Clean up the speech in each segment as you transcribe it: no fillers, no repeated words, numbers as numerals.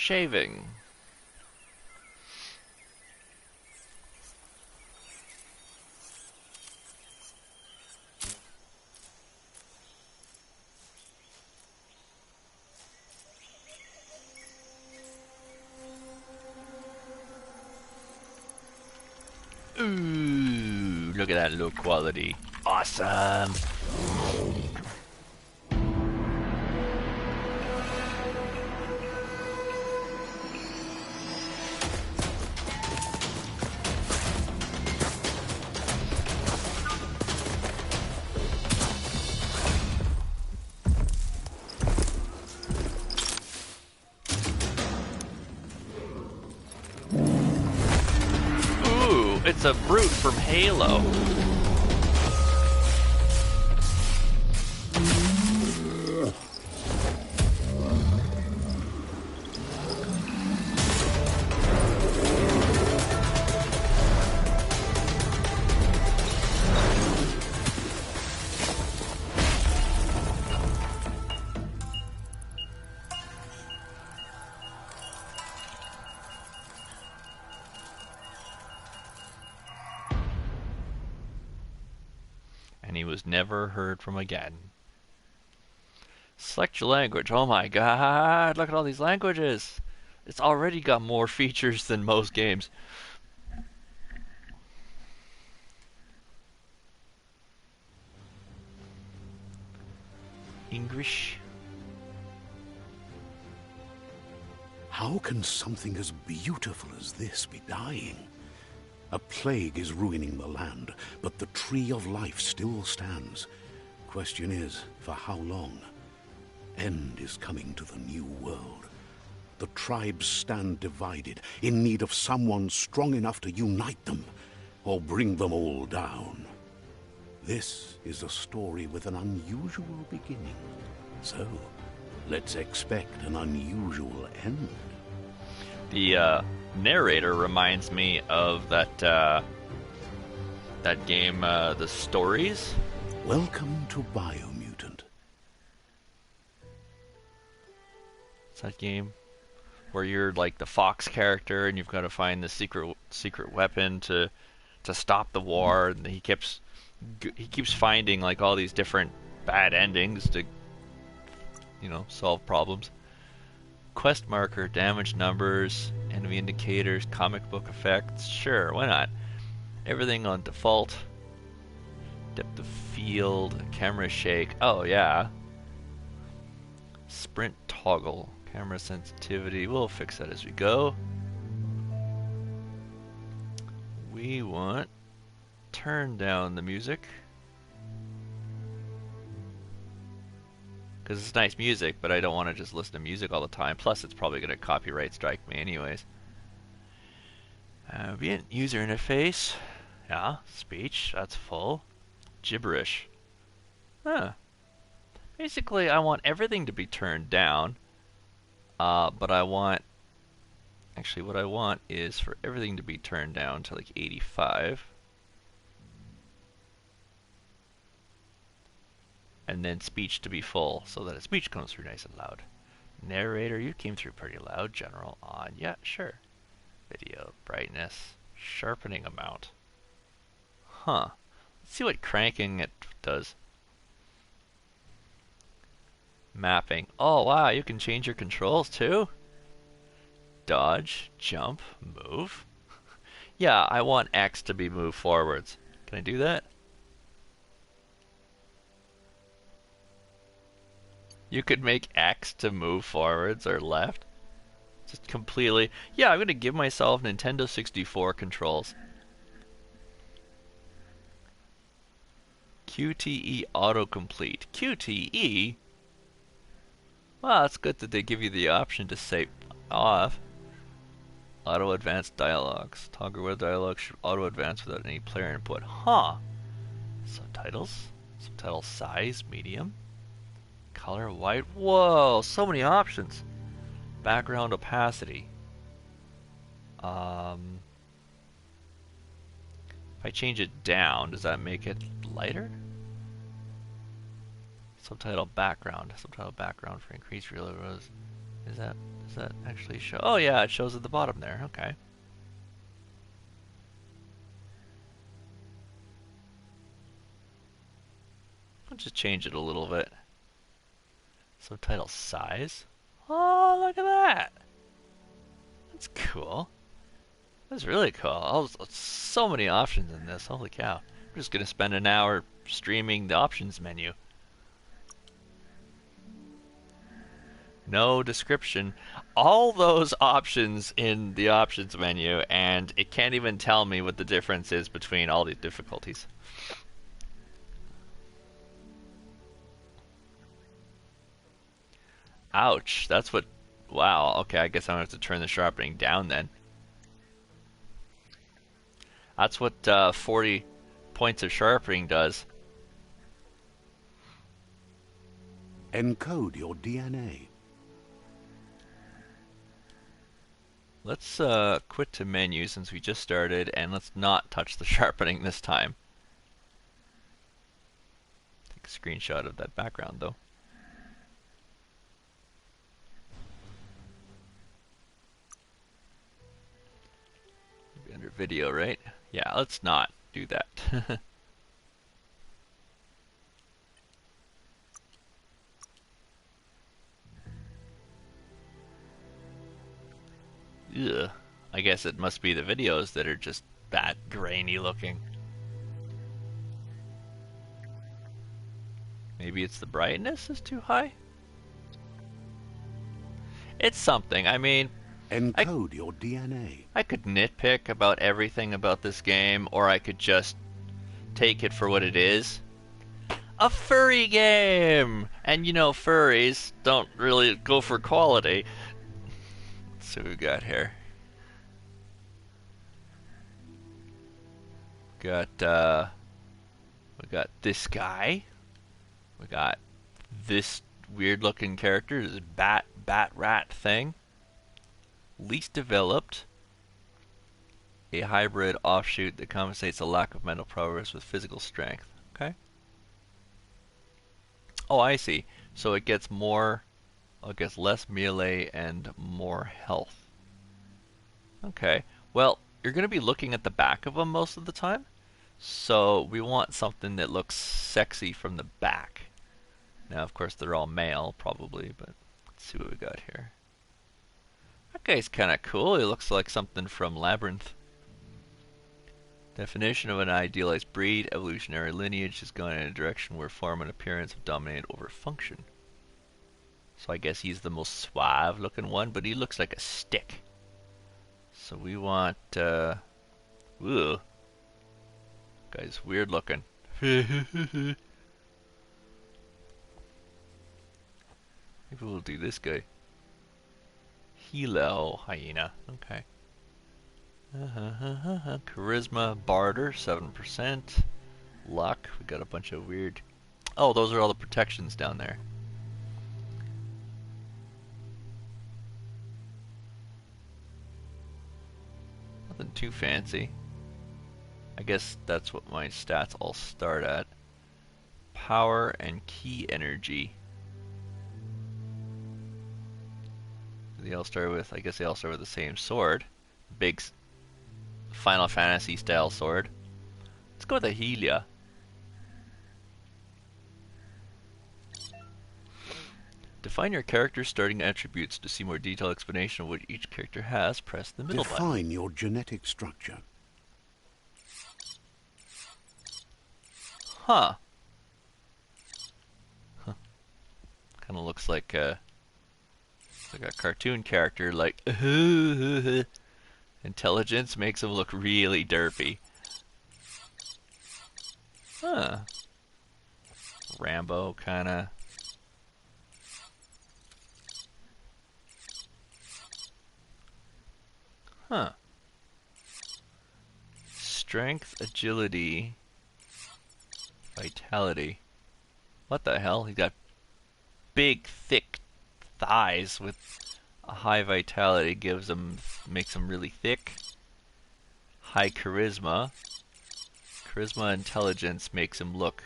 Shaving. Ooh, look at that low quality. Awesome. It's a brute from Halo. And he was never heard from again. Select your language. Oh my god, look at all these languages. It's already got more features than most games. English. How can something as beautiful as this be dying? A plague is ruining the land, but the tree of life still stands. Question is, for how long? End is coming to the new world. The tribes stand divided, in need of someone strong enough to unite them, or bring them all down. This is a story with an unusual beginning. So, let's expect an unusual end. The narrator reminds me of that that game, The Stories. Welcome to Biomutant. It's that game where you're like the Fox character and you've got to find the secret weapon to stop the war. And he keeps finding like all these different bad endings to, you know, solve problems. Quest marker, damage numbers, enemy indicators, comic book effects. Sure, why not? Everything on default. Depth of field, camera shake. Oh yeah. Sprint toggle, camera sensitivity. We'll fix that as we go. We want turn down the music. Because it's nice music, but I don't want to just listen to music all the time. Plus, it's probably going to copyright strike me anyways. User interface. Yeah, speech. That's full. Gibberish. Huh. Basically, I want everything to be turned down. But I want... Actually, what I want is for everything to be turned down to like 85. And then speech to be full, so that speech comes through nice and loud. Narrator, you came through pretty loud. General on, yeah, sure. Video, brightness, sharpening amount. Huh. Let's see what cranking it does. Mapping. Oh wow, you can change your controls too? Dodge, jump, move. Yeah, I want X to be moved forwards. Can I do that? You could make X to move forwards or left. Just completely... Yeah, I'm going to give myself Nintendo 64 controls. QTE autocomplete. QTE? Well, it's good that they give you the option to say off. Auto advanced dialogues. Toggle where dialogue should auto advance without any player input. Huh. Subtitles. Subtitle size, medium. Color white. Whoa, so many options. Background opacity. If I change it down, does that make it lighter? Subtitle background. Subtitle background for increased real. Is that Does that actually show? Oh yeah, it shows at the bottom there. Okay. I'll just change it a little bit. Subtitle size. Oh, look at that. That's cool. That's really cool. Oh, so many options in this. Holy cow. I'm just going to spend an hour streaming the options menu. No description. All those options in the options menu, and it can't even tell me what the difference is between all these difficulties. Ouch. That's what... Wow. Okay, I guess I'm going to have to turn the sharpening down then. That's what 40 points of sharpening does. Encode your DNA. Let's quit to menu since we just started, and let's not touch the sharpening this time. Take a screenshot of that background though. Maybe under video, right? Yeah, let's not do that. Ugh. I guess it must be the videos that are just that grainy looking. Maybe it's the brightness is too high? It's something. I mean, Encode your DNA. I could nitpick about everything about this game, or I could just take it for what it is. A furry game! And you know, furries don't really go for quality. Let's see what we got here. We got this guy. We got this weird looking character, this bat rat thing. Least developed. A hybrid offshoot that compensates a lack of mental progress with physical strength. Okay. Oh, I see. So it gets more, it gets less melee and more health. Okay. Well, you're going to be looking at the back of them most of the time. So we want something that looks sexy from the back. Now, of course, they're all male, probably, but let's see what we got here. That guy's kind of cool. He looks like something from Labyrinth. Definition of an idealized breed, evolutionary lineage has gone in a direction where form and appearance have dominated over function. So I guess he's the most suave looking one, but he looks like a stick. So we want, ooh. Guy's weird looking. Maybe we'll do this guy. Hilo hyena. Okay. Charisma barter 7%. Luck. We got a bunch of weird. Oh, those are all the protections down there. Nothing too fancy. I guess that's what my stats all start at. Power and key energy. They all start with, I guess they all start with the same sword. Big Final Fantasy style sword. Let's go with a Helia. Define your character's starting attributes. To see more detailed explanation of what each character has, press the middle button. Define your genetic structure. Huh. Kind of looks like a cartoon character, like intelligence makes him look really derpy. Huh. Rambo kinda. Huh. Strength, agility, vitality. What the hell? He's got big, thick thighs with a high vitality, makes him really thick. High charisma. Charisma intelligence makes him look.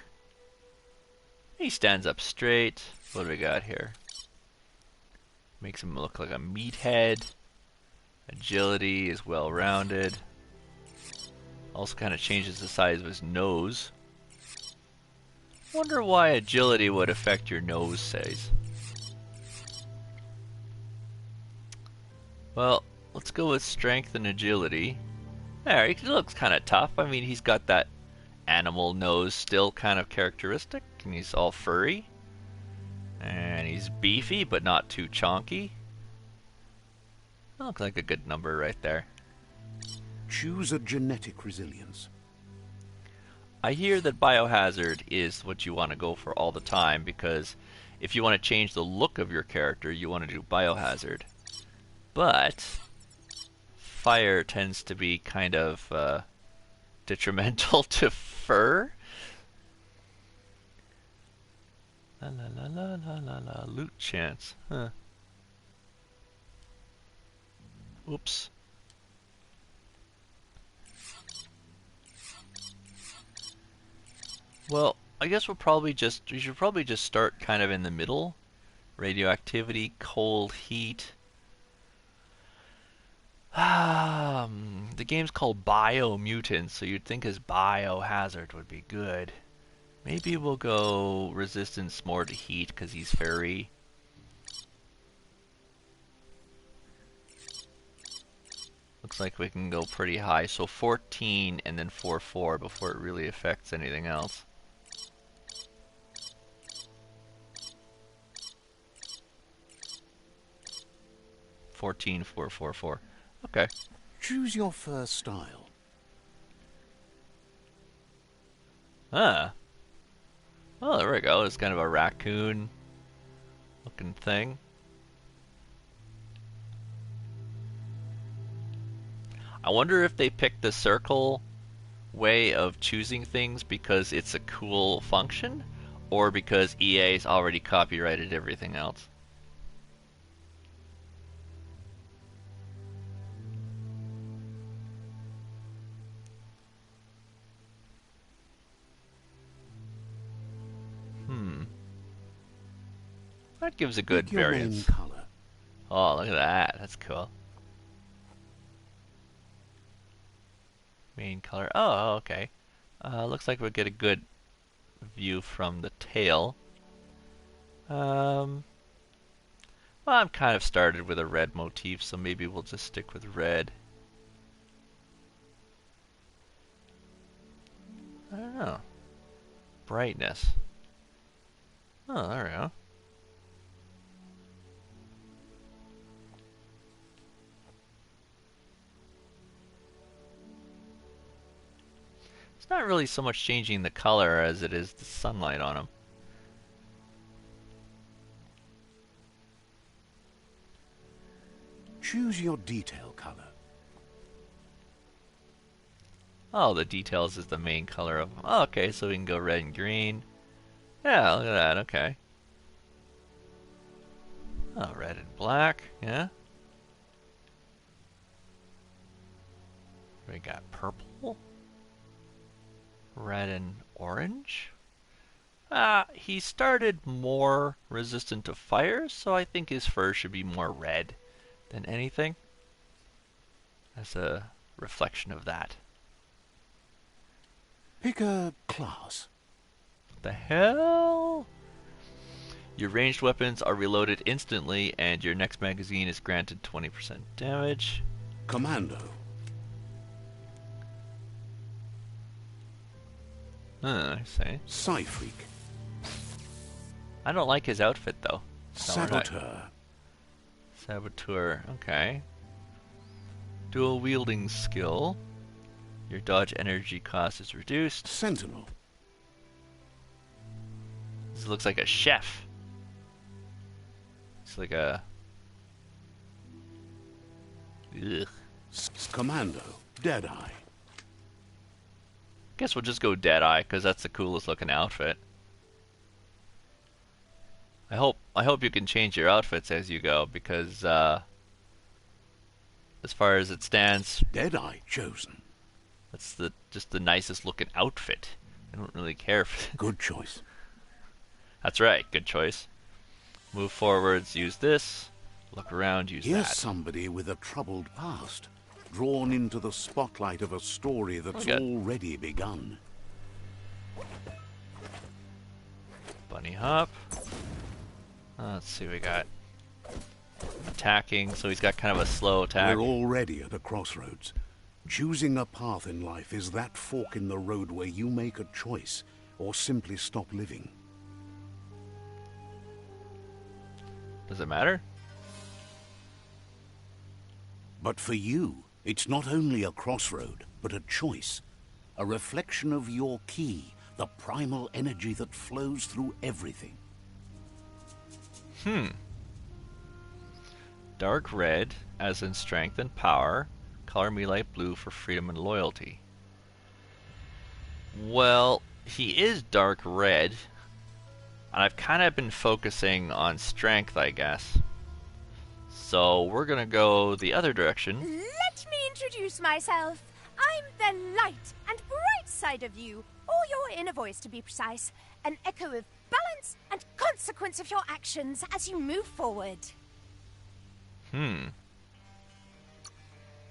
He stands up straight. What do we got here? Makes him look like a meathead. Agility is well rounded. Also kind of changes the size of his nose. Wonder why agility would affect your nose size. Well, let's go with strength and agility. There, he looks kind of tough. I mean, he's got that animal nose still kind of characteristic, and he's all furry. And he's beefy, but not too chonky. That looks like a good number right there. Choose a genetic resilience. I hear that biohazard is what you want to go for all the time, because if you want to change the look of your character, you want to do biohazard. But fire tends to be kind of detrimental to fur. La la la la la la la. Loot chance. Huh. Oops. Well, I guess we should probably just start kind of in the middle. Radioactivity, cold, heat. The game's called Biomutant, so you'd think his biohazard would be good. Maybe we'll go resistance more to heat because he's furry. Looks like we can go pretty high, so 14 and then 4-4 before it really affects anything else. Fourteen, 4-4-4. Okay. Choose your first style. Ah. Oh, there we go. It's kind of a raccoon looking thing. I wonder if they picked the circle way of choosing things because it's a cool function, or because EA's already copyrighted everything else. That gives a good Pick your variance. main color. Oh, look at that. That's cool. Main color. Oh, okay. Looks like we'll get a good view from the tail. Well, I'm kind of started with a red motif, so maybe we'll just stick with red. I don't know. Brightness. Oh, there we go. It's not really so much changing the color as it is the sunlight on him. Choose your detail color. Oh, the details is the main color of them. Oh, okay, so we can go red and green. Yeah, look at that, okay. Oh, red and black, yeah. We got purple. Red and orange. He started more resistant to fire, so I think his fur should be more red than anything. As a reflection of that. Pick a class. What the hell? Your ranged weapons are reloaded instantly, and your next magazine is granted 20% damage. Commando. I see. Psy-freak. I don't like his outfit, though. Saboteur. Saboteur, okay. Dual wielding skill. Your dodge energy cost is reduced. Sentinel. This looks like a chef. It's like a... Ugh. Commando. Deadeye. Guess we'll just go Deadeye, because that's the coolest looking outfit. I hope you can change your outfits as you go, because as far as it stands, Deadeye chosen. that's just the nicest looking outfit. I don't really care if Good choice. That's right, good choice. Move forwards, use this. Look around, use Here's that. somebody with a troubled past, drawn into the spotlight of a story that's already begun. Bunny hop. Let's see, we got attacking, so he's got kind of a slow attack. We're already at a crossroads. Choosing a path in life is that fork in the road where you make a choice or simply stop living. Does it matter? But for you, it's not only a crossroad, but a choice. A reflection of your key, the primal energy that flows through everything. Dark red, as in strength and power. Color me light blue for freedom and loyalty. Well, he is dark red. And I've kind of been focusing on strength, I guess. So we're going to go the other direction. Let me introduce myself. I'm the light and bright side of you, or your inner voice to be precise. An echo of balance and consequence of your actions as you move forward.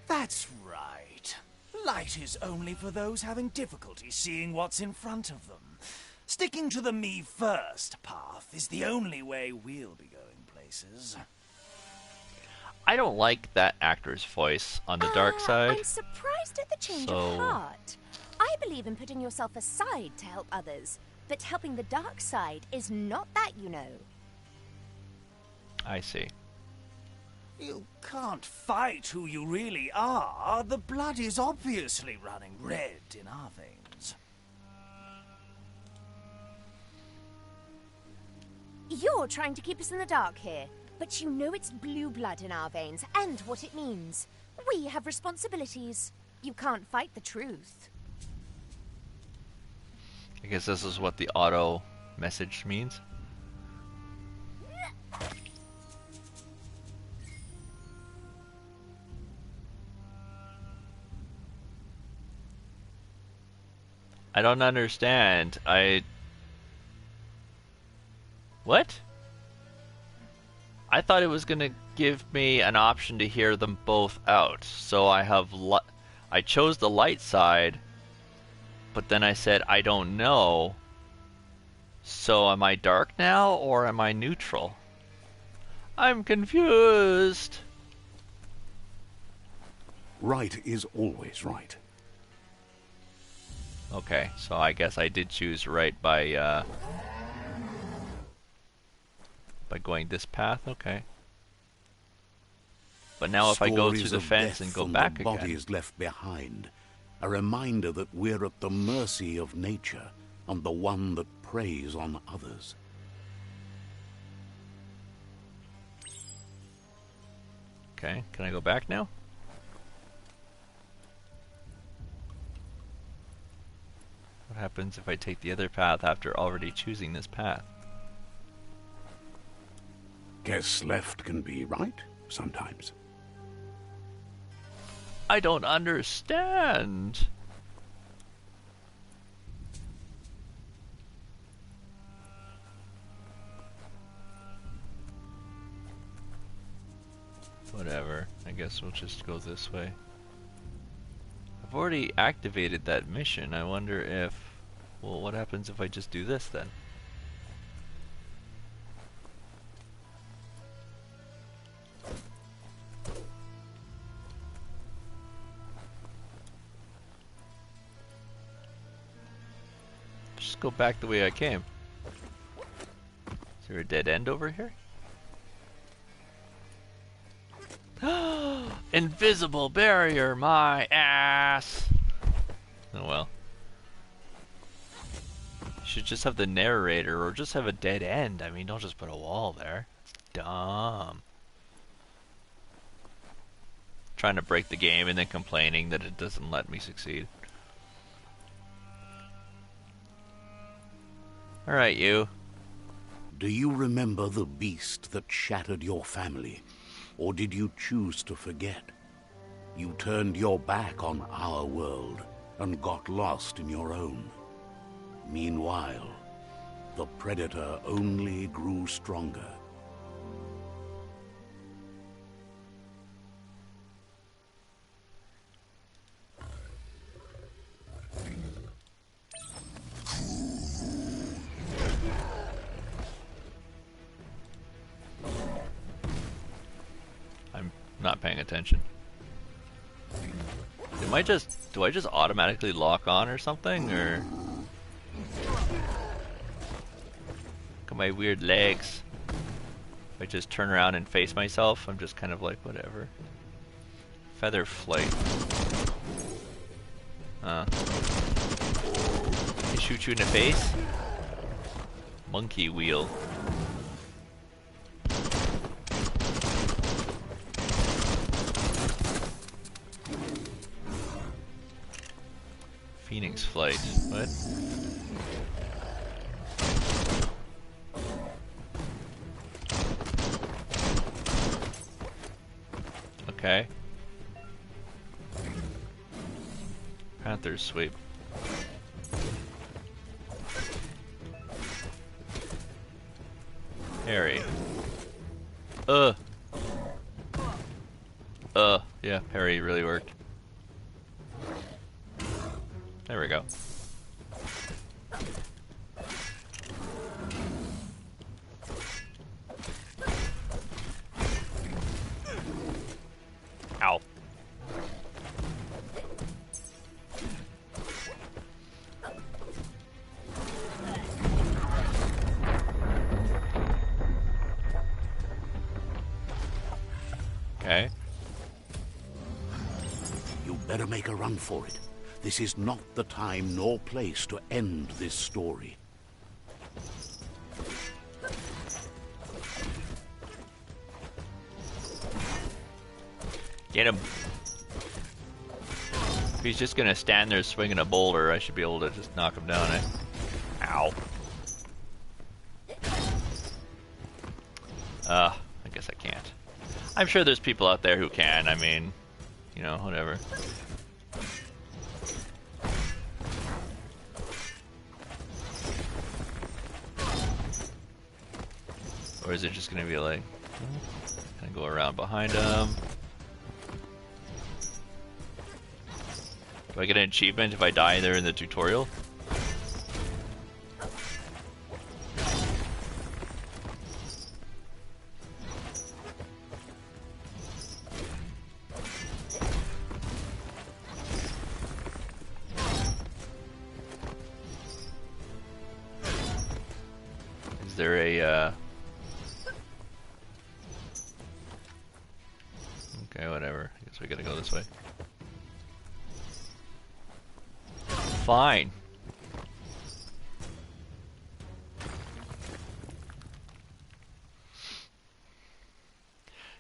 That's right. Light is only for those having difficulty seeing what's in front of them. Sticking to the me first path is the only way we'll be going places. I don't like that actor's voice on the dark side. I'm surprised at the change of heart. I believe in putting yourself aside to help others, but helping the dark side is not that, you know. I see. You can't fight who you really are. The blood is obviously running red in our veins. You're trying to keep us in the dark here, but you know it's blue blood in our veins and what it means. We have responsibilities. You can't fight the truth. I guess this is what the auto message means. I don't understand. What? I thought it was gonna give me an option to hear them both out. So I chose the light side, but then I said I don't know. So am I dark now or am I neutral? I'm confused. Right is always right. Okay, so I guess I did choose right by going this path. Okay. But now if I go through the fence and go back again, bodies left behind, a reminder that we're at the mercy of nature and the one that preys on others. okay, can I go back now? What happens if I take the other path after already choosing this path? Guess left can be right sometimes. I don't understand. Whatever. I guess we'll just go this way. I've already activated that mission. I wonder if... well, what happens if I just do this then? Just go back the way I came. Is there a dead end over here? Invisible barrier, my ass! Oh well. Should just have the narrator or just have a dead end. I mean, don't just put a wall there. It's dumb. Trying to break the game and then complaining that it doesn't let me succeed. Alright, you. Do you remember the beast that shattered your family? Or did you choose to forget? You turned your back on our world and got lost in your own. Meanwhile, the predator only grew stronger. attention. Do I just automatically lock on or something, or look at my weird legs? If I just turn around and face myself, I'm just kind of like whatever. Feather flight. They shoot you in the face? Monkey wheel. Phoenix flight. What? Okay. Panther's sweep. Parry. Yeah, parry really worked. There we go. Ow. Okay. You better make a run for it. This is not the time nor place to end this story. Get him. If he's just gonna stand there swinging a boulder, I should be able to just knock him down, eh? Ow. I guess I can't. I'm sure there's people out there who can, I mean, you know, whatever. Or is it just gonna be like, kind of go around behind him? Do I get an achievement if I die there in the tutorial? Is there a, okay, whatever. I guess we gotta go this way. Fine.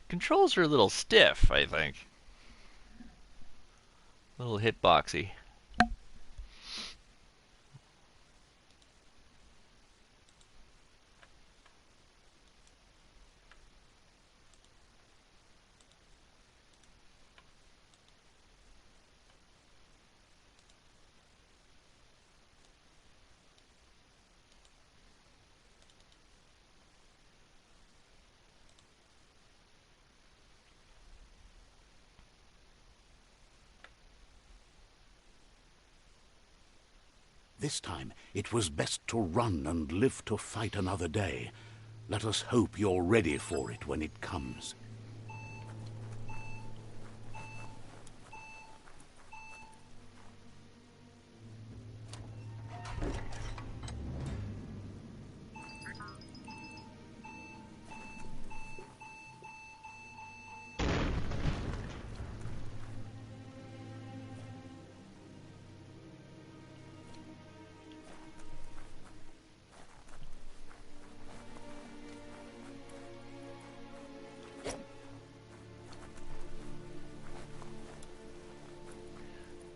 Controls are a little stiff, I think. A little hitboxy. This time, it was best to run and live to fight another day. Let us hope you're ready for it when it comes.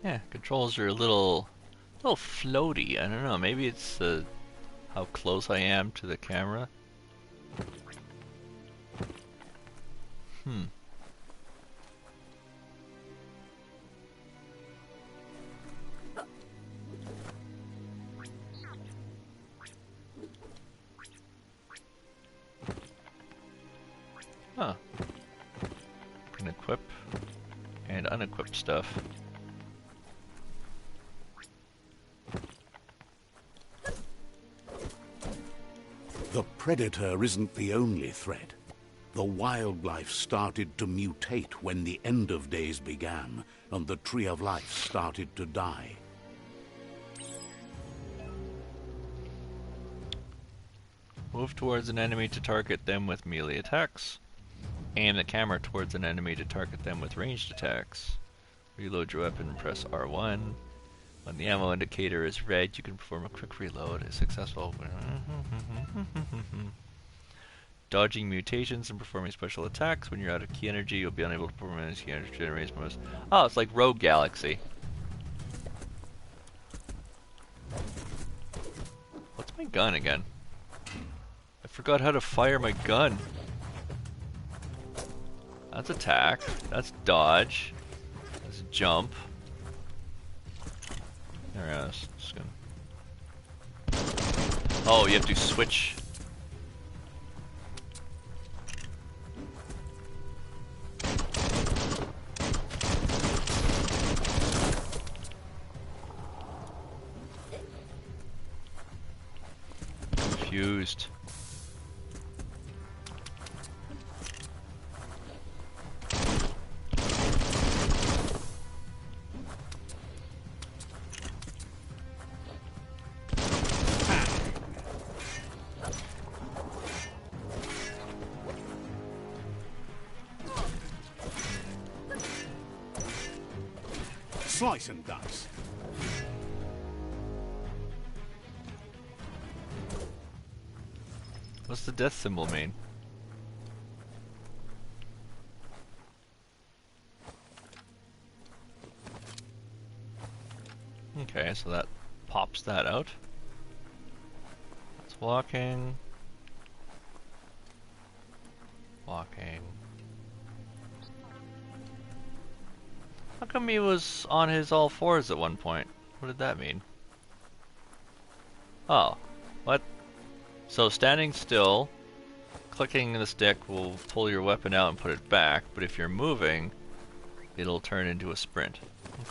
Yeah, controls are a little floaty. I don't know. Maybe it's how close I am to the camera. Huh. Can equip and unequip stuff. The Predator isn't the only threat. The wildlife started to mutate when the end of days began, and the Tree of Life started to die. Move towards an enemy to target them with melee attacks. Aim the camera towards an enemy to target them with ranged attacks. Reload your weapon and press R1. When the ammo indicator is red, you can perform a quick reload. A successful... Dodging mutations and performing special attacks. When you're out of key energy, you'll be unable to perform any key energy generation moves. Oh, it's like Rogue Galaxy. What's my gun again? I forgot how to fire my gun. That's attack. That's dodge. That's jump. There it is. Just gonna... Oh, you have to switch. Confused. Slice and dice. What's the death symbol mean? Okay, so that pops that out. That's walking. Walking. How come he was on his all fours at one point? What did that mean? Oh, what? So standing still, clicking the stick will pull your weapon out and put it back, but if you're moving, it'll turn into a sprint.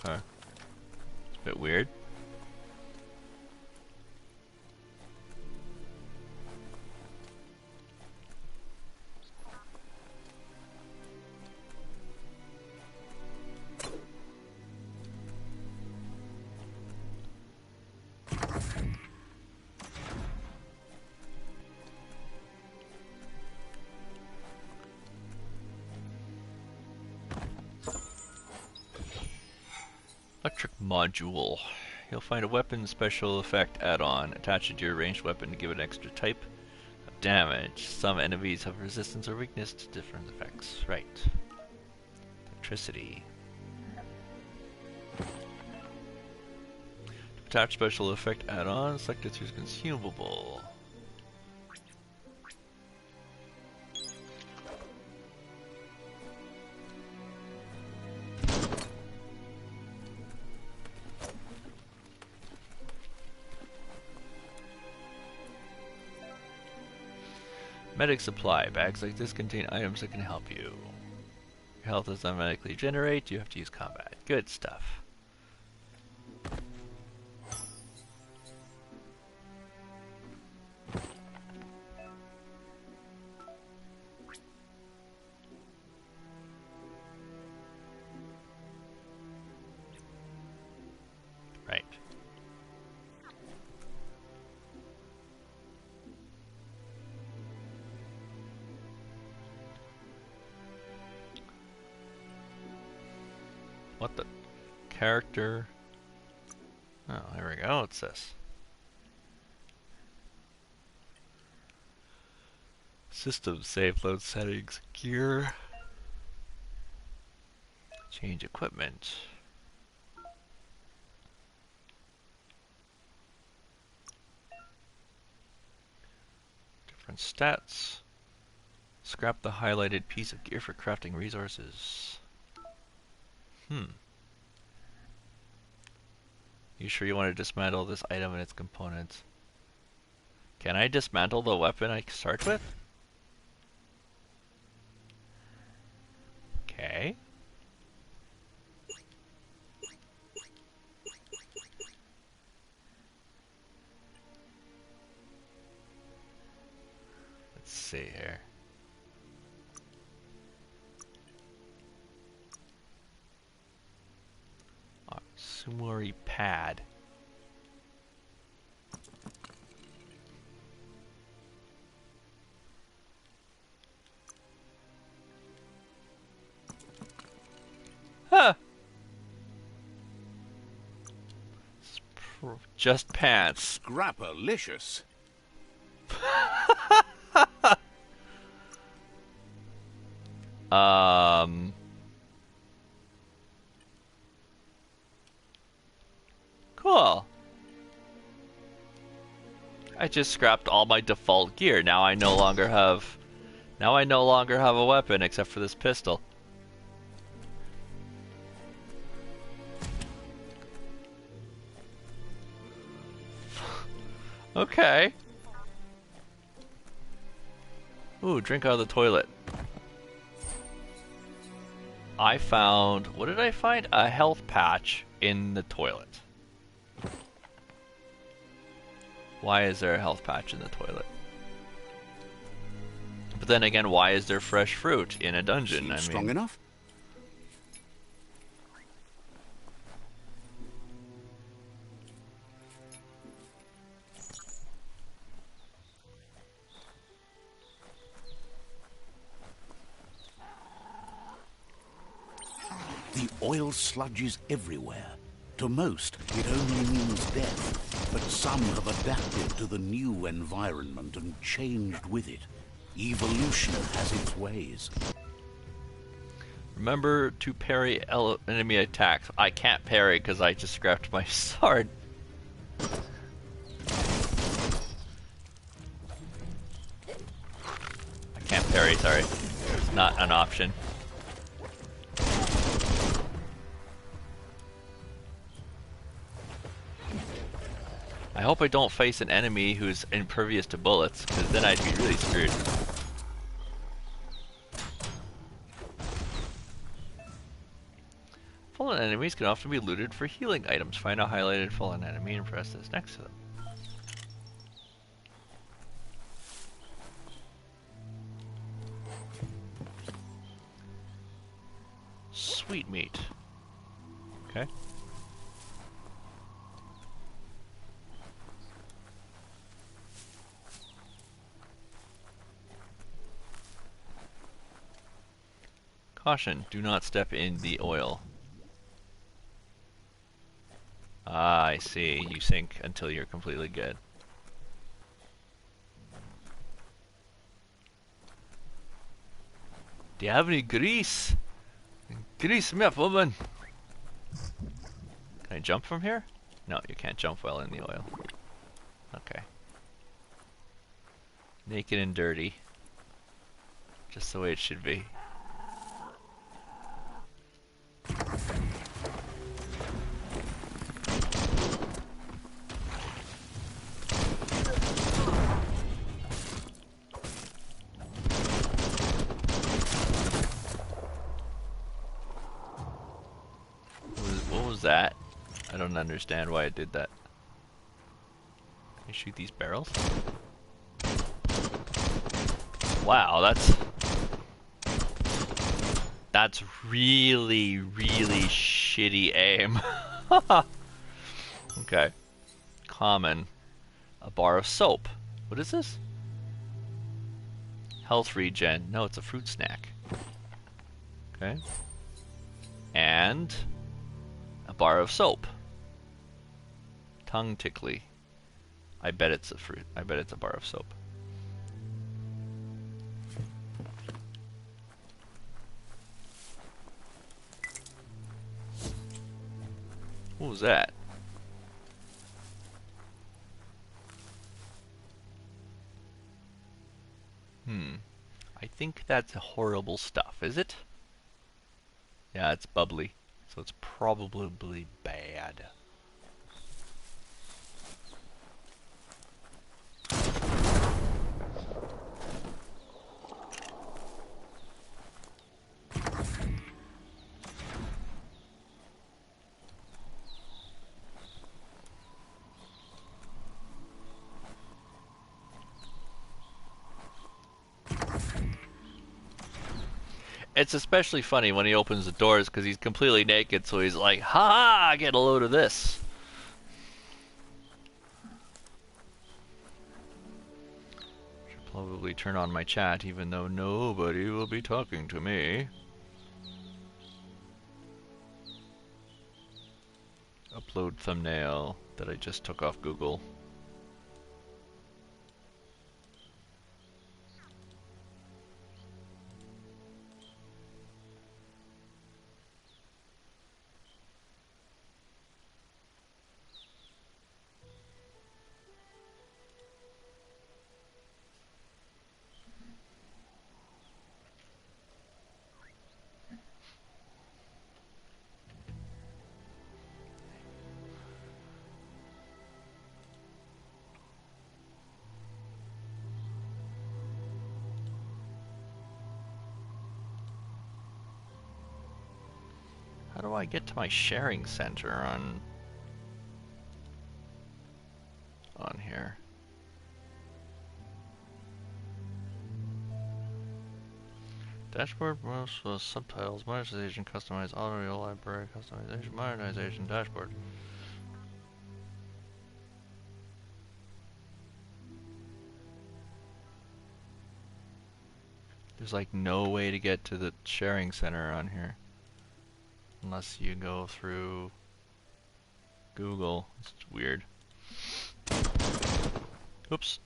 Okay. It's a bit weird. Electric module. You'll find a weapon special effect add-on. Attach it to your ranged weapon to give it an extra type of damage. Some enemies have resistance or weakness to different effects. Right. Electricity. To attach special effect add-on, select it through Consumable. Medic supply. Bags like this contain items that can help you. Your health does not automatically generate. You have to use combat. Good stuff. Right. What the? Character. Oh, there we go. What's this? System save load settings. Gear. Change equipment. Different stats. Scrap the highlighted piece of gear for crafting resources. You sure you want to dismantle this item and its components? Can I dismantle the weapon I start with? Okay. Let's see here. Sumori pad. Huh. Just pants. Scrapalicious. Cool. I just scrapped all my default gear. Now I no longer have a weapon except for this pistol. Okay. Ooh, drink out of the toilet. I found... What did I find? A health patch in the toilet. Why is there a health patch in the toilet? But then again, why is there fresh fruit in a dungeon? Seems strong enough? The oil sludges everywhere. To most, it only means death, but some have adapted to the new environment and changed with it. Evolution has its ways. Remember to parry enemy attacks. I can't parry because I just scrapped my sword. I can't parry, sorry. It's not an option. I hope I don't face an enemy who's impervious to bullets, because then I'd be really screwed. Fallen enemies can often be looted for healing items. Find a highlighted fallen enemy and press this next to them. Sweet meat. Okay. Caution, do not step in the oil. Ah, I see. You sink until you're completely good. Do you have any grease? Grease me up, woman! Can I jump from here? No, you can't jump while in the oil. Okay. Naked and dirty. Just the way it should be. What was that? I don't understand why it did that. Can I shoot these barrels? Wow, that's really, really shitty aim. Okay. Common. A bar of soap. What is this? Health regen. No, it's a fruit snack. Okay. And a bar of soap. Tongue tickly. I bet it's a fruit. I bet it's a bar of soap. What was that? I think that's horrible stuff, is it? Yeah, it's bubbly, so it's probably bad. It's especially funny when he opens the doors because he's completely naked, so he's like, "Ha ha! Get a load of this." Should probably turn on my chat, even though nobody will be talking to me. Upload thumbnail that I just took off Google. How do I get to my sharing center on here? Dashboard, subtitles, monetization, customize audio library, customization, monetization, dashboard. There's like no way to get to the sharing center on here. Unless you go through Google. It's weird. Oops.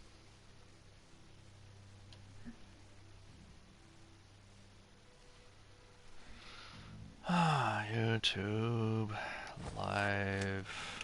YouTube live.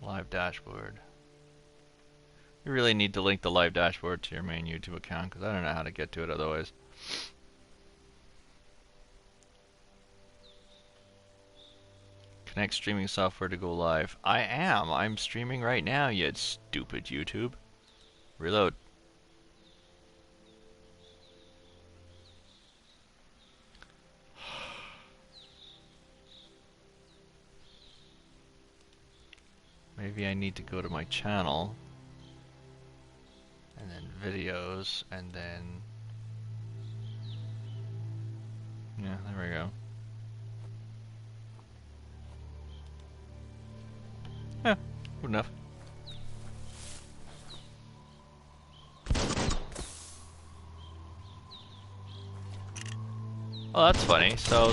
Live dashboard. You really need to link the live dashboard to your main YouTube account because I don't know how to get to it otherwise. Connect streaming software to go live. I am. I'm streaming right now, you stupid YouTube. Reload. Maybe I need to go to my channel. And then videos, and then... Yeah, there we go. Yeah, good enough. Oh, that's funny. So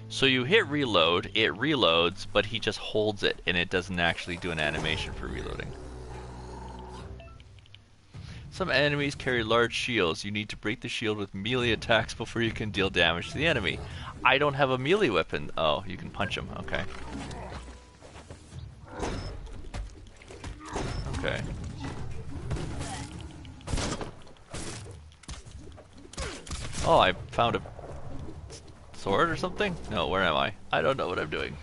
So you hit reload, it reloads, but he just holds it, and it doesn't actually do an animation for reloading. Some enemies carry large shields. You need to break the shield with melee attacks before you can deal damage to the enemy. I don't have a melee weapon. Oh, you can punch him. Okay. Okay. Oh, I found a sword or something? No, where am I? I don't know what I'm doing.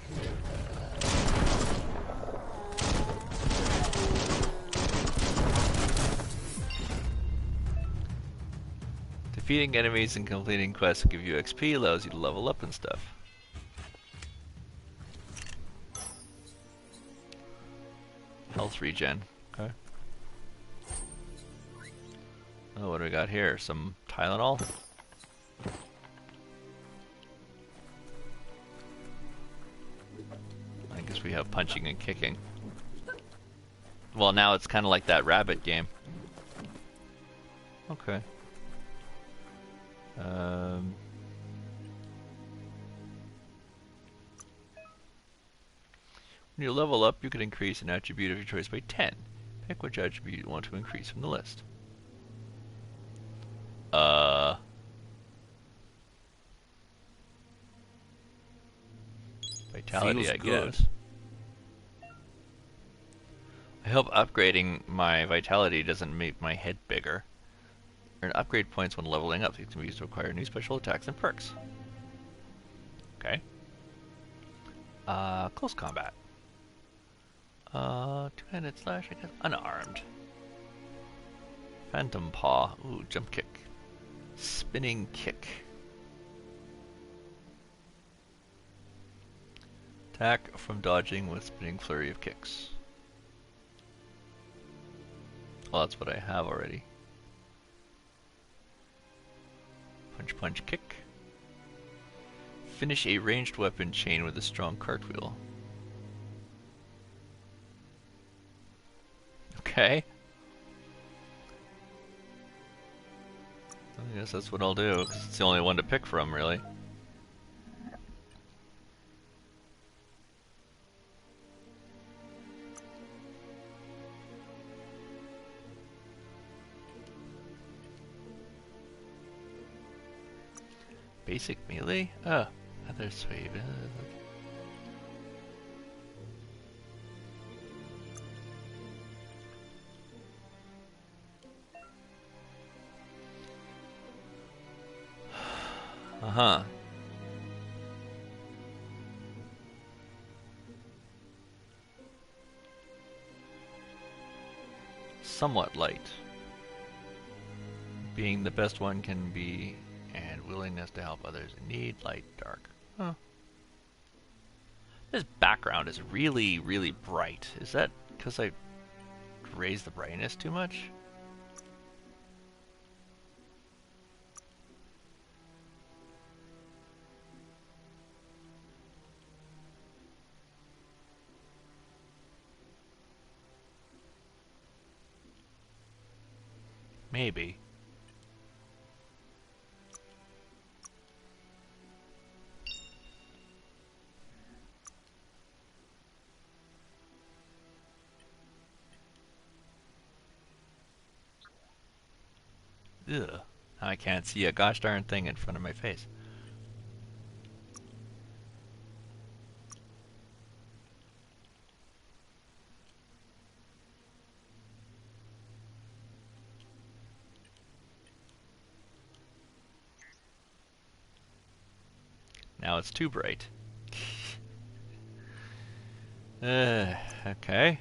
Defeating enemies and completing quests will give you XP, allows you to level up and stuff. Health regen. Okay. Oh, what do we got here? Some Tylenol? I guess we have punching and kicking. Well, now it's kind of like that rabbit game. Okay. When you level up, you can increase an attribute of your choice by 10. Pick which attribute you want to increase from the list. Vitality, Feels I good. guess. I hope upgrading my vitality doesn't make my head bigger. Earn upgrade points when leveling up. These can be used to acquire new special attacks and perks. Okay. Close combat. Two-handed slash, I guess. Unarmed. Phantom paw. Ooh, jump kick. Spinning kick. Attack from dodging with spinning flurry of kicks. Oh, that's what I have already. Punch, punch, kick. Finish a ranged weapon chain with a strong cartwheel. Okay. I guess that's what I'll do, because it's the only one to pick from, really. Basic melee? Oh, other sweep. Uh-huh. Somewhat light. Being the best one can be, and willingness to help others in need, light, dark. Huh. This background is really, really bright. Is that because I raised the brightness too much? Maybe. Ugh. Now I can't see a gosh darn thing in front of my face. Now it's too bright. Okay.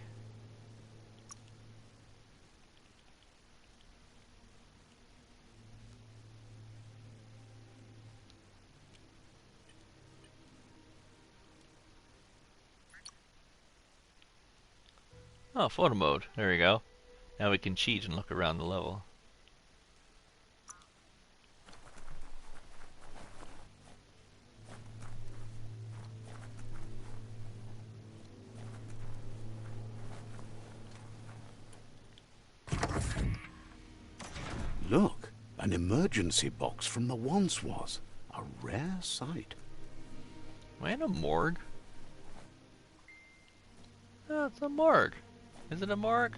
Oh, photo mode. There we go. Now we can cheat and look around the level. Look, an emergency box from the once was. A rare sight. Am I in a morgue? Oh, it's a morgue. Is it a morgue?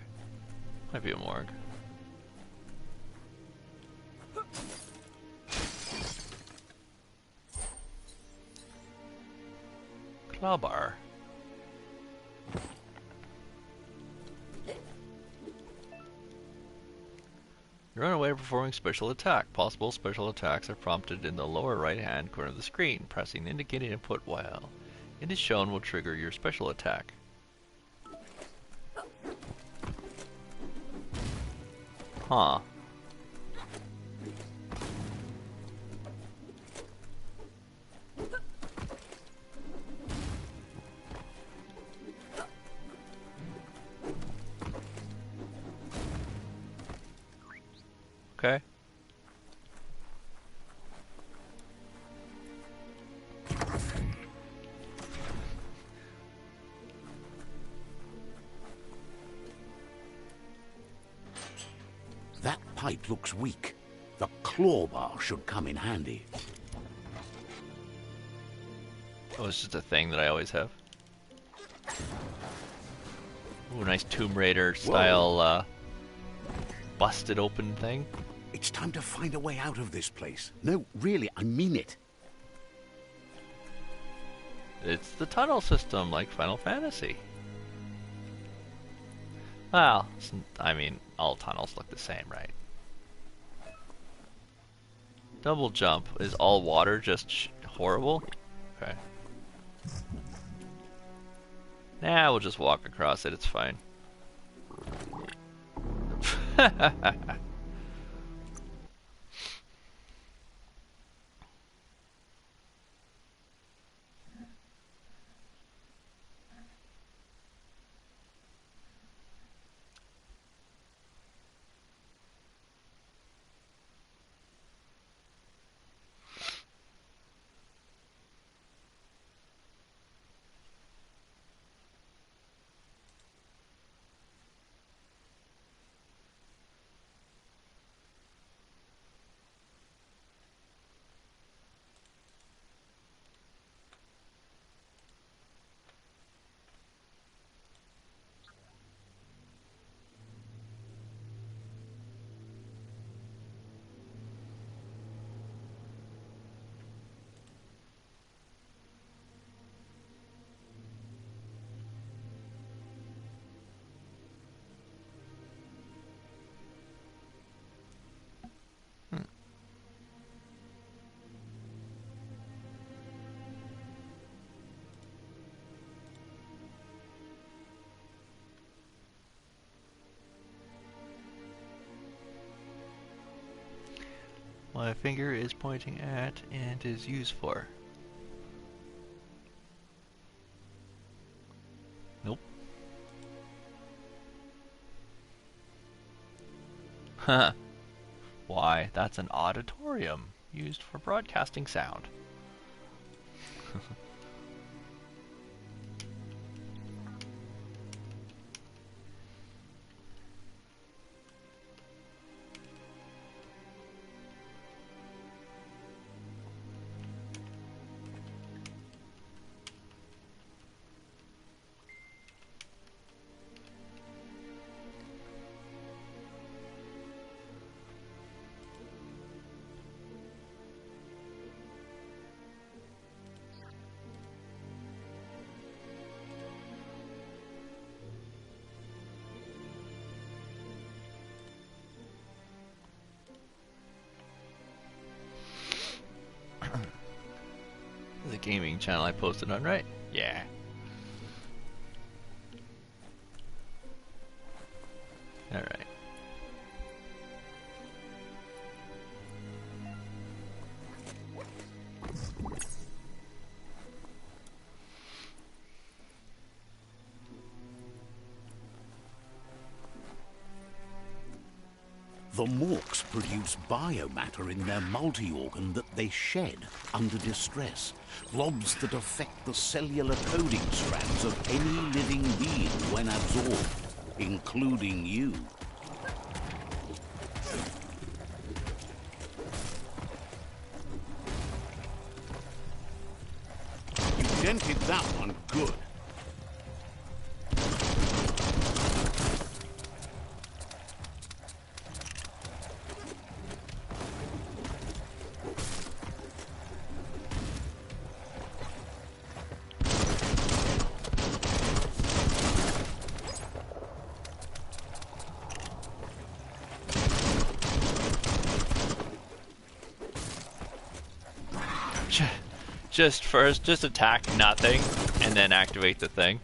Might be a morgue. Clawbar. You're on a way to performing special attack. Possible special attacks are prompted in the lower right hand corner of the screen. Pressing the indicated input while it is shown will trigger your special attack. Huh. Okay. That pipe looks weak. The claw bar should come in handy. Oh, it's just a thing that I always have. Ooh, nice Tomb Raider style busted open thing. It's time to find a way out of this place. No, really, I mean it. It's the tunnel system like Final Fantasy. Well, I mean, all tunnels look the same, right? Double jump. Is all water just horrible? Okay. Nah, we'll just walk across it, it's fine. My finger is pointing at and is used for. Nope. Huh. Why, that's an auditorium used for broadcasting sound. The gaming channel I posted on, right? Yeah. Alright. The Morks produce biomatter in their multi-organ that they shed under distress. Blobs that affect the cellular coding strands of any living being when absorbed, including you. You dented that one good. Just attack nothing, and then activate the thing.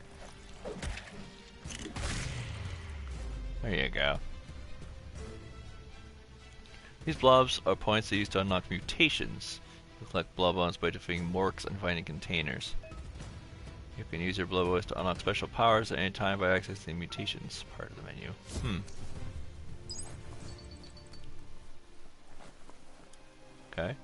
There you go. These blobs are points they use to unlock mutations. You collect blob bones by defeating morks and finding containers. You can use your blob bones to unlock special powers at any time by accessing the mutations part of the menu. Okay.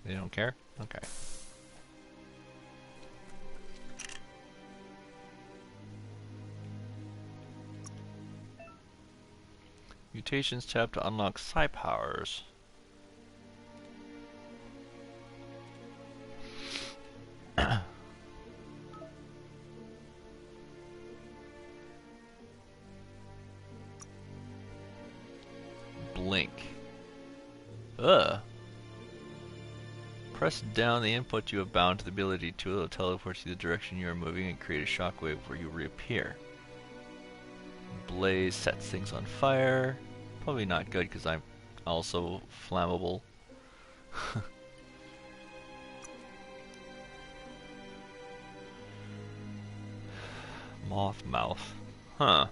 They don't care? Okay. Mutations tab to unlock psi powers. Blink. Ugh. Press down the input you have bound to the ability to teleport to the direction you are moving and create a shockwave where you reappear. Blaze sets things on fire. Probably not good because I'm Also flammable. Moth mouth. Huh.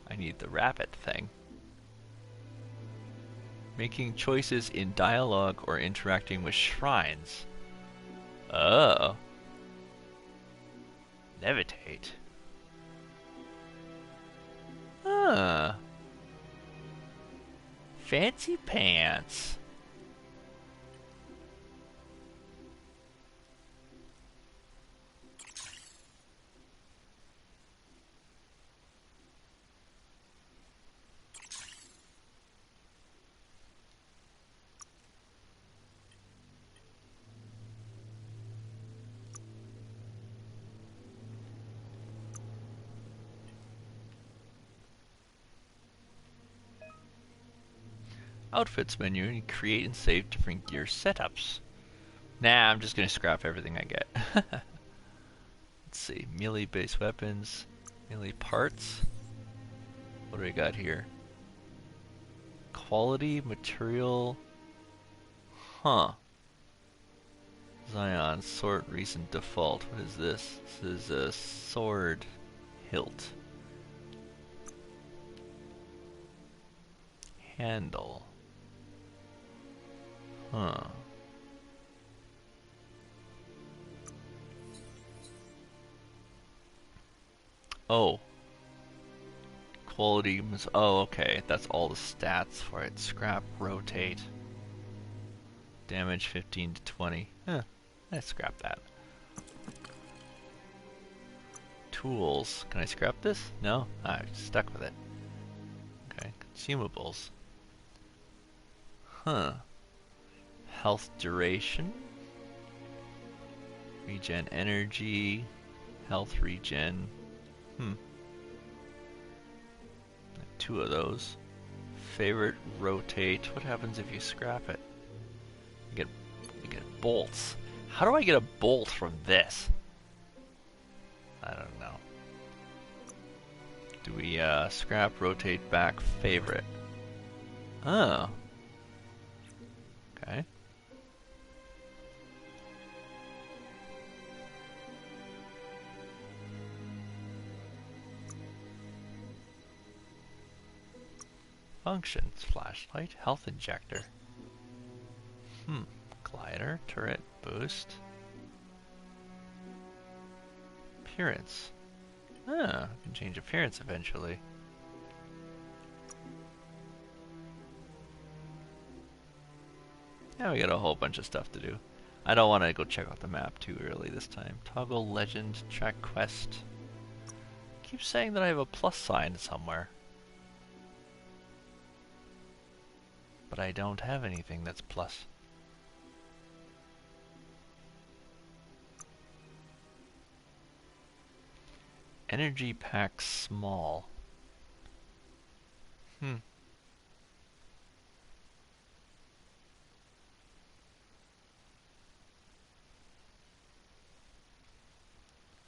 I need the rabbit thing. Making choices in dialogue or interacting with shrines. Oh. Levitate. Huh. Fancy pants. Outfits menu, and you create and save different gear setups. Nah, I'm just gonna scrap everything I get. Let's see, melee based weapons, melee parts. What do we got here? Quality, material. Huh. Zion, sword, recent default. What is this? This is a sword hilt. Handle. Huh. Oh. Quality. Oh, okay. That's all the stats for it. Scrap, rotate. Damage 15 to 20. Huh. Let's scrap that. Tools. Can I scrap this? No? I'm stuck with it. Okay. Consumables. Huh. Health duration. Regen energy. Health regen. Two of those. Favorite rotate. What happens if you scrap it? You get bolts. How do I get a bolt from this? I don't know. Do we scrap, rotate back, favorite? Oh. Okay. Functions, flashlight, health injector. Glider, turret, boost. Appearance. Ah, I can change appearance eventually. Yeah, we got a whole bunch of stuff to do. I don't want to go check out the map too early this time. Toggle legend, track quest. Keep saying that I have a plus sign somewhere. But I don't have anything that's plus. Energy pack small.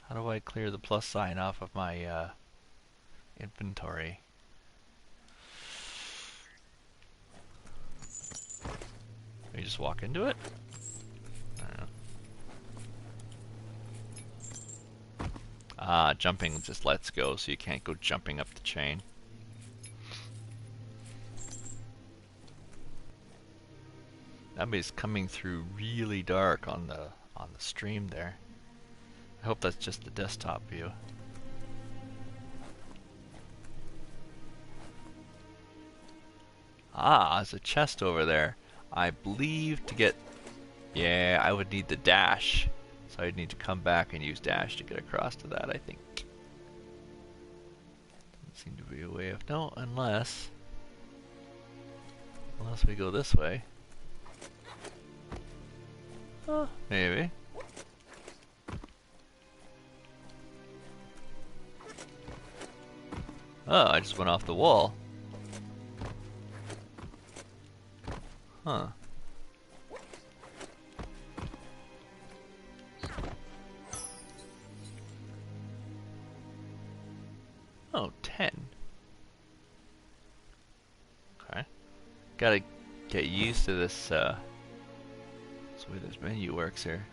How do I clear the plus sign off of my inventory? You just walk into it? I don't know. Ah, jumping just lets go, so you can't go jumping up the chain. That is coming through really dark on the stream there. I hope that's just the desktop view. Ah, there's a chest over there. I believe to get... Yeah, I would need the dash. So I'd need to come back and use dash to get across to that, I think. Doesn't seem to be a way of... No, unless we go this way. Oh, maybe. Oh, I just went off the wall. Huh. Oh, 10. Okay. Gotta get used to this, that's the way this menu works here.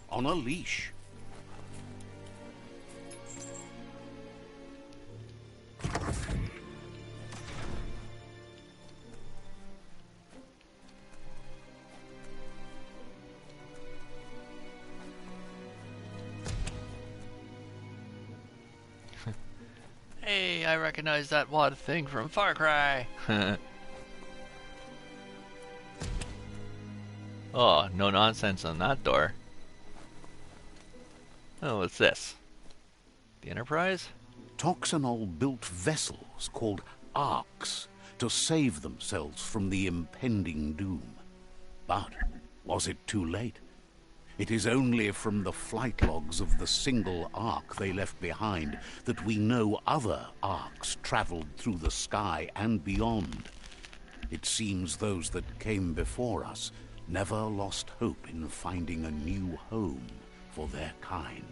On a leash. Hey, I recognize that one thing from Far Cry! Oh, no nonsense on that door. Oh, what's this? The Enterprise? Toxanol built vessels called arks to save themselves from the impending doom. But was it too late? It is only from the flight logs of the single ark they left behind that we know other arks traveled through the sky and beyond. It seems those that came before us never lost hope in finding a new home for their kind.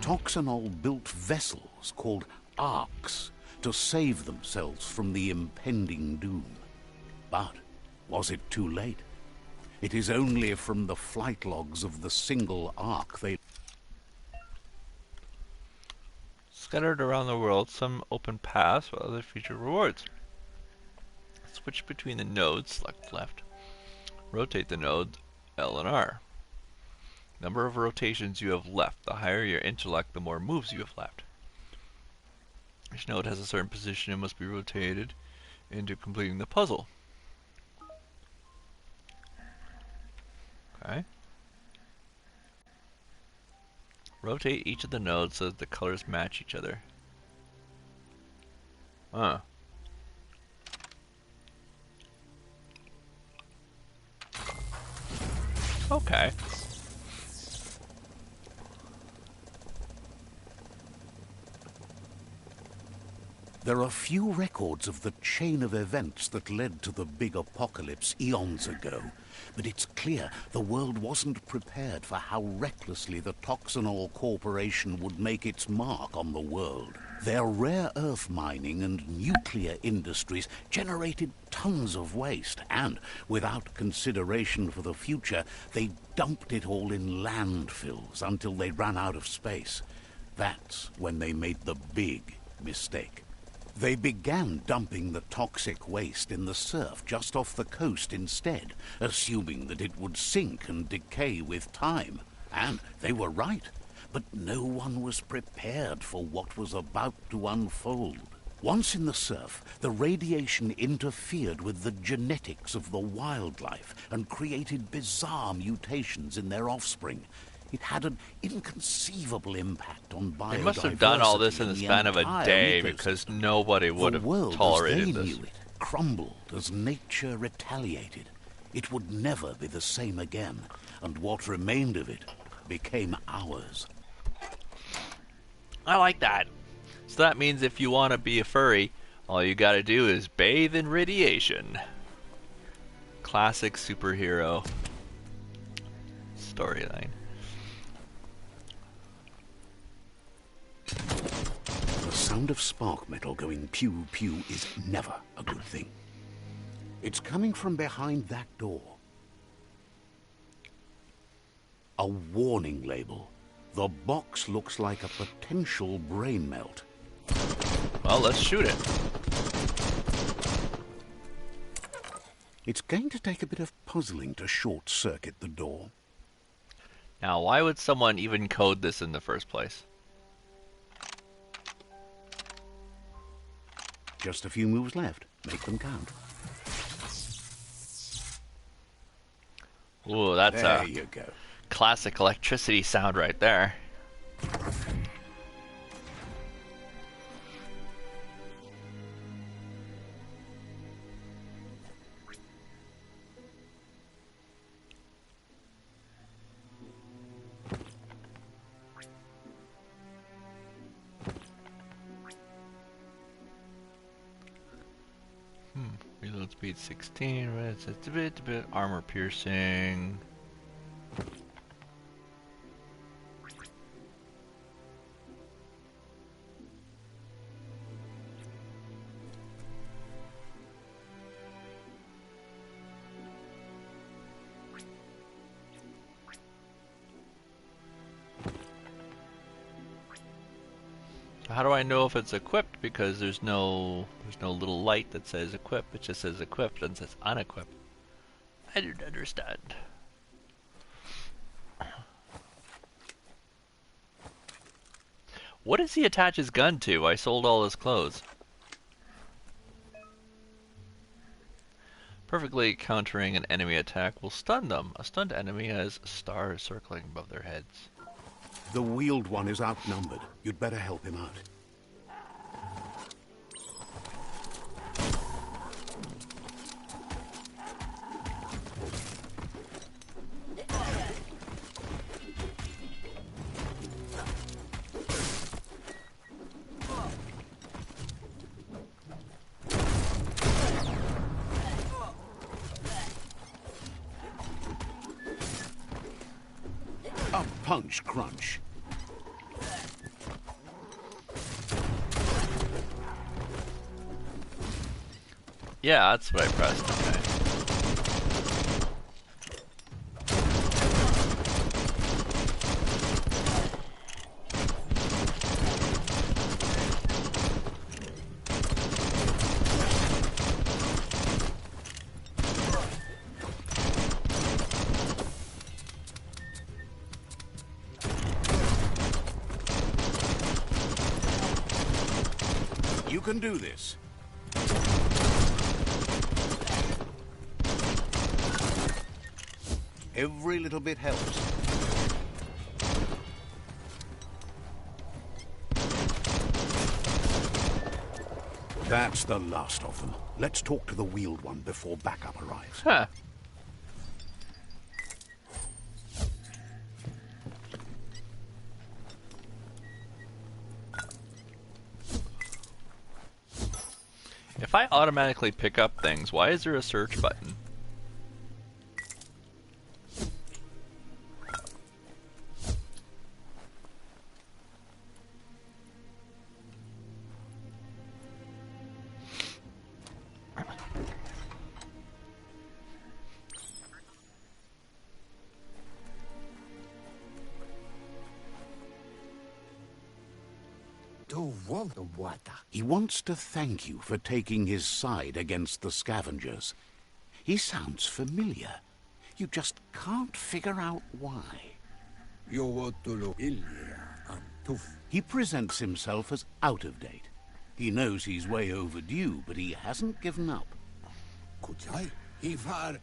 Toxanol built vessels called arks to save themselves from the impending doom. But was it too late? It is only from the flight logs of the single ark they... Scattered around the world, some open paths while others feature rewards. Switch between the nodes, select left. Rotate the node, L and R. Number of rotations you have left. The higher your intellect, the more moves you have left. Each node has a certain position and must be rotated into completing the puzzle. Okay. Rotate each of the nodes so that the colors match each other. Huh. Okay. There are few records of the chain of events that led to the big apocalypse eons ago, but it's clear the world wasn't prepared for how recklessly the Toxanol Corporation would make its mark on the world. Their rare earth mining and nuclear industries generated tons of waste, and without consideration for the future, they dumped it all in landfills until they ran out of space. That's when they made the big mistake. They began dumping the toxic waste in the surf just off the coast instead, assuming that it would sink and decay with time. And they were right. But no one was prepared for what was about to unfold. Once in the surf, the radiation interfered with the genetics of the wildlife and created bizarre mutations in their offspring. It had an inconceivable impact on biodiversity. They must have done all this in the span of a day because nobody would have tolerated this. The world as they knew it crumbled as nature retaliated. It would never be the same again, and what remained of it became ours. I like that. So that means if you want to be a furry, all you gotta do is bathe in radiation. Classic superhero storyline. The sound of spark metal going pew-pew is never a good thing. It's coming from behind that door. A warning label. The box looks like a potential brain melt. Well, let's shoot it. It's going to take a bit of puzzling to short-circuit the door. Now, why would someone even code this in the first place? Just a few moves left. Make them count. Ooh, that's there a you go. Classic electricity sound right there. speed 16, it's a bit armor piercing. How do I know if it's equipped? Because there's no little light that says equip. It just says equipped and says unequip. I don't understand. What does he attach his gun to? I sold all his clothes. Perfectly countering an enemy attack will stun them. A stunned enemy has stars circling above their heads. The wheeled one is outnumbered. You'd better help him out. A punch crunch. Yeah, that's what I pressed. Okay. You can do this. Every little bit helps. That's the last of them. Let's talk to the wheeled one before backup arrives. Huh. If I automatically pick up things, why is there a search button? He wants to thank you for taking his side against the scavengers. He sounds familiar. You just can't figure out why. He presents himself as out of date. He knows he's way overdue, but he hasn't given up.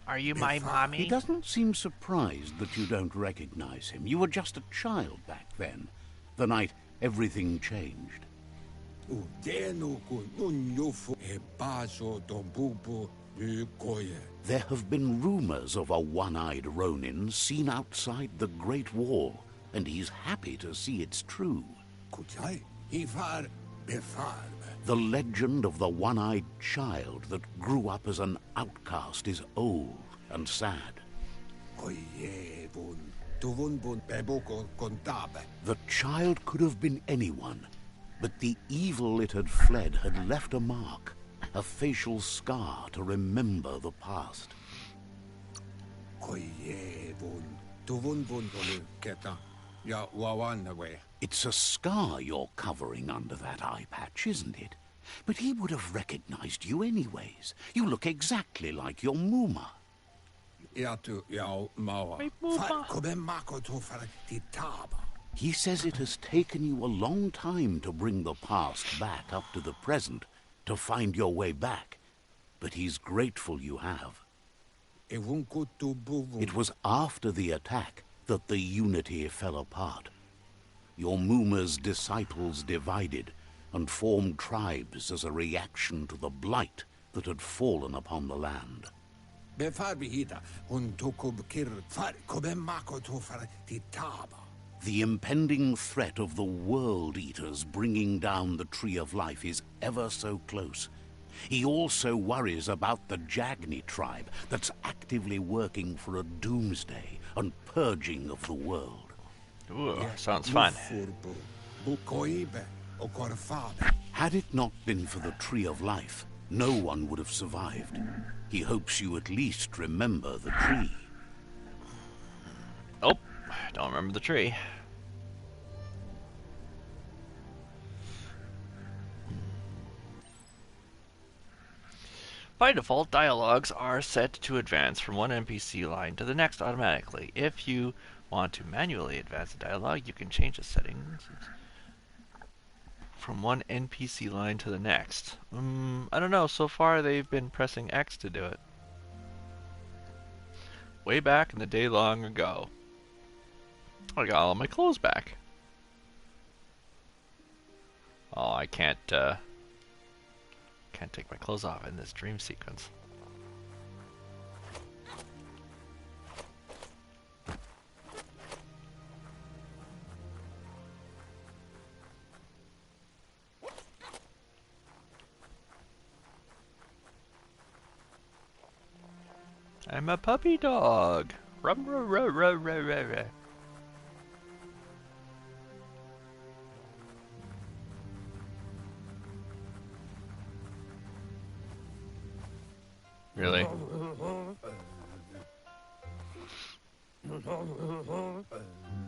Are you my mommy? He doesn't seem surprised that you don't recognize him. You were just a child back then, the night everything changed. There have been rumors of a one-eyed Ronin seen outside the Great Wall, and he's happy to see it's true. The legend of the one-eyed child that grew up as an outcast is old and sad. The child could have been anyone, but the evil it had fled had left a mark, a facial scar to remember the past. It's a scar you're covering under that eye patch, isn't it? But he would have recognized you anyways. You look exactly like your Muma. He says it has taken you a long time to bring the past back up to the present, to find your way back. But he's grateful you have. It was after the attack that the unity fell apart. Your Muma's disciples divided and formed tribes as a reaction to the blight that had fallen upon the land. The impending threat of the World Eaters bringing down the Tree of Life is ever so close, He also worries about the Jagni tribe that's actively working for a doomsday and purging of the world. Ooh, sounds fun. Had it not been for the Tree of Life, no one would have survived. He hopes you at least remember the tree. Oh, don't remember the tree. By default, dialogues are set to advance from one NPC line to the next automatically. If you want to manually advance the dialogue, you can change the settings from one NPC line to the next. I don't know. So far, they've been pressing X to do it. Way back in the day long ago. I got all my clothes back. Oh, I can't take my clothes off in this dream sequence. I'm a puppy dog. Rum, rum, rum, rum, rum, rum, rum. Really?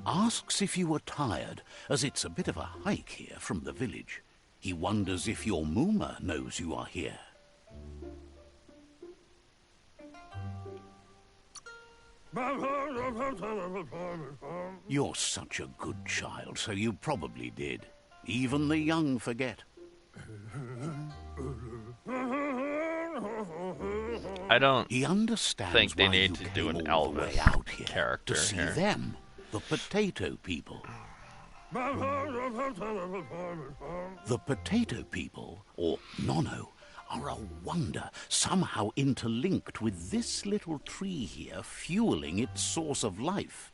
Asks if you were tired, as it's a bit of a hike here from the village. He wonders if your Mooma knows you are here. You're such a good child, so you probably did. Even the young forget. I don't He understands think they why need you to do came an all the Elvis way out here character to see here. them, the potato people. The potato people, or Nono, are a wonder, somehow interlinked with this little tree here, fueling its source of life.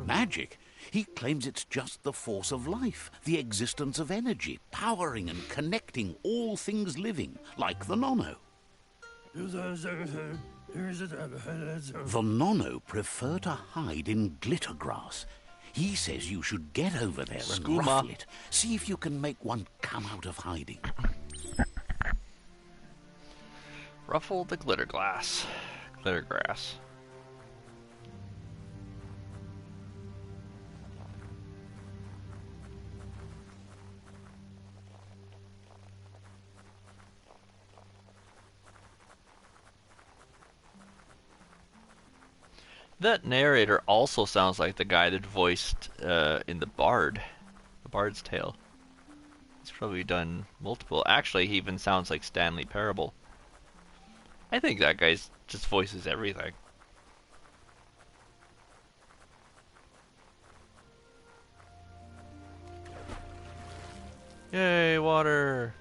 Magic? He claims it's just the force of life, the existence of energy, powering and connecting all things living, like the Nono. The Nono prefer to hide in glitter grass. He says you should get over there and Skooma. ruffle it. See if you can make one come out of hiding. Ruffle the glitter glass. Glitter grass. That narrator also sounds like the guy that voiced in the Bard's Tale. He's probably done multiple. Actually, he even sounds like Stanley Parable. I think that guy just voices everything. Yay, water!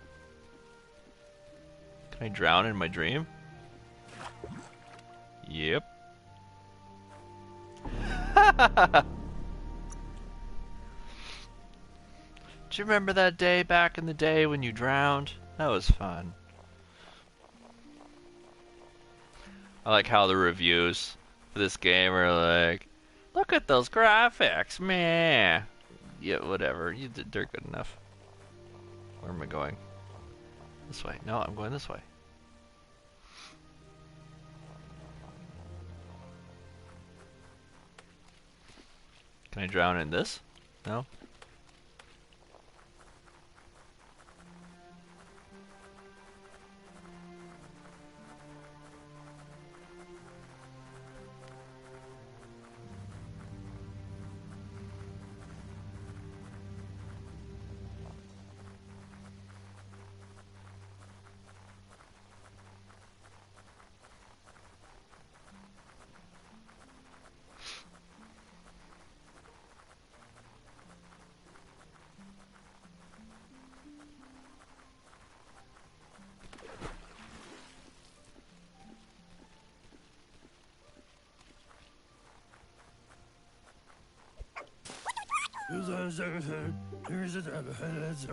Can I drown in my dream? Yep. Do you remember that day back in the day when you drowned? That was fun. I like how the reviews for this game are like, look at those graphics, meh. Yeah, whatever. They're good enough. Where am I going? This way. No, I'm going this way. Can I drown in this? No?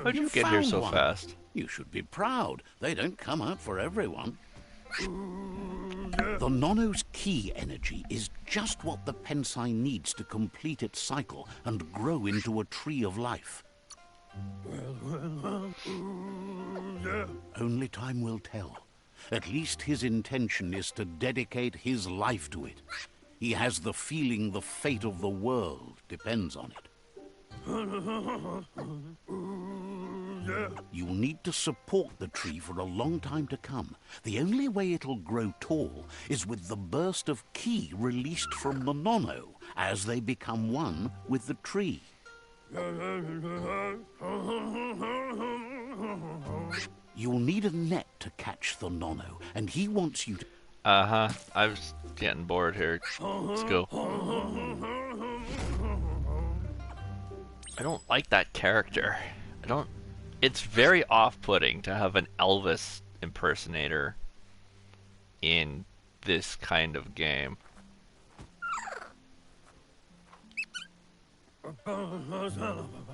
How'd you get here found so one. fast? You should be proud. They don't come out for everyone. The Nono's key energy is just what the Pensai needs to complete its cycle and grow into a tree of life. Only time will tell. At least his intention is to dedicate his life to it. He has the feeling the fate of the world depends on it. You'll need to support the tree for a long time to come. The only way it'll grow tall is with the burst of ki released from the Nono as they become one with the tree. You'll need a net to catch the Nono, and he wants you to... Uh-huh. I was getting bored here. Let's go. I don't like that character. I don't... It's very off-putting to have an Elvis impersonator in this kind of game.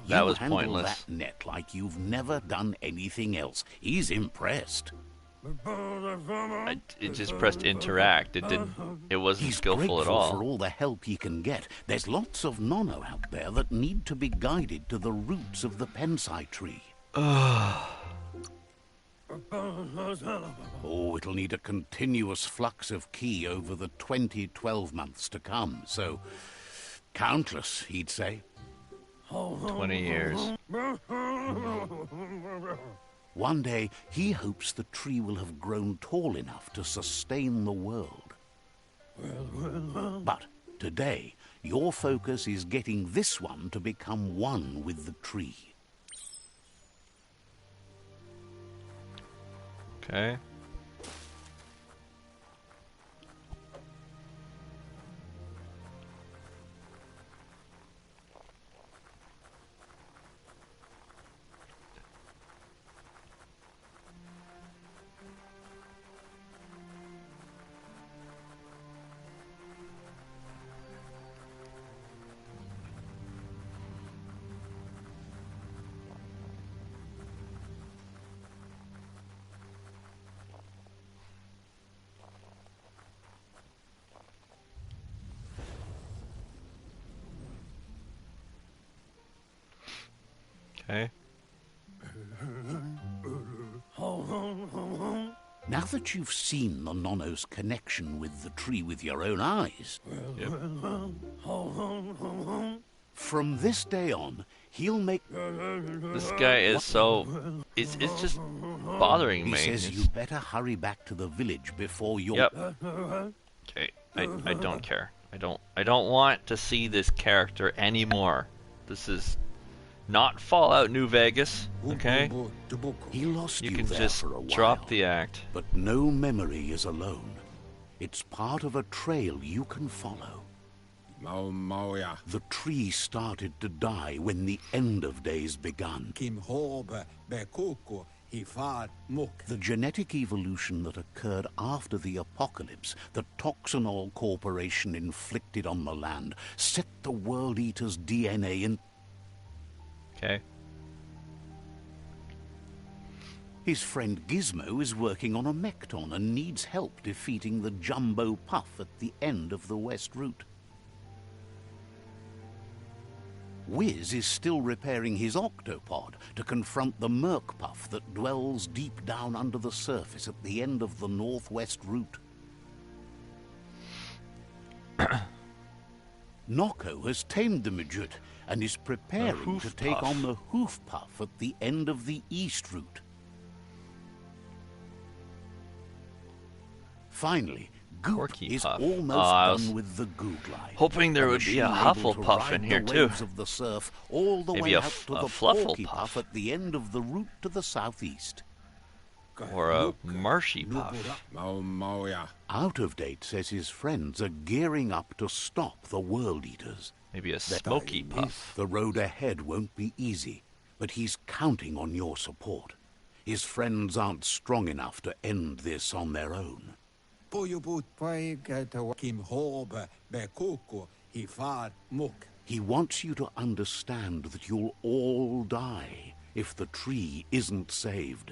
That was handle pointless. that net like you've never done anything else. He's impressed. It just pressed interact. It didn't. It wasn't He's skillful grateful at for all. all the help he can get. There's lots of Nono out there that need to be guided to the roots of the Pensai tree. Oh, it'll need a continuous flux of ki over the 12 months to come. So, countless, he'd say. 20 years. One day, he hopes the tree will have grown tall enough to sustain the world. But today, your focus is getting this one to become one with the tree. Okay. Okay. Now that you've seen the Nono's connection with the tree with your own eyes, Yep. from this day on, he'll make... This guy is so... It's just bothering He me. says It's- you better hurry back to the village before you're... Yep. Okay. I don't care. I don't want to see this character anymore. This is not Fallout New Vegas. Okay? He lost You you can there just for a while. drop the act. But no memory is alone. It's part of a trail you can follow. The tree started to die when the end of days begun. The genetic evolution that occurred after the apocalypse the Toxinol Corporation inflicted on the land set the World Eater's DNA in... Okay. His friend Gizmo is working on a Mekton and needs help defeating the Jumbo Puff at the end of the West Route. Wiz is still repairing his octopod to confront the Merc Puff that dwells deep down under the surface at the end of the Northwest Route. Nocco has tamed the midget and is preparing to take on the Hoof Puff at the end of the East Route. Finally, Goop Corky is Puff. almost I was done with the Googlide. hoping there would be a machine able to Hufflepuff ride in the here too. waves of the surf all the Maybe way a out to the Flufflepuff. Porky-Puff at the end of the route to the southeast. Or a Marshy Puff. Out of Date says his friends are gearing up to stop the World Eaters. Maybe a Smoky Puff. The road ahead won't be easy, but he's counting on your support. His friends aren't strong enough to end this on their own. He wants you to understand that you'll all die if the tree isn't saved.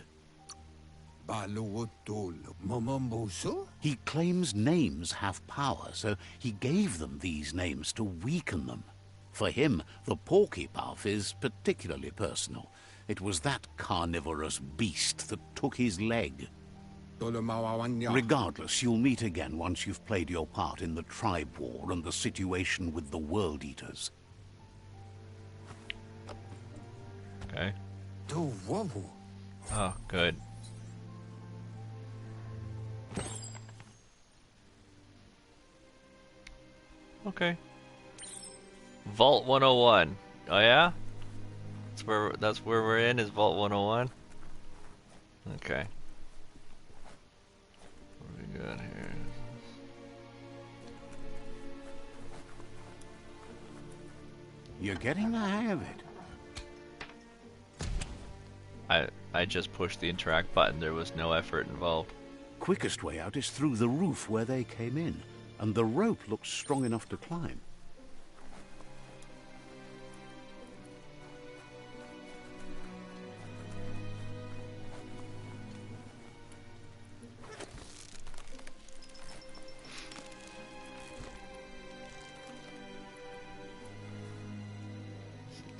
He claims names have power, so he gave them these names to weaken them. For him, the porky puff is particularly personal. It was that carnivorous beast that took his leg. Regardless, you'll meet again once you've played your part in the tribe war and the situation with the World Eaters. Okay. Oh, good. Okay. Vault 101. Oh yeah? That's where we're in, is Vault 101? Okay. What do we got here? You're getting the hang of it. I just pushed the interact button. There was no effort involved. Quickest way out is through the roof where they came in, and the rope looks strong enough to climb.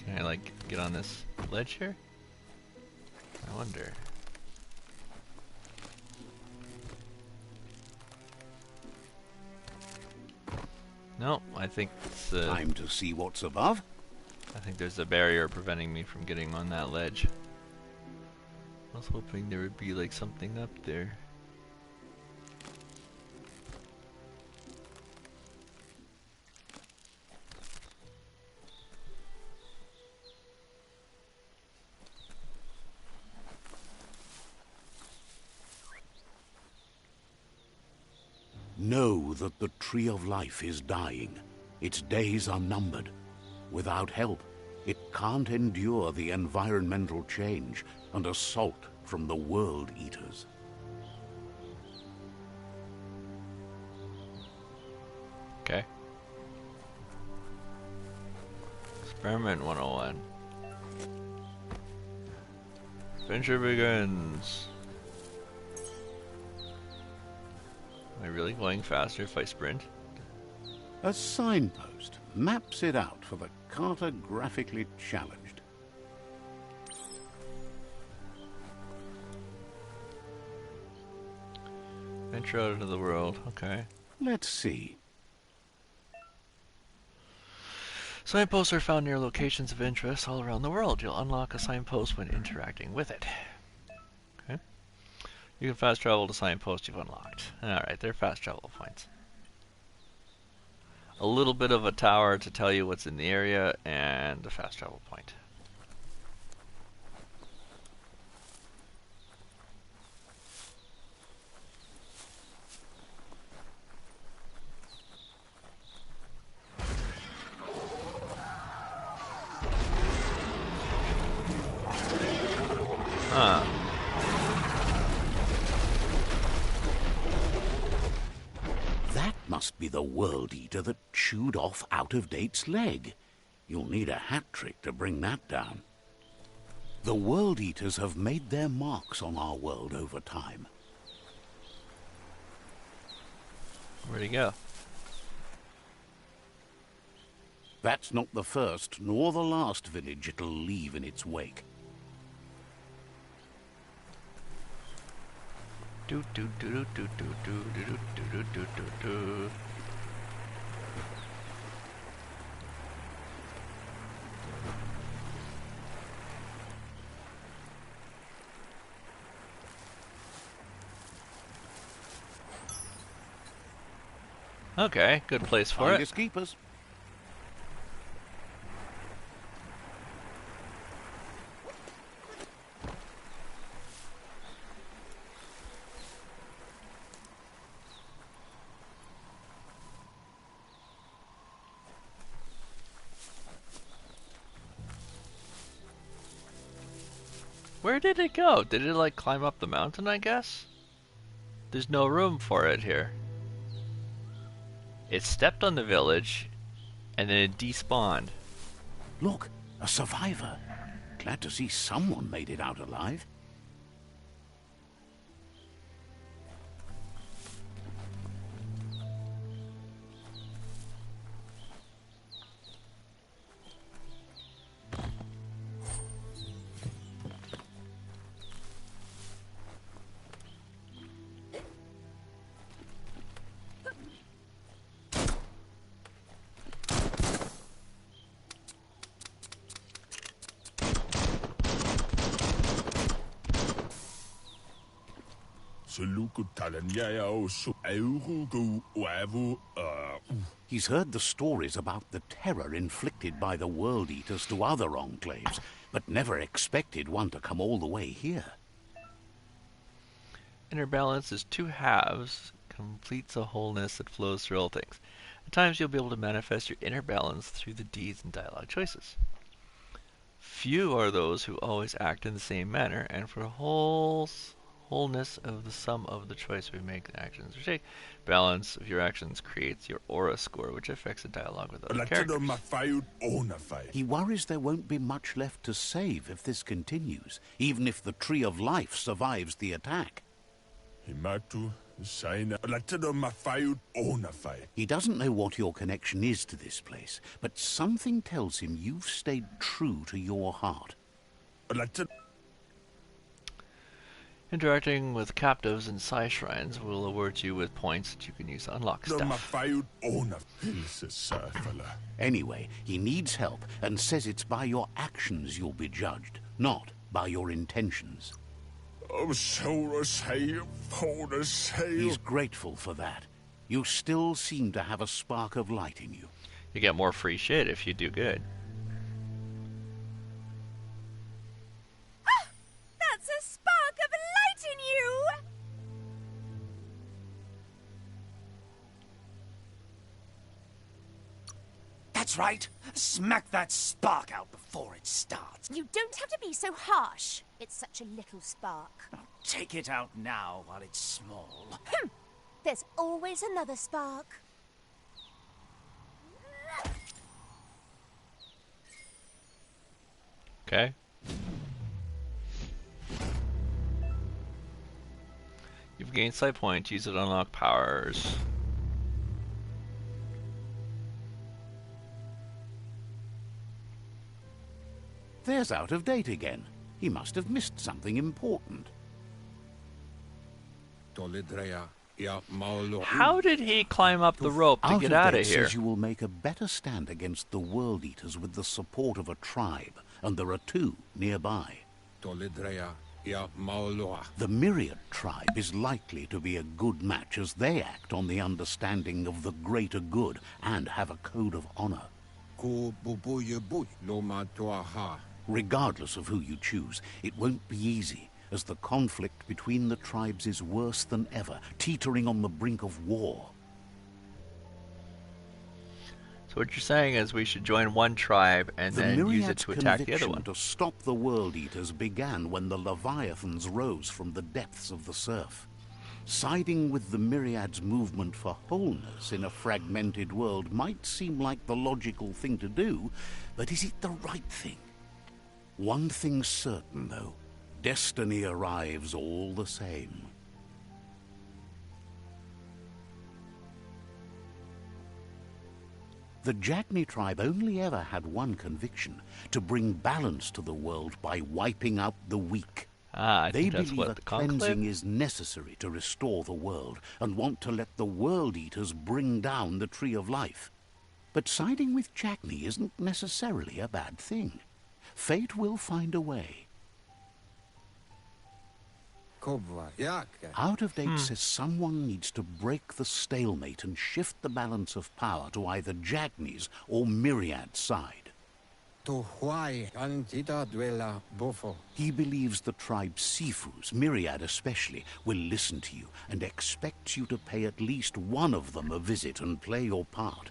Can I, like, get on this ledge here? I wonder. No, I think it's, Time to see what's above. I think there's a barrier preventing me from getting on that ledge. I was hoping there would be, like, something up there. Know that the Tree of Life is dying. Its days are numbered. Without help, it can't endure the environmental change and assault from the World Eaters. Okay. Experiment 101. Adventure begins. Am I really going faster if I sprint? A signpost maps it out for the cartographically challenged. Venture out into the world, okay. Let's see. Signposts are found near locations of interest all around the world. You'll unlock a signpost when interacting with it. Okay. You can fast travel to signposts you've unlocked. Alright, they're fast travel points. A little bit of a tower to tell you what's in the area, and a fast travel point. Huh. That must be the World Eater that chewed off Out-of-Date's leg. You'll need a hat trick to bring that down. The World Eaters have made their marks on our world over time. Where'd he go? That's not the first nor the last village it'll leave in its wake. Do do do do do do do do do do do do. Okay, good place for Finders it. keepers. Where did it go? Did it like climb up the mountain, I guess? There's no room for it here. It stepped on the village And then it despawned. Look, a survivor. Glad to see someone made it out alive. He's heard the stories about the terror inflicted by the World Eaters to other enclaves, but never expected one to come all the way here. Inner balance is two halves, completes a wholeness that flows through all things. At times you'll be able to manifest your inner balance through the deeds and dialogue choices. Few are those who always act in the same manner, and for wholeness of the sum of the choice we make, the actions we take, balance of your actions creates your aura score, which affects the dialogue with other characters. He worries there won't be much left to save if this continues, even if the Tree of Life survives the attack. He doesn't know what your connection is to this place, but something tells him you've stayed true to your heart. Interacting with captives and Psi shrines will award you with points that you can use to unlock stuff. Anyway, he needs help and says it's by your actions you'll be judged, not by your intentions. He's grateful for that. You still seem to have a spark of light in you. You get more free shit if you do good. Ah! That's a spark of light in you! That's right. Smack that spark out before it starts. You don't have to be so harsh. It's such a little spark. Take it out now while it's small. There's always another spark. Okay. You've gained sight points. Use it to unlock powers. There's out of date again. He must have missed something important. How did he climb up the rope to get out of here? Says you will make a better stand against the World Eaters with the support of a tribe, and there are two nearby. The Myriad tribe is likely to be a good match, as they act on the understanding of the greater good and have a code of honor. Regardless of who you choose, it won't be easy, as the conflict between the tribes is worse than ever, teetering on the brink of war. So what you're saying is we should join one tribe and then use it to attack the other one. To stop the World Eaters began when the Leviathans rose from the depths of the surf. Siding with the Myriad's movement for wholeness in a fragmented world might seem like the logical thing to do, but is it the right thing? One thing's certain, though. Destiny arrives all the same. The Jagni tribe only ever had one conviction: to bring balance to the world by wiping out the weak. I They think that's believe what a the conclave. cleansing is necessary to restore the world, and want to let the World Eaters bring down the Tree of Life. But siding with Jagni isn't necessarily a bad thing. Fate will find a way. Out of Date says someone needs to break the stalemate and shift the balance of power to either Jagni's or Myriad's side. He believes the tribe Sifus, Myriad especially, will listen to you and expects you to pay at least one of them a visit and play your part.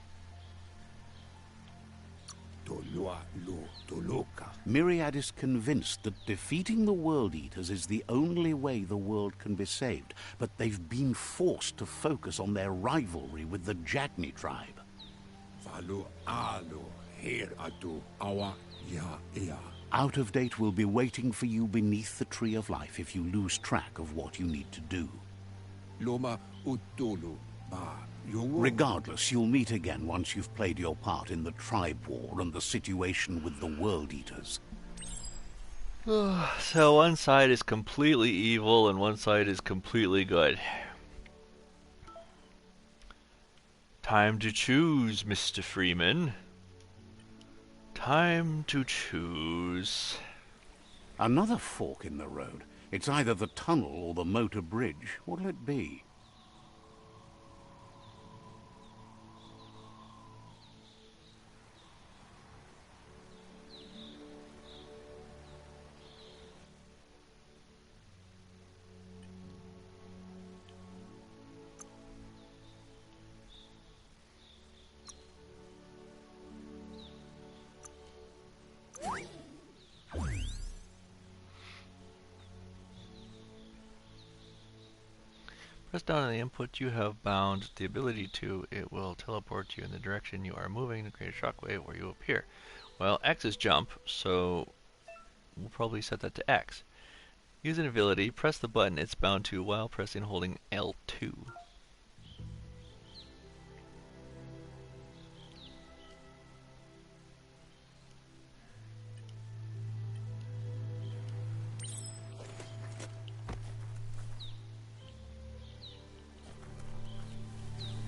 Myriad is convinced that defeating the World Eaters is the only way the world can be saved, but they've been forced to focus on their rivalry with the Jagni tribe. Falu alu here atu awa ya ia. Out of Date will be waiting for you beneath the Tree of Life if you lose track of what you need to do. Loma utulu ba yungu. Regardless, you'll meet again once you've played your part in the tribe war and the situation with the World Eaters. So one side is completely evil and one side is completely good. Time to choose, Mr. Freeman. Time to choose. Another fork in the road. It's either the tunnel or the motor bridge. What'll it be? Press down on the input you have bound the ability to. It will teleport you in the direction you are moving to create a shockwave where you appear. Well, X is jump, so we'll probably set that to X. Use an ability, press the button it's bound to while pressing and holding L2.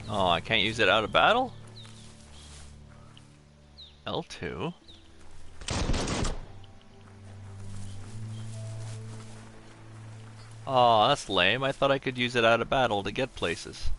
Oh, I can't use it out of battle? L2. Oh, that's lame. I thought I could use it out of battle to get places.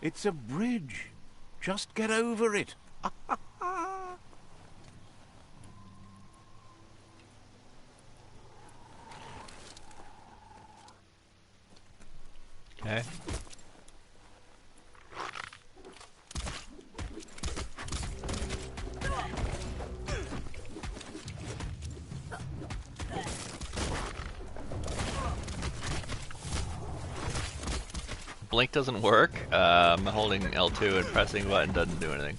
It's a bridge. Just get over it. Okay. Blink doesn't work. Holding L2 and pressing the button doesn't do anything.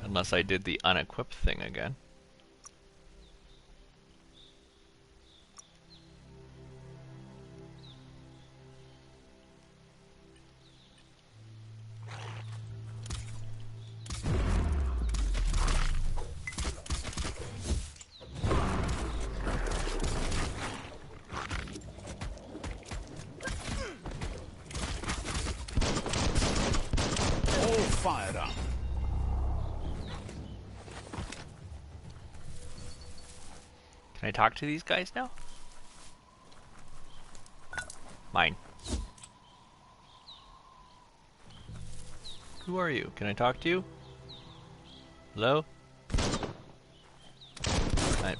Unless I did the unequip thing again. Fired up. Can I talk to these guys now? Mine. Who are you? Can I talk to you? Hello? I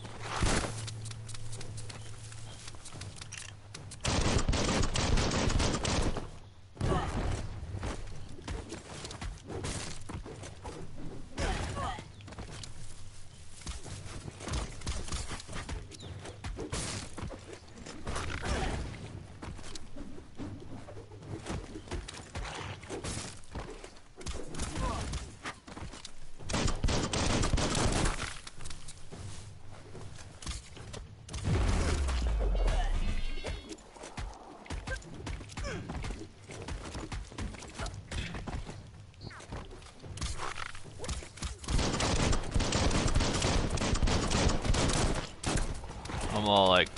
I'm all like,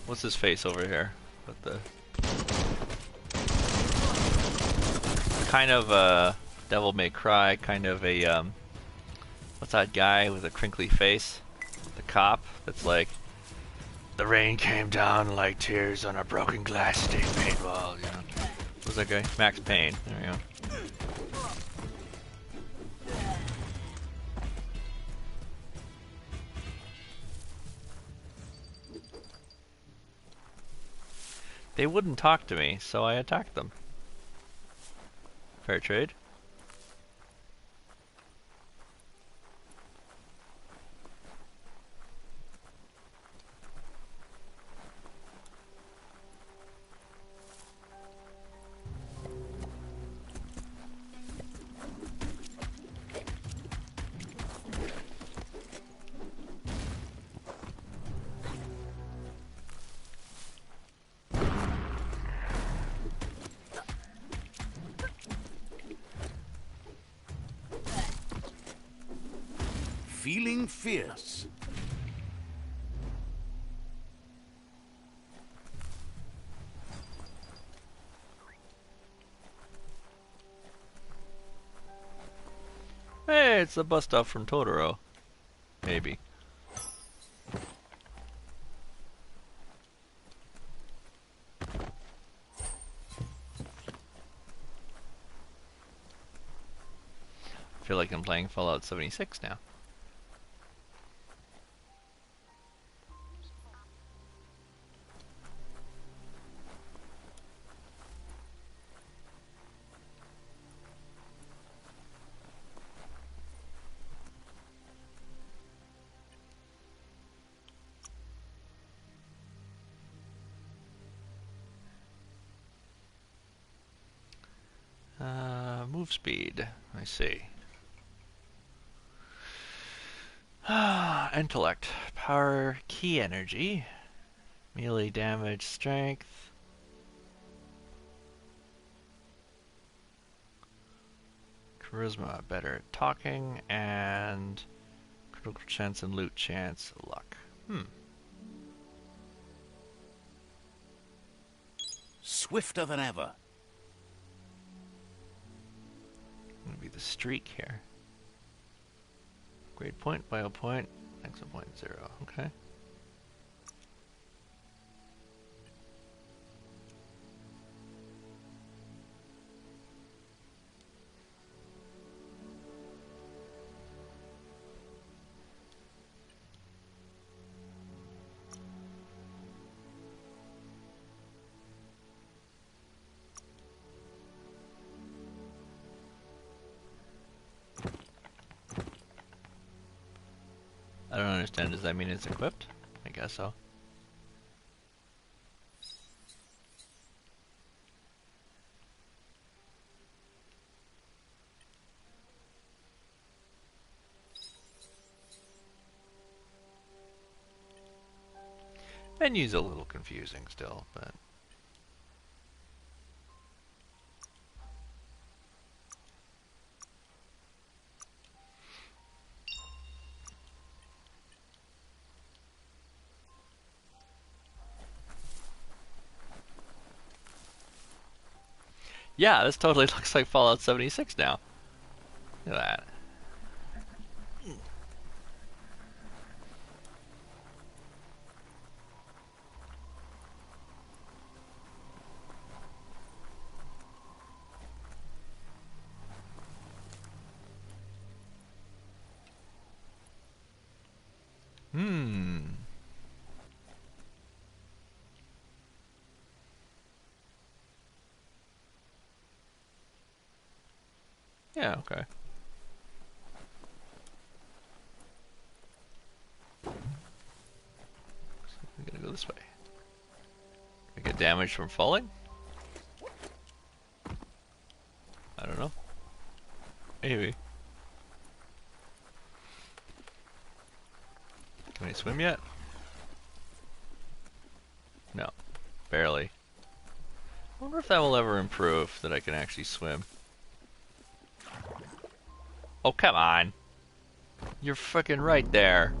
what's his face over here? But the kind of Devil May Cry, kind of a what's that guy with a crinkly face? The cop that's like, the rain came down like tears on a broken glass stained paint wall, you know. What was that guy? Max Payne. There we go. They wouldn't talk to me, so I attacked them. Fair trade. Feeling fierce. Hey, it's the bus stop from Totoro. Maybe. I feel like I'm playing Fallout 76 now. Move speed. I see. Intellect. Power. Key energy. Melee damage. Strength. Charisma. Better at talking. And critical chance and loot chance. Luck. Swifter than ever. Gonna be the streak here. Grade point, bio point, exo point 0. Okay. I don't understand. Does that mean it's equipped? I guess so. Menu's a little confusing still, but... Yeah, this totally looks like Fallout 76 now. Look at that. Yeah, okay. We gotta go this way. I get damage from falling? I don't know. Maybe. Can I swim yet? No. Barely. I wonder if that will ever improve, that I can actually swim. Oh, come on. You're freaking right there.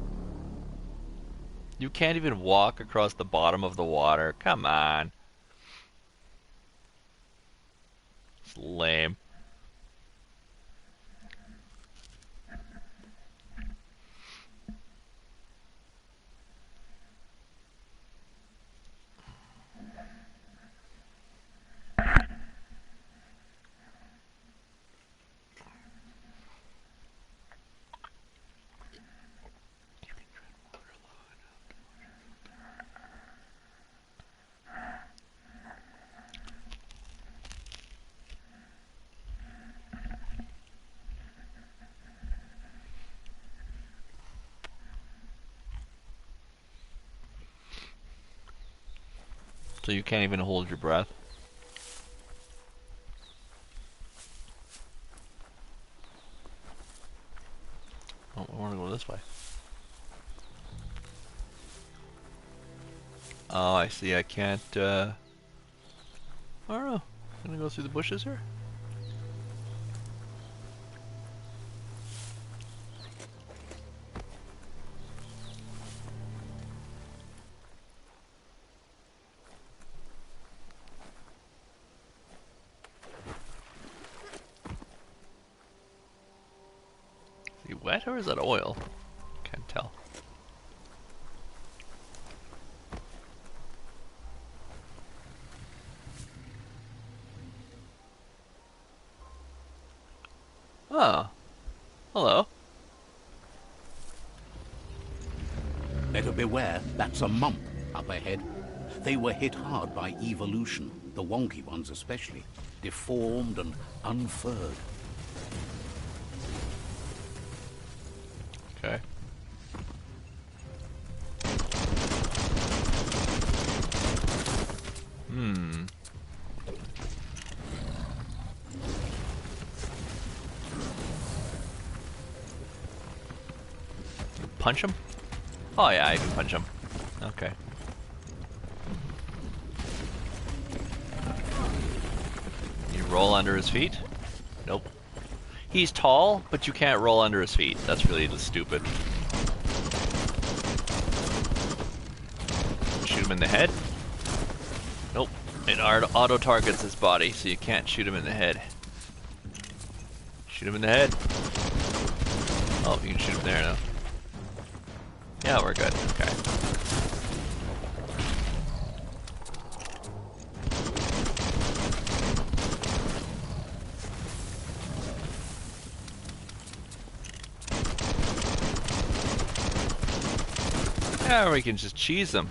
You can't even walk across the bottom of the water. Come on. It's lame. So you can't even hold your breath. Oh, I want to go this way. Oh, I see. I can't, I don't know. I'm gonna go through the bushes here. Is he wet or is that oil? Can't tell. Oh. Hello. Better beware, that's a mump up ahead. They were hit hard by evolution, the wonky ones especially, deformed and unfurred. Okay. Hmm. Punch him? Oh yeah, I can punch him. Okay. You roll under his feet? Nope. He's tall, but you can't roll under his feet. That's really just stupid. Shoot him in the head? Nope. It auto targets his body, so you can't shoot him in the head. Shoot him in the head. Oh, you can shoot him there now. Yeah, we're good. Okay. Yeah, or we can just cheese them.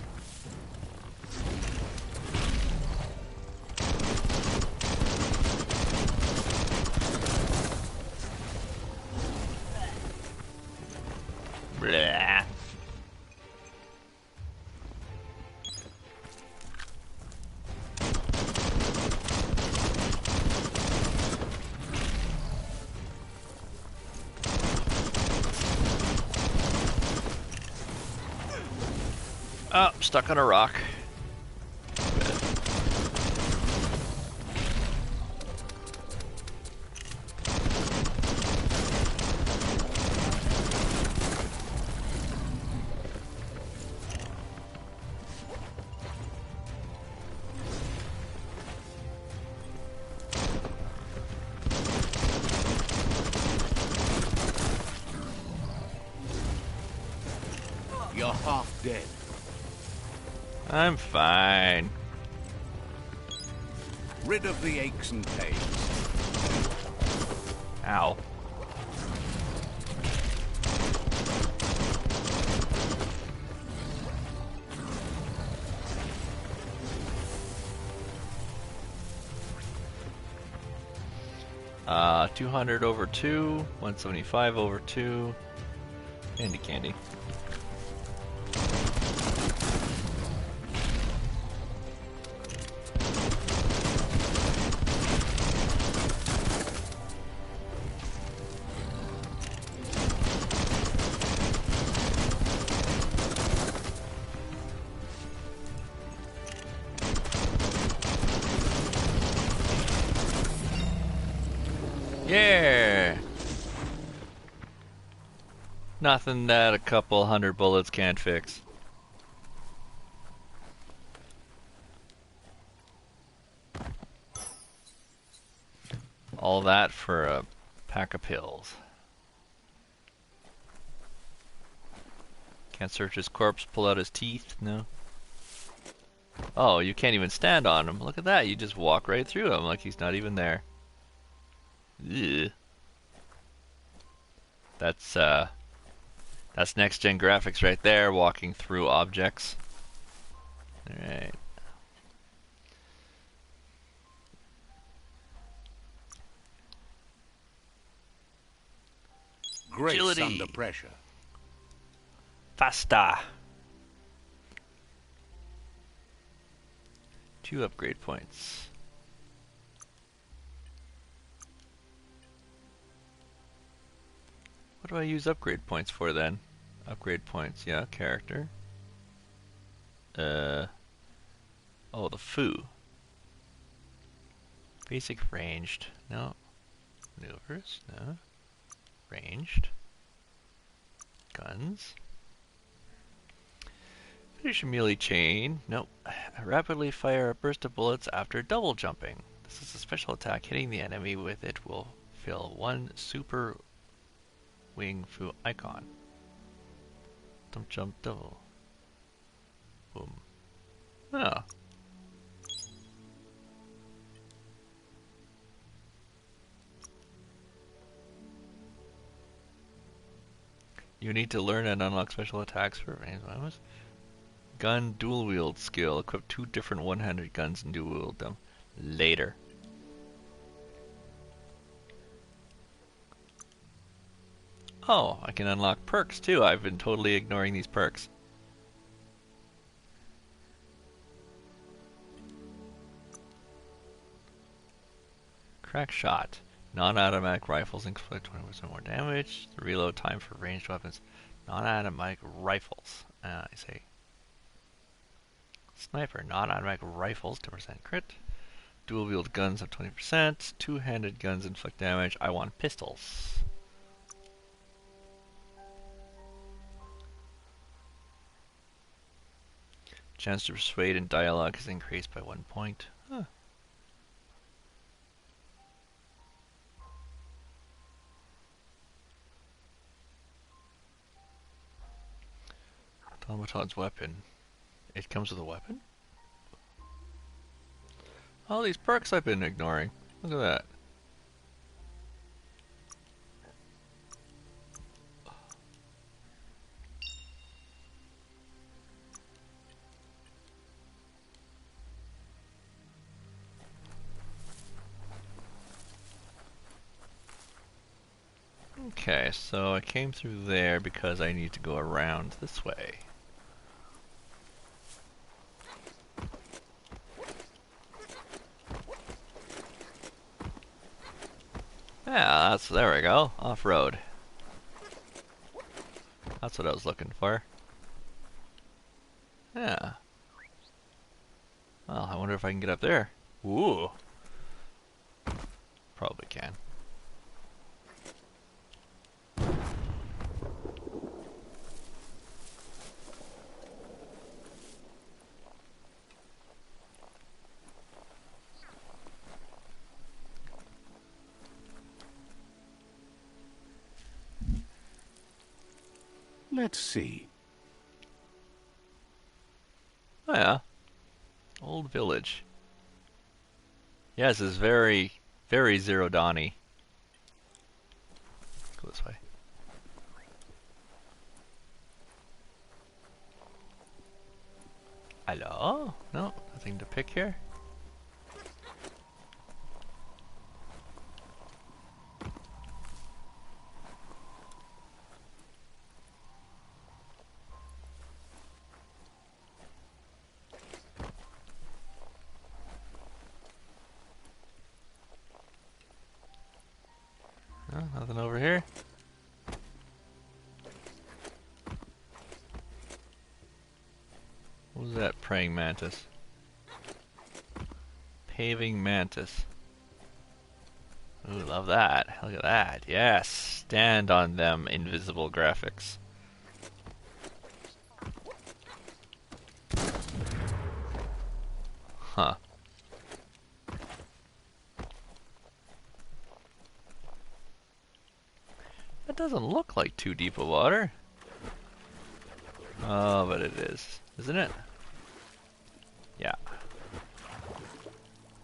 Blah. Oh, stuck on a rock. You're half dead. I'm fine. Rid of the aches and pains. Ow. Uh, 200 over 2, 175 over 2, candy. Yeah! Nothing that a couple hundred bullets can't fix. All that for a pack of pills. Can't search his corpse, pull out his teeth, no. Oh, you can't even stand on him. Look at that, you just walk right through him like he's not even there. Ugh. That's next gen graphics right there, walking through objects. Alright. Grace Agility. under pressure. Faster. 2 upgrade points. What do I use upgrade points for then? Upgrade points, yeah, character. Oh, the foo. Basic ranged. No. Maneuvers, no. Ranged. Guns. Finish a melee chain. Nope. Rapidly fire a burst of bullets after double jumping. This is a special attack. Hitting the enemy with it will fill 1 super wing foo icon. Jump, jump, double. Boom. Oh. You need to learn and unlock special attacks for ranged weapons. Gun dual wield skill. Equip 2 different one-handed guns and dual wield them later. Oh, I can unlock perks too. I've been totally ignoring these perks. Crack shot. Non-automatic rifles inflict 20% more damage. The reload time for ranged weapons. Non-automatic rifles. I say. Sniper. Non-automatic rifles. 10% crit. Dual wield guns have 20%. Two-handed guns inflict damage. I want pistols. Chance to persuade in dialogue is increased by 1 point. Huh. Automaton's weapon. It comes with a weapon? All these perks I've been ignoring. Look at that. Okay, so I came through there because I need to go around this way. Yeah, there we go. Off-road. That's what I was looking for. Yeah. Well, I wonder if I can get up there. Ooh. Probably can. Let's see. Oh yeah. Old village. Yes, it's very, very Zero Dawn-y. Go this way. Hello? No, nothing to pick here. No, nothing over here. What was that? Praying mantis. Paving mantis. Ooh, love that. Look at that. Yes. Stand on them, invisible graphics. Huh. That doesn't look like too deep of water. Oh, but it is. Isn't it? Yeah.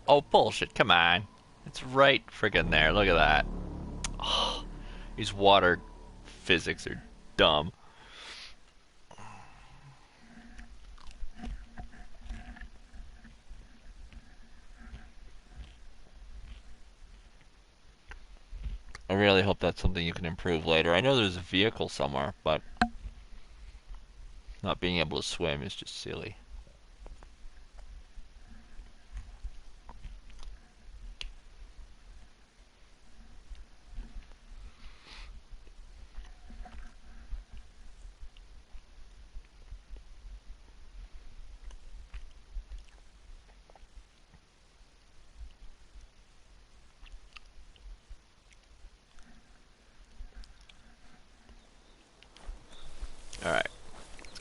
Oh, bullshit. Come on. It's right friggin' there. Look at that. Oh, these water physics are dumb. I really hope that's something you can improve later. I know there's a vehicle somewhere, but not being able to swim is just silly.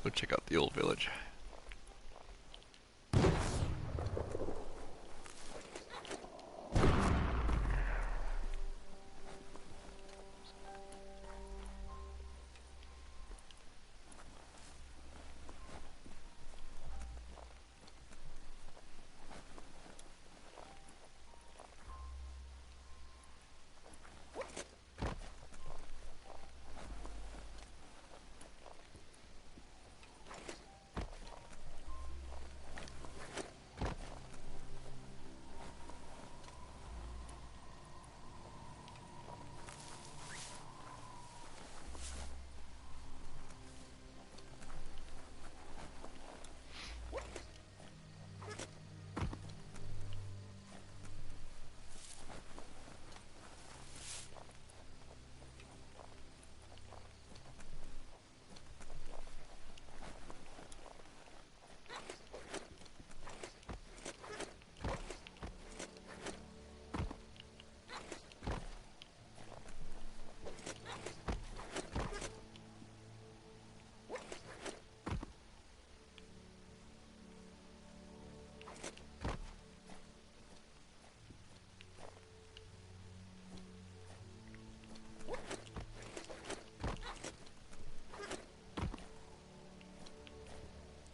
go check out the old village.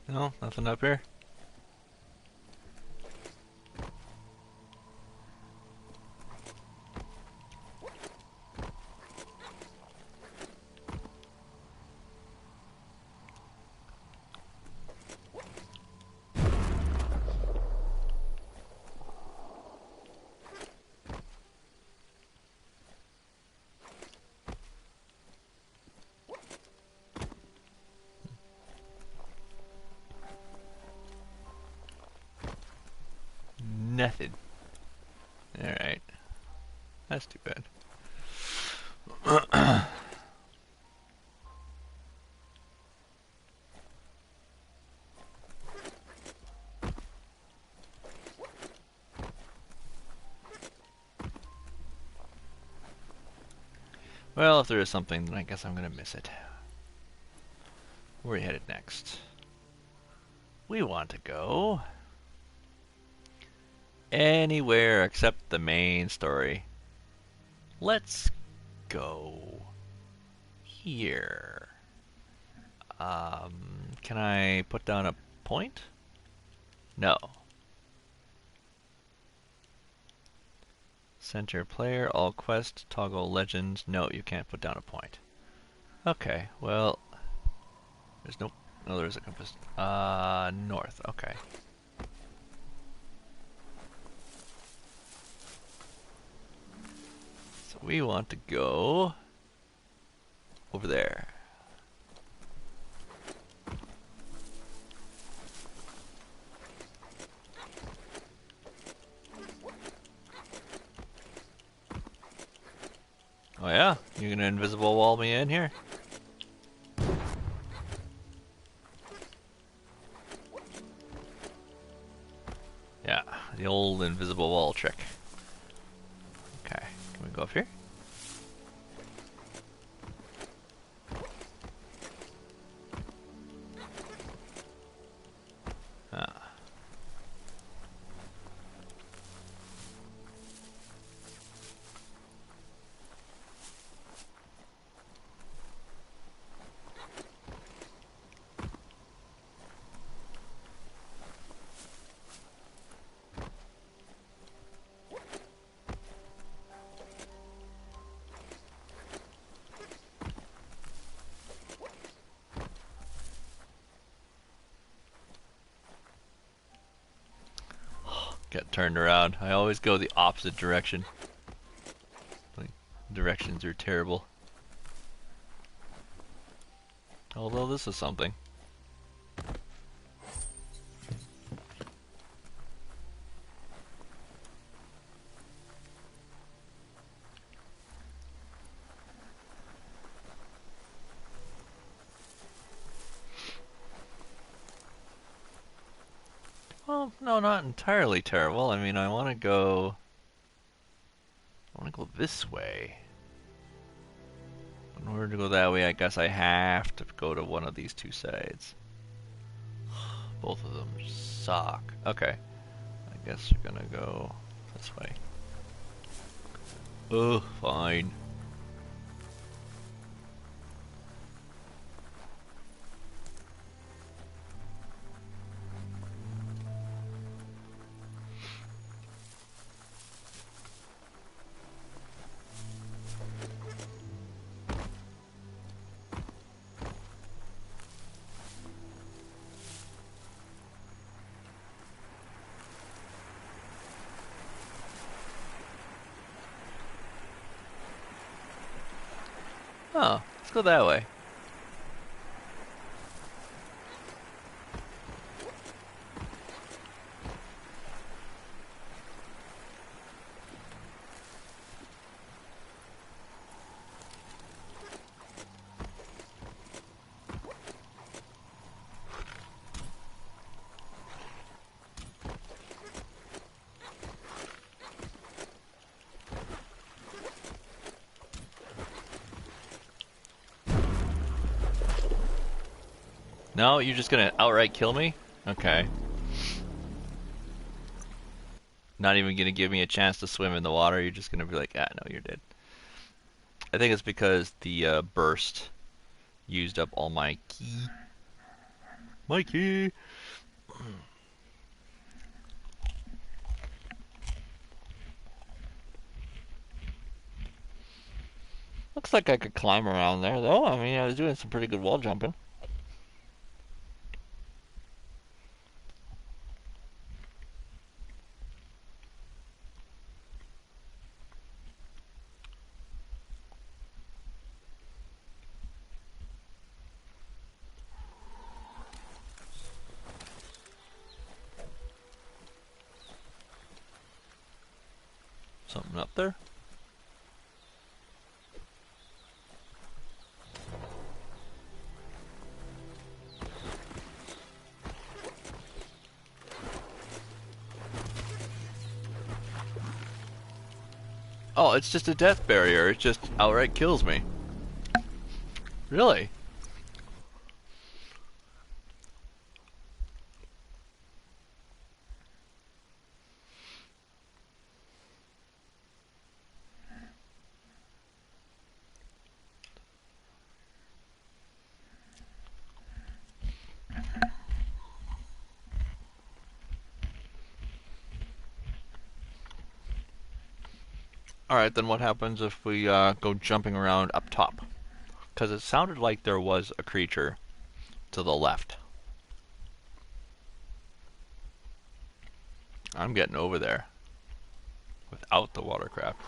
No, nothing up here. Nothing. Alright. That's too bad. Well, if there is something, then I guess I'm gonna miss it. Where are we headed next? We want to go anywhere except the main story. Let's go here. Can I put down a point? No. Center player, all quest, toggle legends. No, you can't put down a point. Okay, well, there's no, there's a compass. North, okay. So we want to go over there. Oh yeah? You gonna invisible wall me in here? Yeah, the old invisible wall trick. Okay, can we go up here? Ah. Get turned around. I always go the opposite direction. Like, directions are terrible. Although this is something. Well, no, not entirely terrible. I mean, I want to go this way. In order to go that way, I guess I have to go to one of these two sides. Both of them suck. Okay. I guess we're gonna go this way. Oh, fine. Oh, let's go that way. No, you're just gonna outright kill me? Okay. Not even gonna give me a chance to swim in the water, you're just gonna be like, ah, no, you're dead. I think it's because the burst used up all my key. My key! Looks like I could climb around there, though. I mean, I was doing some pretty good wall jumping. Something up there? Oh, it's just a death barrier. It just outright kills me. Really? Alright, then what happens if we go jumping around up top? Because it sounded like there was a creature to the left. I'm getting over there without the watercraft.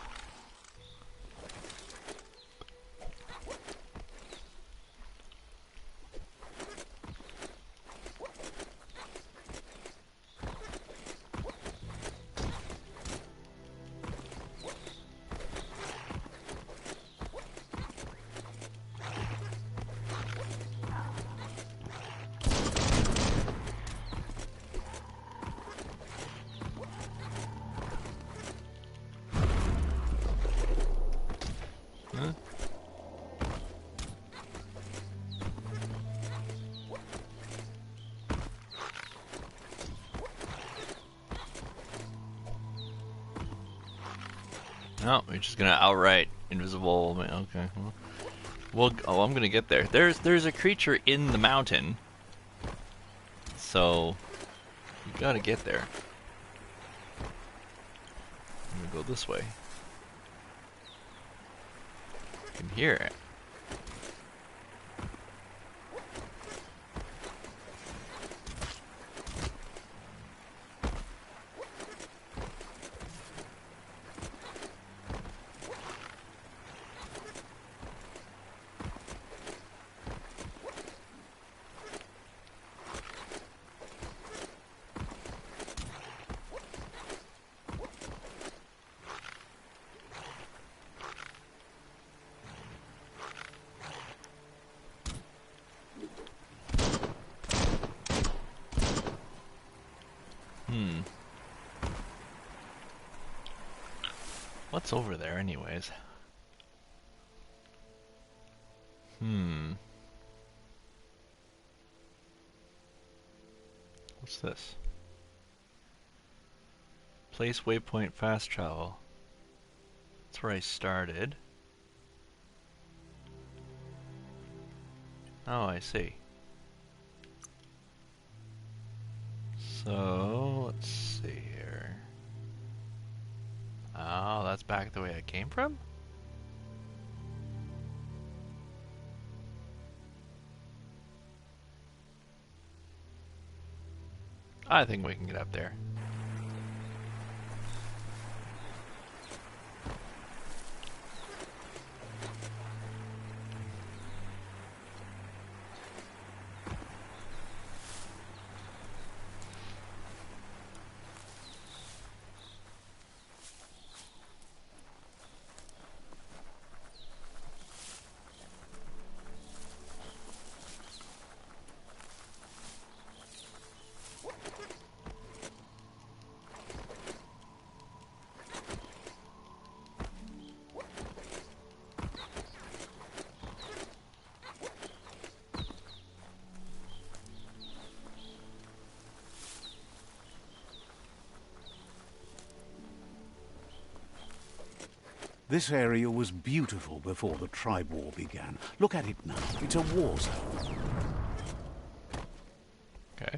Huh? No, we're just gonna outright invisible. Okay. Well, oh, I'm gonna get there. There's a creature in the mountain, so you gotta get there. I'm gonna go this way. I can hear it. What's over there anyways? What's this? Place waypoint fast travel. That's where I started. Oh, I see. So, let's see here. Oh, that's back the way I came from? I think we can get up there. This area was beautiful before the tribe war began. Look at it now. It's a war zone. Okay.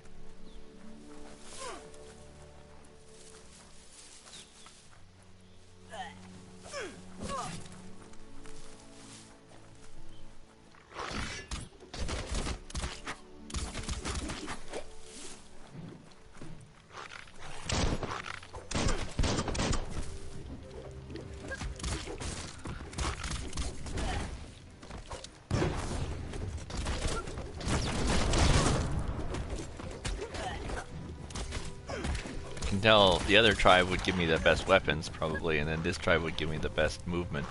Tell the other tribe would give me the best weapons probably, and then this tribe would give me the best movement.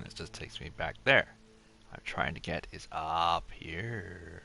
This just takes me back there. I'm trying to get is up here.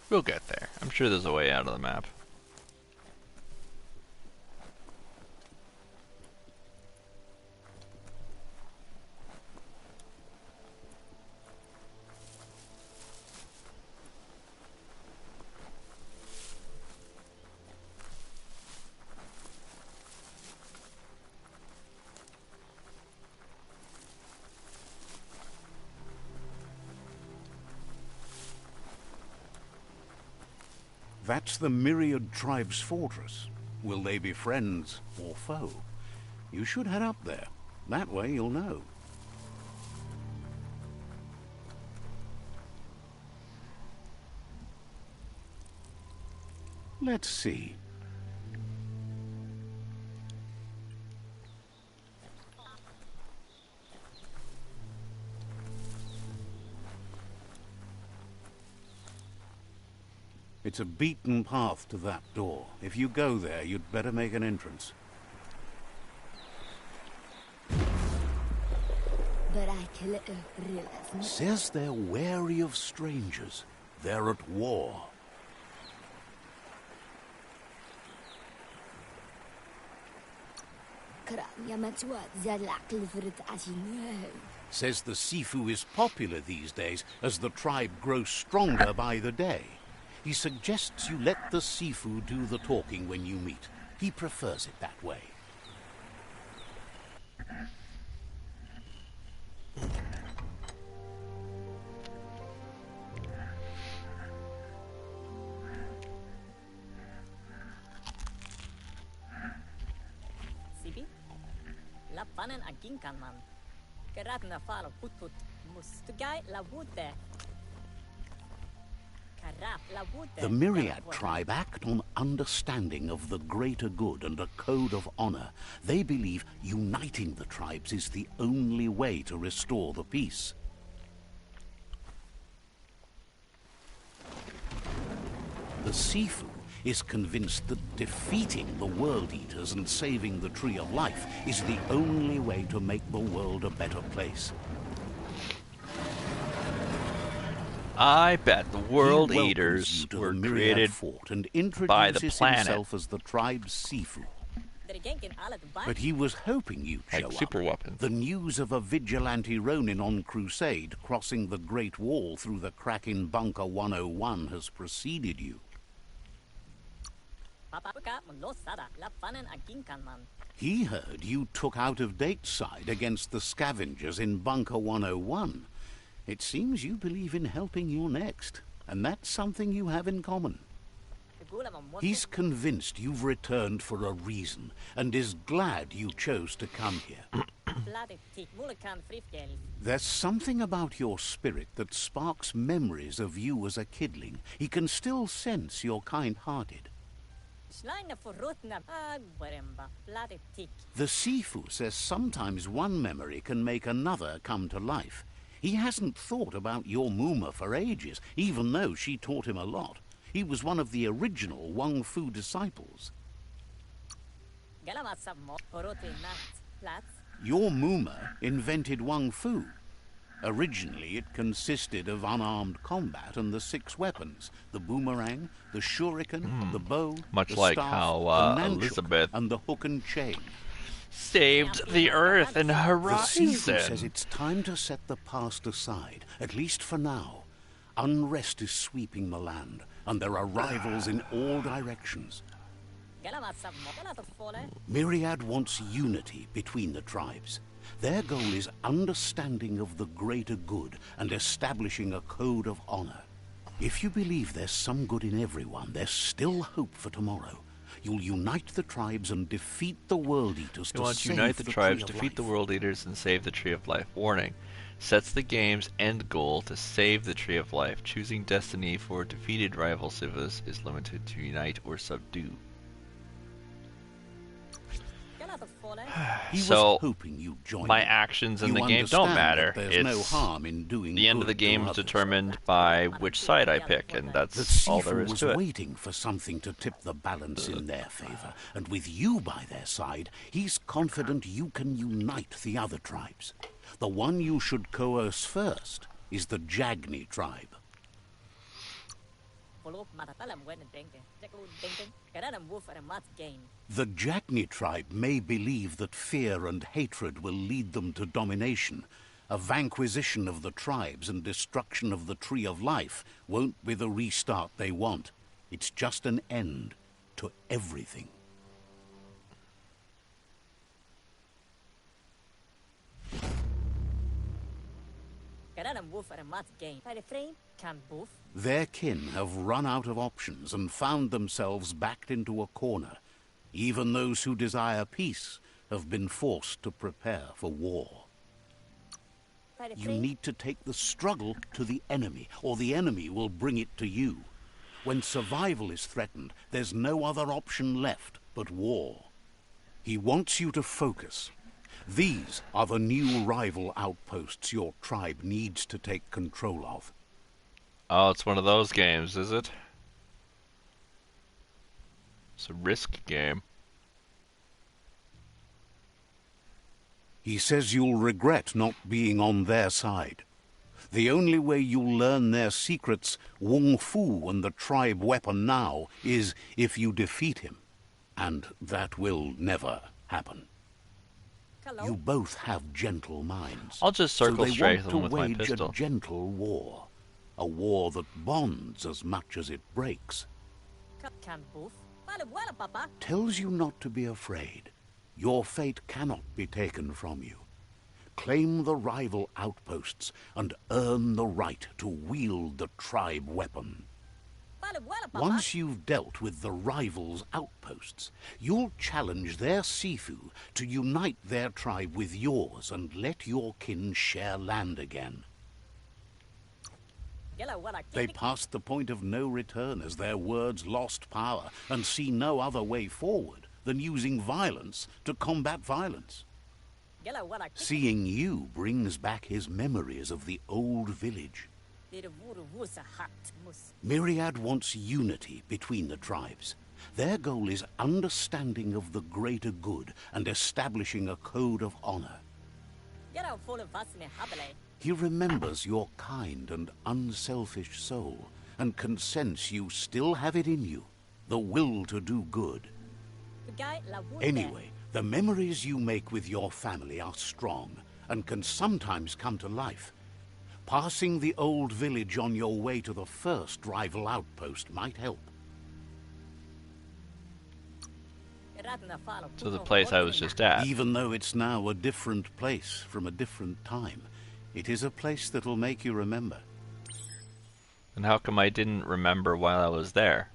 We'll get there. I'm sure there's a way out of the map. That's the Myriad Tribe's fortress. Will they be friends or foe? You should head up there. That way you'll know. Let's see. It's a beaten path to that door. If you go there, you'd better make an entrance. Says they're wary of strangers. They're at war. Says the Sifu is popular these days as the tribe grows stronger by the day. He suggests you let the Sifu do the talking when you meet. He prefers it that way. Sibi? La panen agin kan man. Gerat na falo put mustugai la wute. The Myriad tribe act on understanding of the greater good and a code of honor. They believe uniting the tribes is the only way to restore the peace. The Sifu is convinced that defeating the World Eaters and saving the Tree of Life is the only way to make the world a better place. I bet the World Eaters were created fort and by the introduces planet. himself as the tribe's Sifu. But he was hoping you'd show Like super up. weapons. The news of a vigilante Ronin on crusade crossing the Great Wall through the crack in Bunker 101 has preceded you. He heard you took out-of-date side against the scavengers in Bunker 101. It seems you believe in helping your next, and that's something you have in common. He's convinced you've returned for a reason, and is glad you chose to come here. There's something about your spirit that sparks memories of you as a kidling. He can still sense you're kind-hearted. The Sifu says sometimes one memory can make another come to life. He hasn't thought about your Muma for ages, even though she taught him a lot. He was one of the original Wang Fu disciples. Your Muma invented Wang Fu. Originally, it consisted of unarmed combat and the 6 weapons: the boomerang, the shuriken, the bow, Much the like staff, how the nunchuk, Elizabeth and the hook and chain. saved the Earth and The Sifu says Horizon. it's time to set the past aside, at least for now. Unrest is sweeping the land, and there are rivals in all directions. Myriad wants unity between the tribes. Their goal is understanding of the greater good and establishing a code of honor. If you believe there's some good in everyone, there's still hope for tomorrow. You'll unite the tribes and defeat the World Eaters You to want to save unite the tribes, Tree of defeat the Life. World Eaters, and save the Tree of Life. Warning. Sets the game's end goal to save the Tree of Life. Choosing destiny for defeated rival civils is limited to unite or subdue. He So, was hoping you'd join my him. actions in You the game don't understand matter. that there's no It's harm in doing the end of good the to game is others. determined by which side I pick, and The that's all there Sifu is was to it. waiting for something to tip the balance in their favor, and with you by their side, he's confident you can unite the other tribes. The one you should coerce first is the Jagni tribe. The Jagni tribe may believe that fear and hatred will lead them to domination. A vanquisition of the tribes and destruction of the Tree of Life won't be the restart they want. It's just an end to everything. boof and mat game. By the frame, can boof. Their kin have run out of options and found themselves backed into a corner. Even those who desire peace have been forced to prepare for war. By the You frame, need to take the struggle to the enemy, or the enemy will bring it to you. When survival is threatened, there's no other option left but war. He wants you to focus. These are the new rival outposts your tribe needs to take control of. Oh, it's one of those games, is it? It's a risk game. He says you'll regret not being on their side. The only way you'll learn their secrets, Wung Fu and the tribe weapon now, is if you defeat him. And that will never happen. hello. You both have gentle minds. I'll just circle so they straight want them to with my wage pistol. a gentle war. A war that bonds as much as it breaks. Can boof. Wala papa. Tells you not to be afraid. Your fate cannot be taken from you. Claim the rival outposts and earn the right to wield the tribe weapon. Wala papa. Once you've dealt with the rivals' outposts, you'll challenge their Sifu to unite their tribe with yours and let your kin share land again. Yellow wala They kid. passed the point of no return as their words lost power and see no other way forward than using violence to combat violence. Yellow wala kid. Seeing you brings back his memories of the old village. Did wuru wusa hat mus. Myriad wants unity between the tribes. Their goal is understanding of the greater good and establishing a code of honor. Yellow full of vasine habele. He remembers your kind and unselfish soul and can sense you still have it in you, the will to do good. The guy la wood. Anyway, the memories you make with your family are strong and can sometimes come to life. Passing the old village on your way to the first rival outpost might help. To the place I was just at. Even though it's now a different place from a different time, it is a place that'll make you remember. And how come I didn't remember while I was there?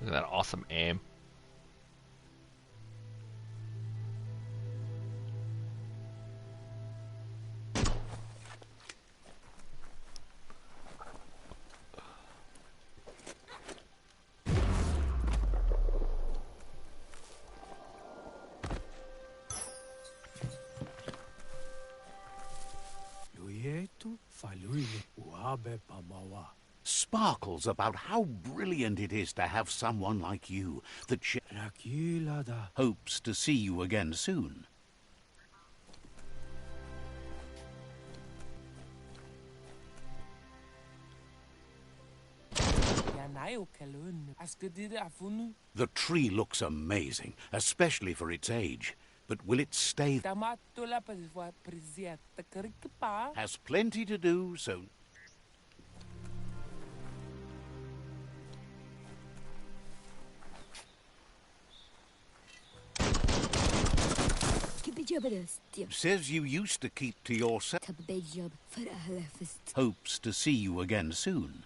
Look at that awesome aim. Sparkles about how brilliant it is to have someone like you that hopes to see you again soon. The tree looks amazing, especially for its age. But will it stay? Has plenty to do, so... Says you used to keep to yourself. Hopes to see you again soon.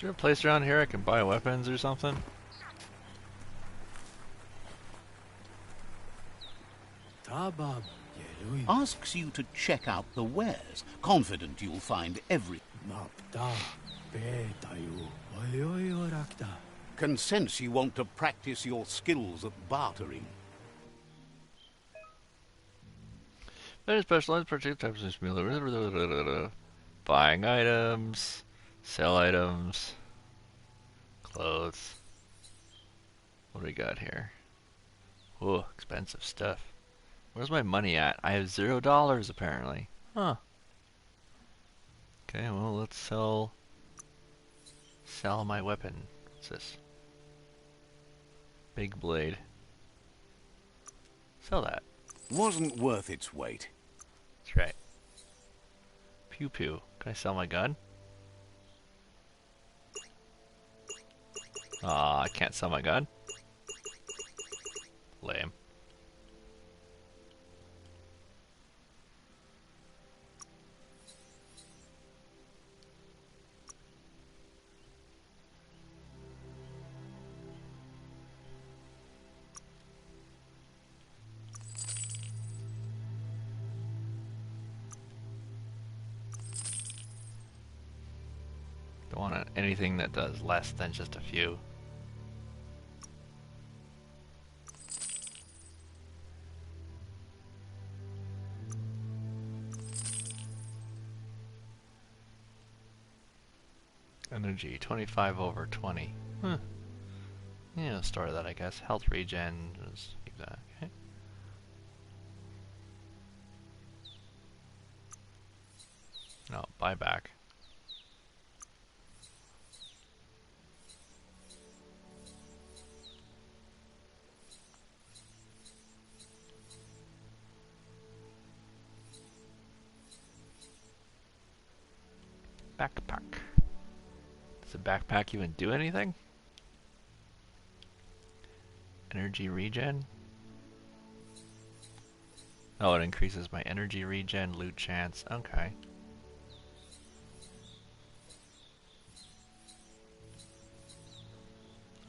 there a place around here I can buy weapons or something? Tabab Yelui. Asks you to check out the wares, confident you'll find every... Mapta Betayu. Oyoi Orakta. Can sense you want to practice your skills at bartering. Very specialized for two types of meal. Buying items, sell items, clothes. What do we got here? Whoa, expensive stuff. Where's my money at? I have $0 apparently. Huh. Okay, well let's sell my weapon. What's this? Big blade. Sell that. Wasn't worth its weight. That's right. Pew pew. Can I sell my gun? Aw, I can't sell my gun. Lame. Don't want anything that does less than just a few. Energy, 25 over 20. Huh. Yeah, store that I guess. Health regen, just keep that, okay. No, buyback. Backpack. Does the backpack even do anything? Energy regen? Oh, it increases my energy regen, loot chance. Okay.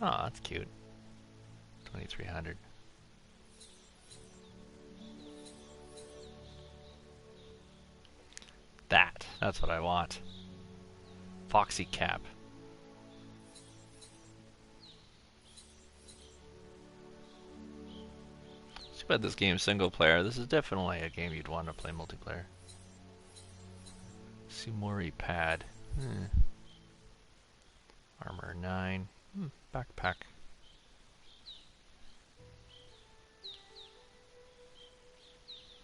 Oh, that's cute. 2300. That's what I want. Foxy cap. Too bad this game's single player. This is definitely a game you'd want to play multiplayer. Sumori pad. Armor 9. Backpack.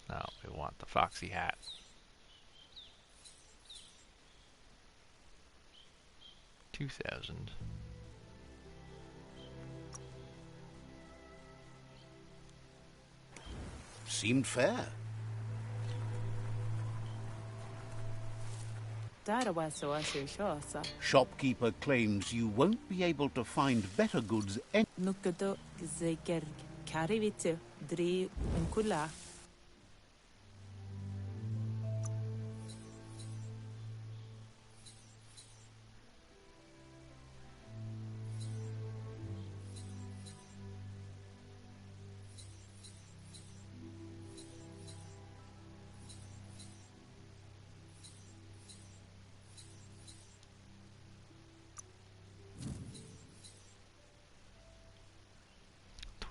No, we want the foxy hat. $2,000. Seemed fair. Shopkeeper claims you won't be able to find better goods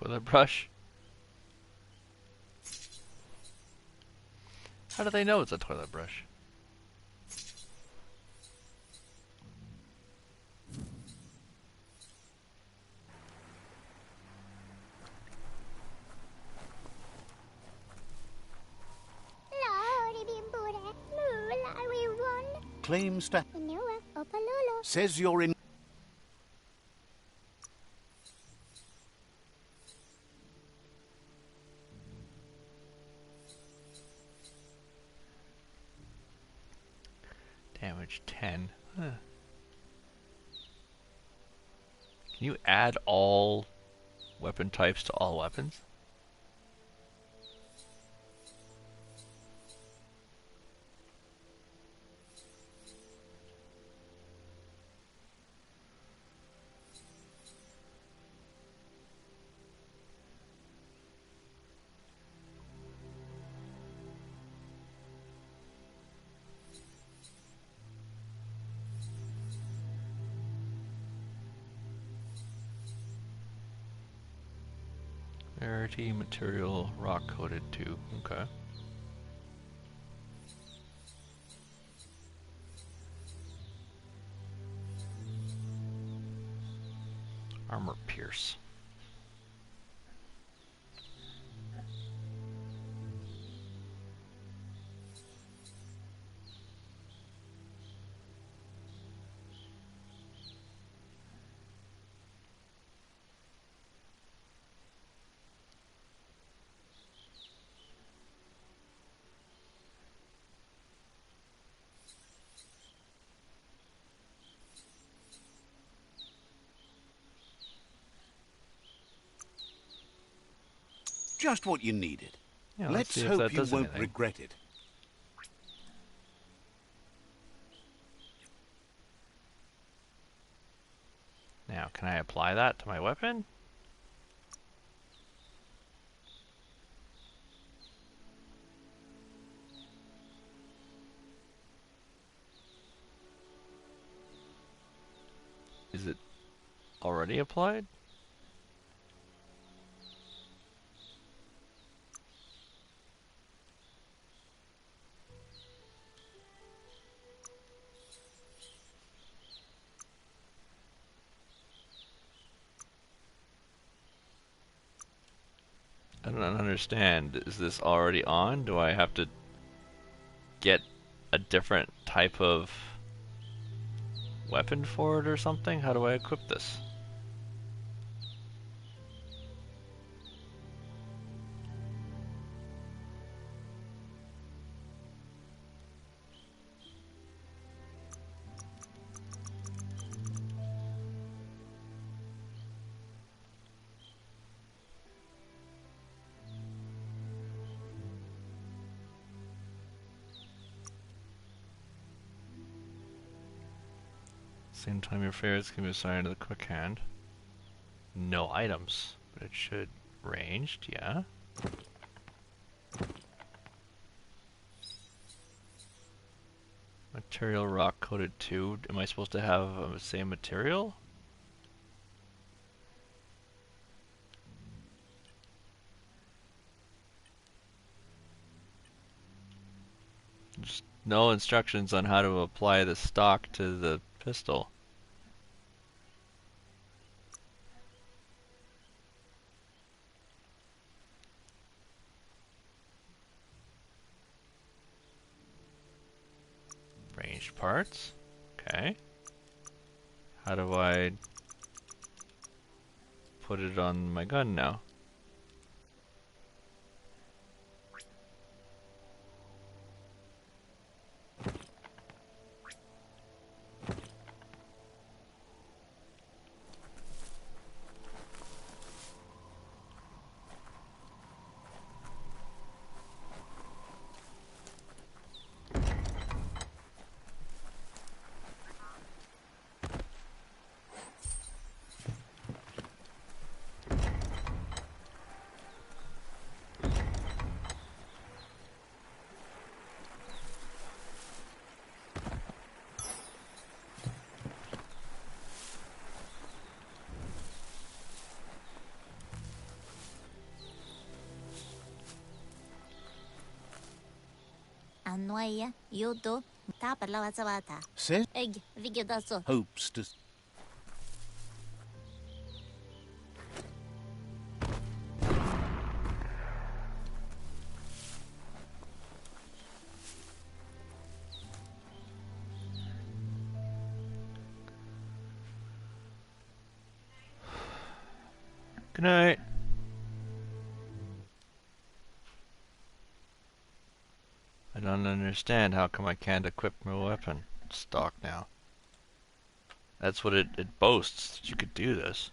Toilet brush? How do they know it's a toilet brush? claims to... Says you're in... Damage 10. Huh. Can you add all weapon types to all weapons? Rarity material rock coated too. Okay. Armor pierce. Just what you needed. Yeah, let's Let's see if hope that you does won't anything. regret it. Now, can I apply that to my weapon? Is it already applied? I don't understand. Is this already on? Do I have to get a different type of weapon for it or something? How do I equip this? Same time your favorites can be assigned to the quick hand. No items, but it should ranged, yeah. Material rock coated 2. Am I supposed to have the same material? Just no instructions on how to apply the stock to the pistol. Ranged parts. Okay. How do I put it on my gun now? Annoya, Yodo, Tapalawazawata. Says Egg, Vigadazo. hopes to... Good night. I don't understand. How come I can't equip my weapon? Stock now. That's what it boasts, that you could do this.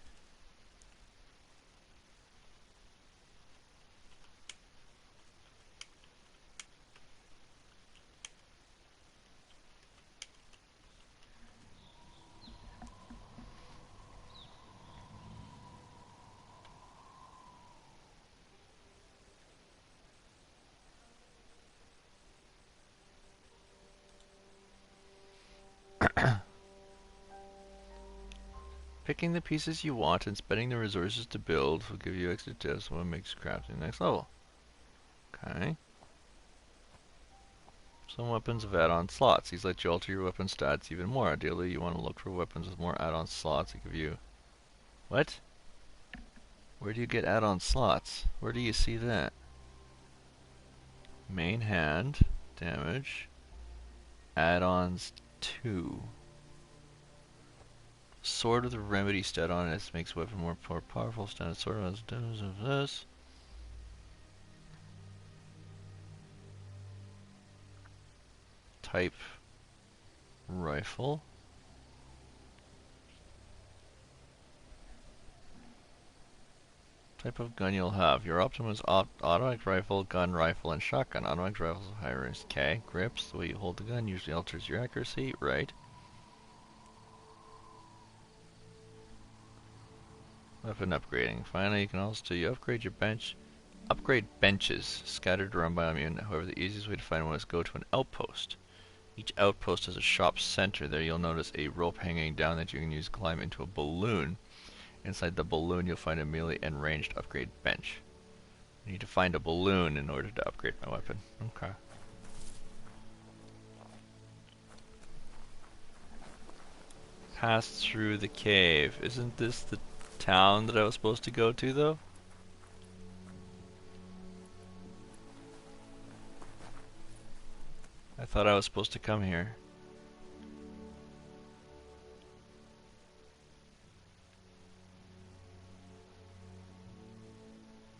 Picking the pieces you want and spending the resources to build will give you extra tips on what makes crafting next level. Okay. Some weapons have add-on slots. These let you alter your weapon stats even more. Ideally, you want to look for weapons with more add-on slots that give you... What? Where do you get add-on slots? Where do you see that? Main hand, damage, add-ons 2. Sword with a remedy stat on it makes weapon more powerful. Standard sword has damage of this. Type rifle. Type of gun you'll have. Your optimum is automatic rifle, gun rifle, and shotgun. Automatic rifles have high risk. Okay. Grips. The way you hold the gun usually alters your accuracy. Right. Weapon upgrading. Finally, you can also upgrade your bench. Upgrade benches scattered around Biomutant. However, the easiest way to find one is go to an outpost. Each outpost has a shop center. There you'll notice a rope hanging down that you can use to climb into a balloon. Inside the balloon you'll find a melee and ranged upgrade bench. I need to find a balloon in order to upgrade my weapon. Okay. Pass through the cave. Isn't this the town that I was supposed to go to though? I thought I was supposed to come here.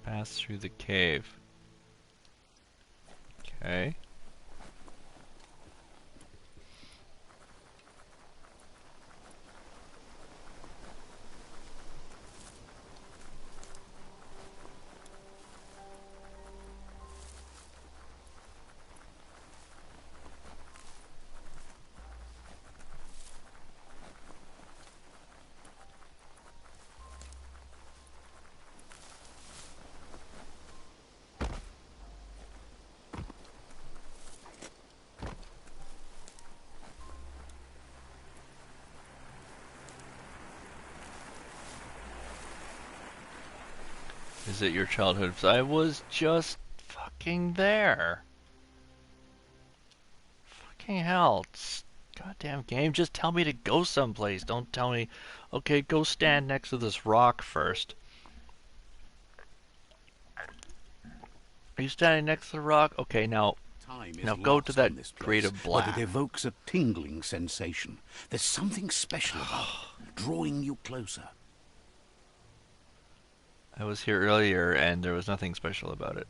Pass through the cave. Okay. Is it your childhood? I was just fucking there. Fucking hell. Goddamn game. Just tell me to go someplace. Don't tell me, okay, go stand next to this rock first. Are you standing next to the rock? Okay, now go to that grate of black. But it evokes a tingling sensation. There's something special about it, drawing you closer. I was here earlier and there was nothing special about it.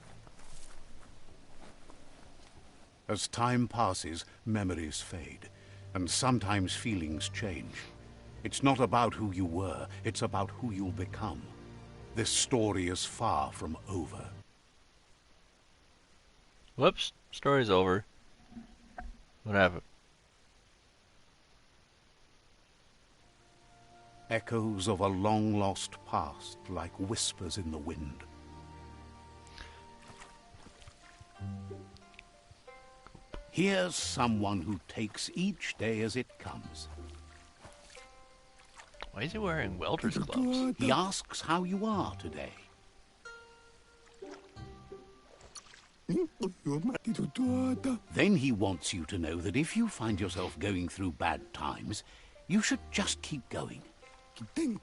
As time passes, memories fade, and sometimes feelings change. It's not about who you were, it's about who you'll become. This story is far from over. Whoops, story's over. What happened? Echoes of a long-lost past, like whispers in the wind. Here's someone who takes each day as it comes. Why is he wearing welder's gloves? He asks how you are today. Then he wants you to know that if you find yourself going through bad times, you should just keep going.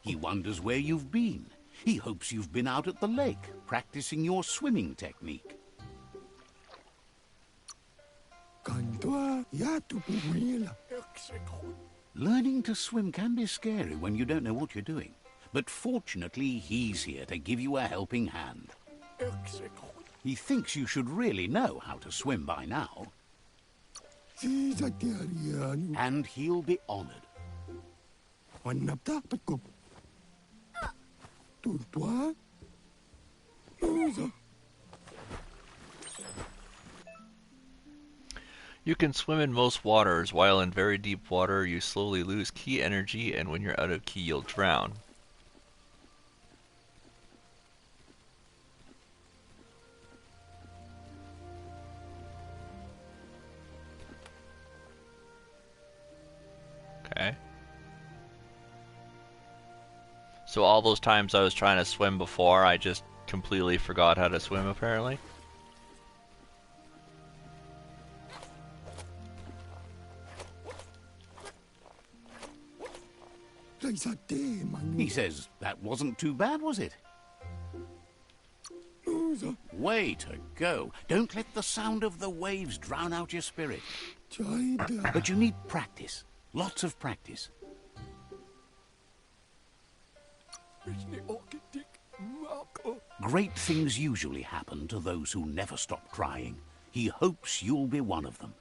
He wonders where you've been. He hopes you've been out at the lake, practicing your swimming technique. Learning to swim can be scary when you don't know what you're doing. But fortunately, he's here to give you a helping hand. He thinks you should really know how to swim by now. And he'll be honored. You can swim in most waters, while in very deep water you slowly lose key energy, and when you're out of key you'll drown. Okay. So all those times I was trying to swim before, I just completely forgot how to swim, apparently. He says, that wasn't too bad, was it? Way to go. Don't let the sound of the waves drown out your spirit. But you need practice. Lots of practice. Great things usually happen to those who never stop trying. He hopes you'll be one of them.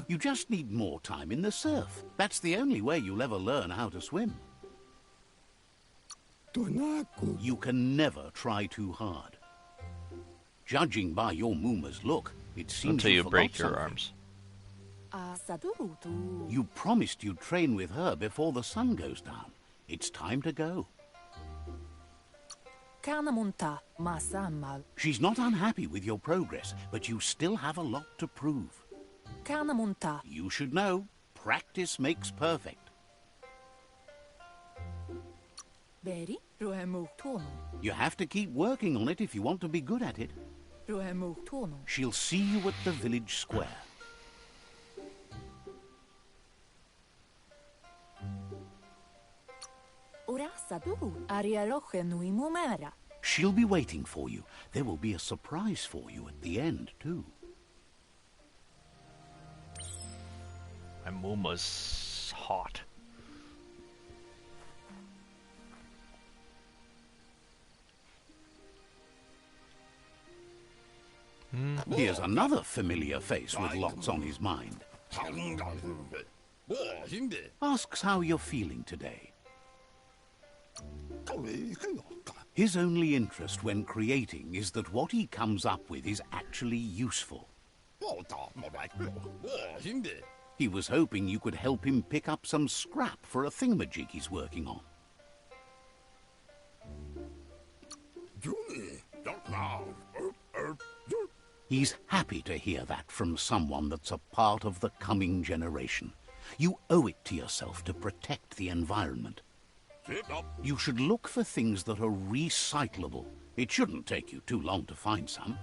You just need more time in the surf. That's the only way you'll ever learn how to swim. You can never try too hard. Judging by your Mooma's look, it seems Until you forgot break your something. arms. You promised you'd train with her before the sun goes down. It's time to go. She's not unhappy with your progress, but you still have a lot to prove. You should know, practice makes perfect. You have to keep working on it if you want to be good at it. She'll see you at the village square. She'll be waiting for you. There will be a surprise for you at the end, too. My Mooma's hot. Here's another familiar face with lots on his mind. Asks how you're feeling today. His only interest when creating is that what he comes up with is actually useful. He was hoping you could help him pick up some scrap for a thingamajig he's working on. He's happy to hear that from someone that's a part of the coming generation. You owe it to yourself to protect the environment. You should look for things that are recyclable. It shouldn't take you too long to find some.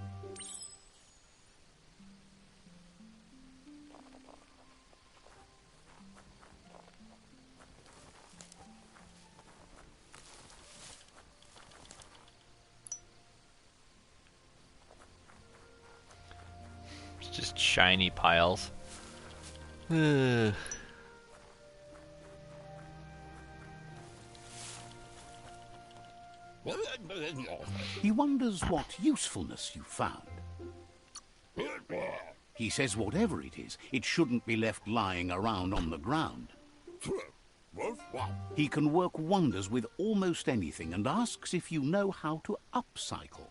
It's just shiny piles. Ugh. He wonders what usefulness you found. He says whatever it is, it shouldn't be left lying around on the ground. He can work wonders with almost anything and asks if you know how to upcycle.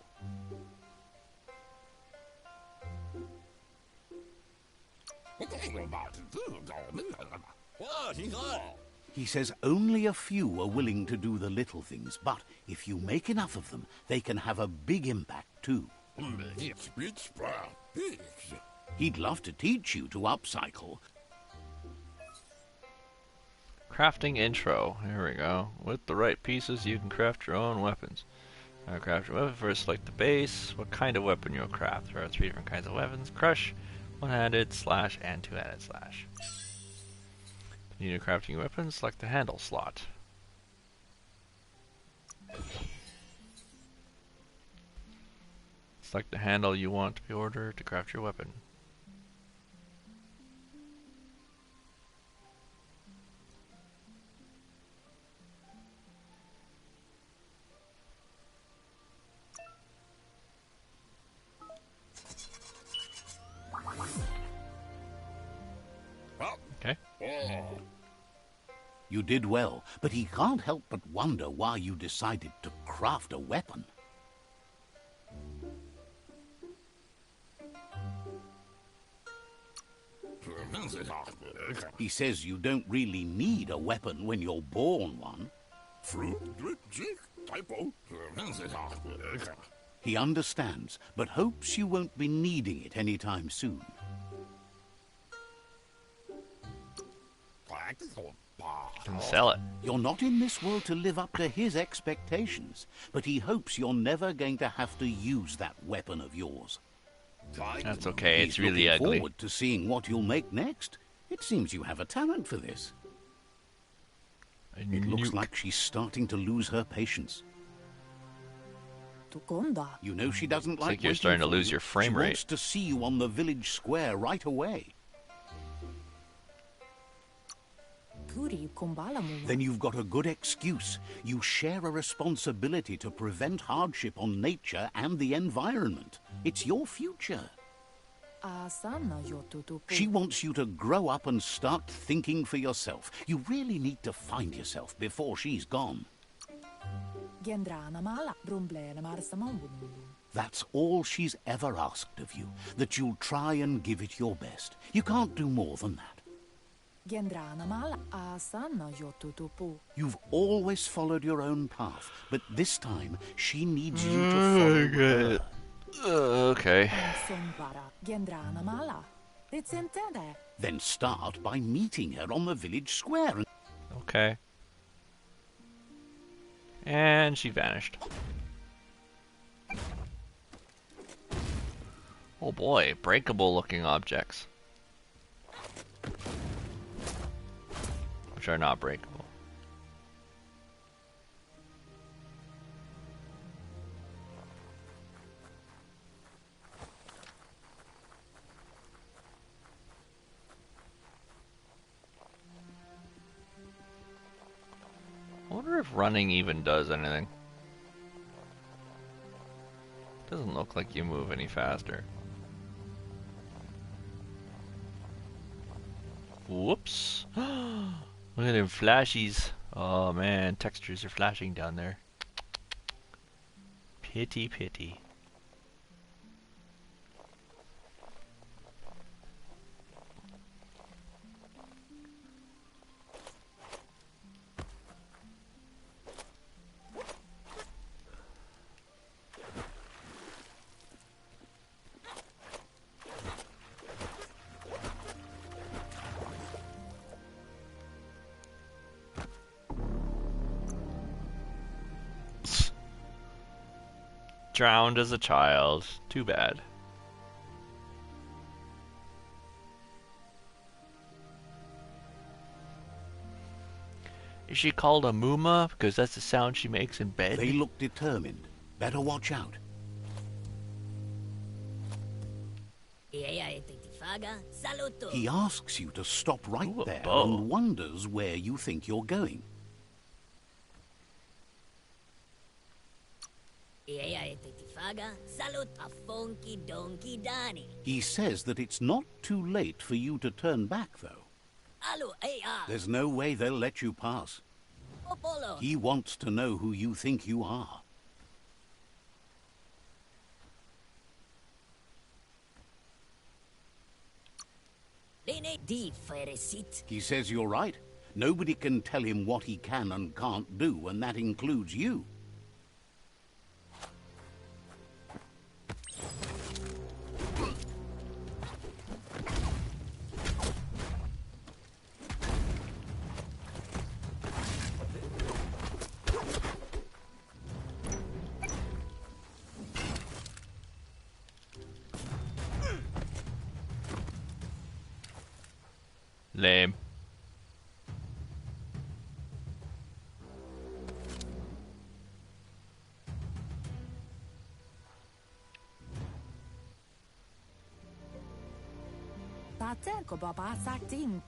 He says only a few are willing to do the little things, but if you make enough of them, they can have a big impact too. He'd love to teach you to upcycle. Crafting intro. Here we go. With the right pieces, you can craft your own weapons. Craft your weapon. First, select the base. What kind of weapon you'll craft? There are 3 different kinds of weapons. Crush, one-handed, slash, and two-handed slash. Continue crafting your weapons. Select the handle slot. Select the handle you want to be ordered to craft your weapon. Okay. You did well, but he can't help but wonder why you decided to craft a weapon. He says you don't really need a weapon when you're born one. He understands, but hopes you won't be needing it anytime soon. And sell it. You're not in this world to live up to his expectations, but he hopes you're never going to have to use that weapon of yours. That's okay. He's It's really looking ugly. forward to seeing what you'll make next. It seems you have a talent for this. It looks like she's starting to lose her patience. You know she doesn't like you're waiting starting to for lose you. your frame She rate. wants to see you on the village square right away. Then you've got a good excuse. You share a responsibility to prevent hardship on nature and the environment. It's your future. She wants you to grow up and start thinking for yourself. You really need to find yourself before she's gone. That's all she's ever asked of you, that you'll try and give it your best. You can't do more than that. You've always followed your own path, but this time she needs you to follow her. Okay. Then start by meeting her on the village square. Okay. And she vanished. Oh boy, breakable looking objects. Which are not breakable. I wonder if running even does anything. Doesn't look like you move any faster. Whoops. Look at them flashies. Oh man, textures are flashing down there. Pity, pity. Drowned as a child. Too bad. Is she called a Muma? Because that's the sound she makes in bed. They look determined. Better watch out. He asks you to stop right Ooh, a there bow. and wonders where you think you're going. He says that it's not too late for you to turn back, though. There's no way they'll let you pass. He wants to know who you think you are. He says you're right. Nobody can tell him what he can and can't do, and that includes you. Lame.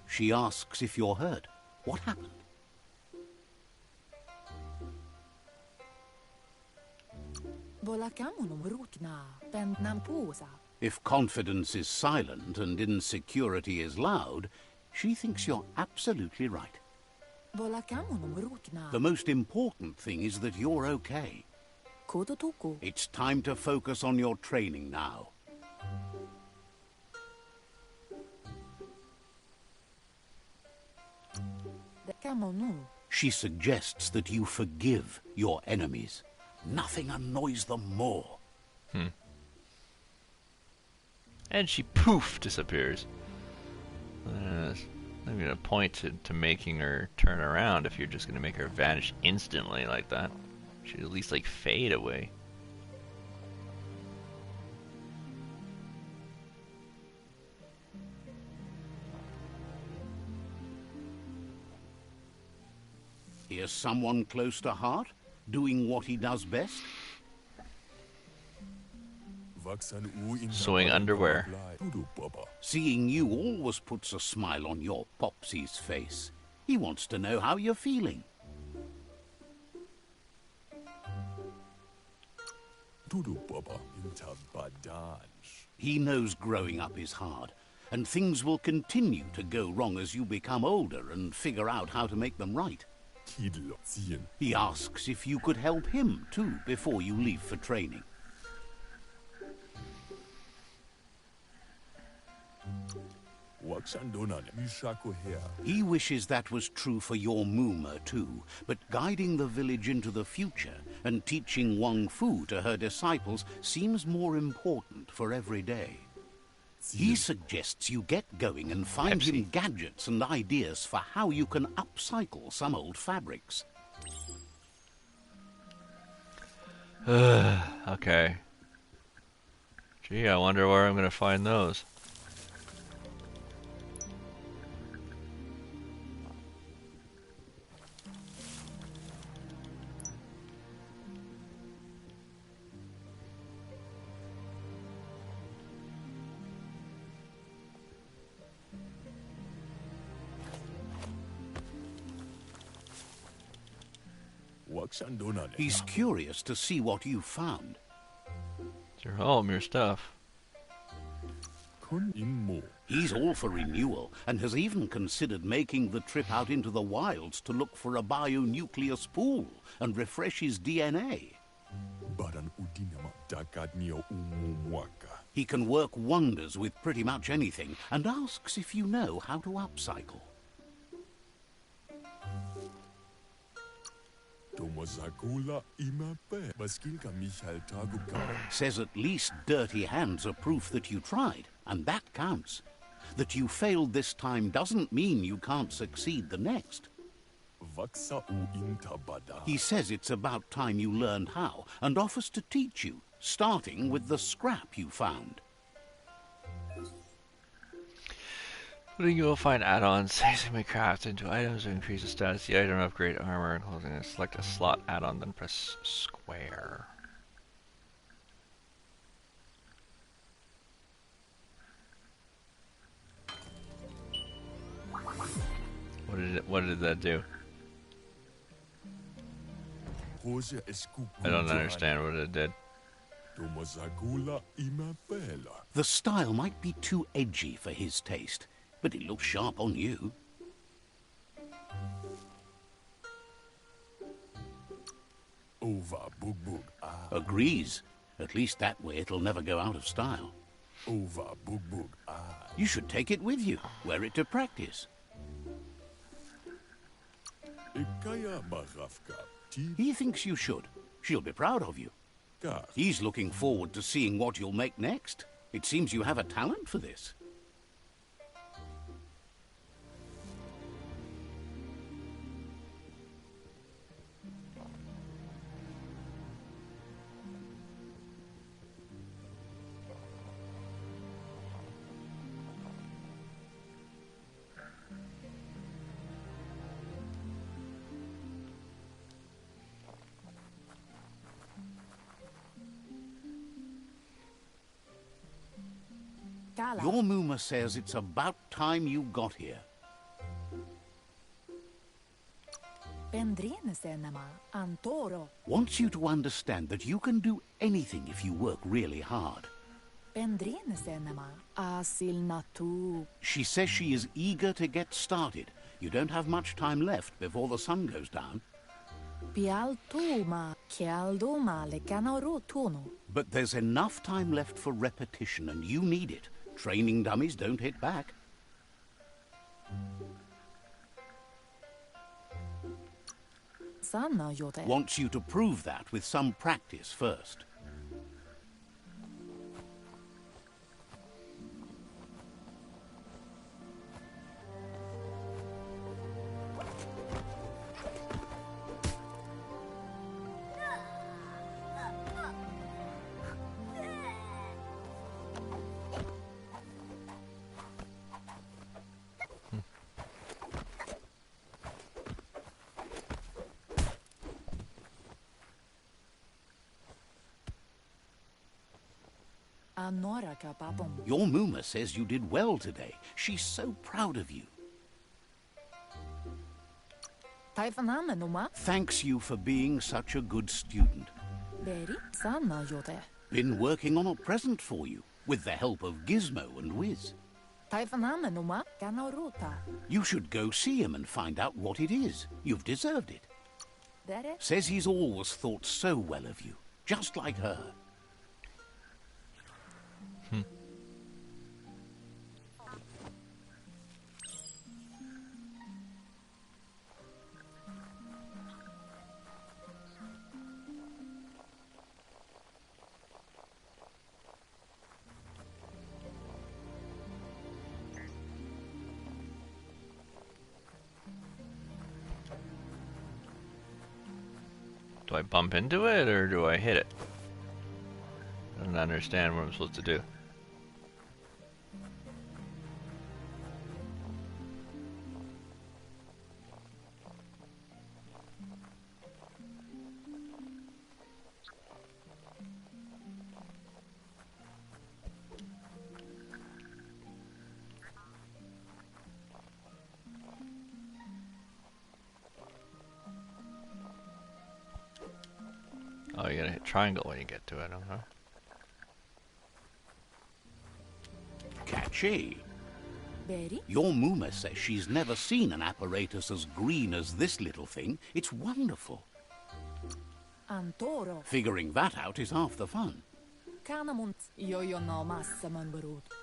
She asks if you're hurt. What happened? If confidence is silent and insecurity is loud, she thinks you're absolutely right. The most important thing is that you're okay. It's time to focus on your training now. She suggests that you forgive your enemies. Nothing annoys them more. And she poof disappears. I'm gonna point to making her turn around if you're just gonna make her vanish instantly like that. She'd at least like fade away. Here's someone close to heart, doing what he does best. Sewing underwear. Seeing you always puts a smile on your Popsy's face. He wants to know how you're feeling. He knows growing up is hard, and things will continue to go wrong as you become older and figure out how to make them right. He asks if you could help him too before you leave for training. He wishes that was true for your Muma too, but guiding the village into the future and teaching Wang Fu to her disciples seems more important for every day. He suggests you get going and find him gadgets and ideas for how you can upcycle some old fabrics. Okay. Gee, I wonder where I'm gonna find those. He's curious to see what you found. It's your home, your stuff. He's all for renewal and has even considered making the trip out into the wilds to look for a bionucleus pool and refresh his DNA. He can work wonders with pretty much anything and asks if you know how to upcycle. Says at least dirty hands are proof that you tried, and that counts. That you failed this time doesn't mean you can't succeed the next. He says it's about time you learned how, and offers to teach you, starting with the scrap you found. Putting you will find add-ons, saving my craft into items to increase the status. The item upgrade armor and clothing. Select a slot add-on, then press square. What did that do? I don't understand what it did. The style might be too edgy for his taste, but it looks sharp on you. Agrees. At least that way it'll never go out of style. You should take it with you. Wear it to practice. He thinks you should. She'll be proud of you. He's looking forward to seeing what you'll make next. It seems you have a talent for this. Your Muma says it's about time you got here. Wants you to understand that you can do anything if you work really hard. She says she is eager to get started. You don't have much time left before the sun goes down. But there's enough time left for repetition, and you need it. Training dummies don't hit back. Wants you to prove that with some practice first. Your Muma says you did well today. She's so proud of you. Thanks you for being such a good student. Been working on a present for you, with the help of Gizmo and Wiz. You should go see him and find out what it is. You've deserved it. Says he's always thought so well of you, just like her. Do I bump into it or do I hit it? I don't understand what I'm supposed to do. Oh, you gotta hit triangle when you get to it, huh? Catchy. Your Muma says she's never seen an apparatus as green as this little thing. It's wonderful. Figuring that out is half the fun.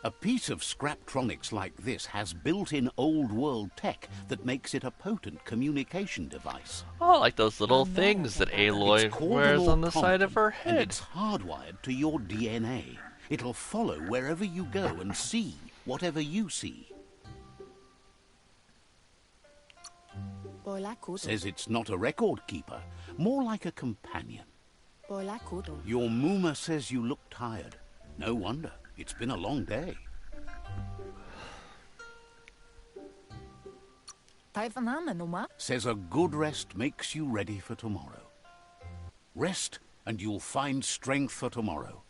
A piece of Scraptronics like this has built-in old-world tech that makes it a potent communication device. Oh, like those little things that Aloy wears on the side of her And head. it's hardwired to your DNA. It'll follow wherever you go and see whatever you see. Says it's not a record keeper, more like a companion. Your Muma says you look tired. No wonder. It's been a long day. Says a good rest makes you ready for tomorrow. Rest and you'll find strength for tomorrow.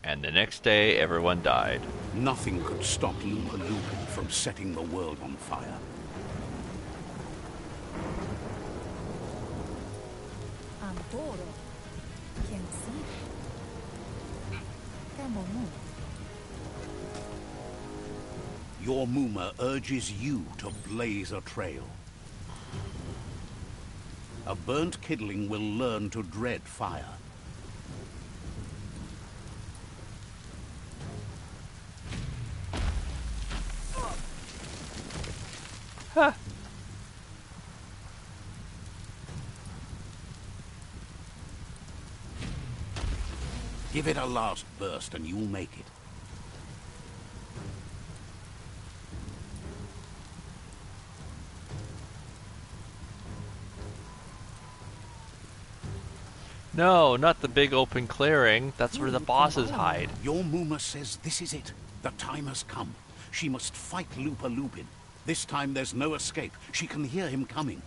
And the next day, everyone died. Nothing could stop Lupa Lupin from setting the world on fire. Your Muma urges you to blaze a trail. A burnt kidling will learn to dread fire. Huh. Give it a last burst and you'll make it. No, not the big open clearing. That's where the bosses hide. Your Muma says this is it. The time has come. She must fight Lupa Lupin. This time there's no escape. She can hear him coming.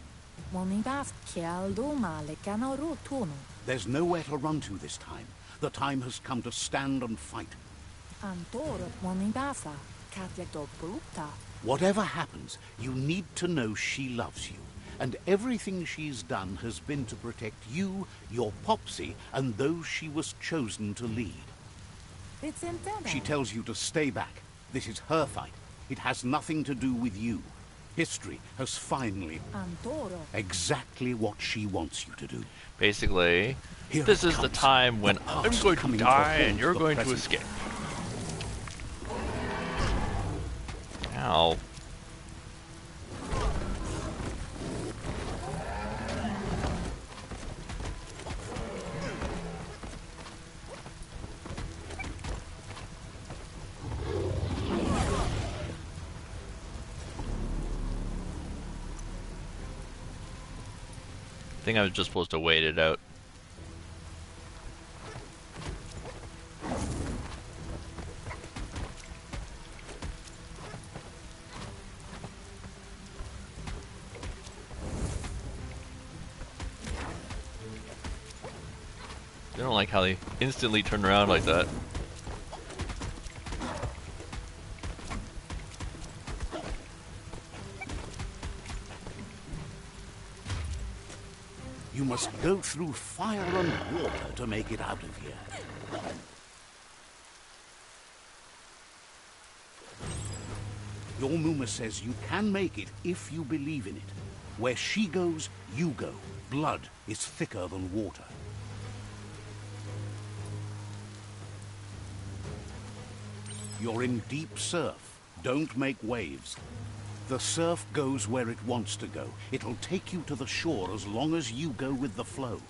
There's nowhere to run to this time. The time has come to stand and fight. Whatever happens, you need to know she loves you. And everything she's done has been to protect you, your Popsy, and those she was chosen to lead. She tells you to stay back. This is her fight. It has nothing to do with you. History has finally exactly what she wants you to do. Basically, Here this it is the comes. time when The I'm past going to coming to die hold and you're the going to present. escape. Ow. I think I was just supposed to wait it out. I don't like how they instantly turn around like that. You must go through fire and water to make it out of here. Your Muma says you can make it if you believe in it. Where she goes, you go. Blood is thicker than water. You're in deep surf. Don't make waves. The surf goes where it wants to go. It'll take you to the shore as long as you go with the flow.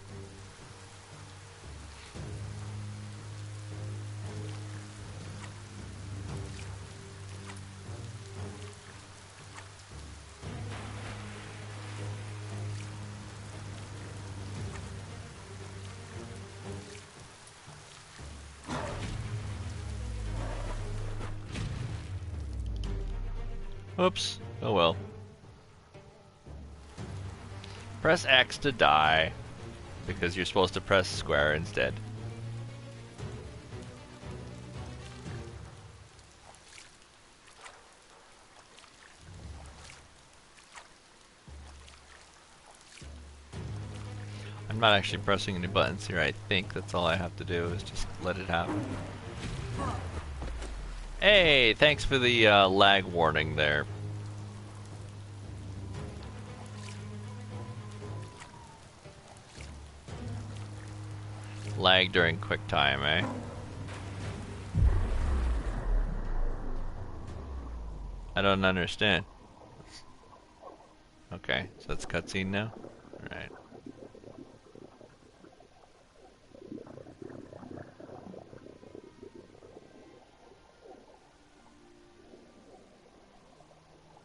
Oops. Oh well. Press X to die, because you're supposed to press square instead. I'm not actually pressing any buttons here. I think that's all I have to do is just let it happen. Hey, thanks for the lag warning there. Lag during quick time, eh? I don't understand. Okay, so it's cutscene now? Alright.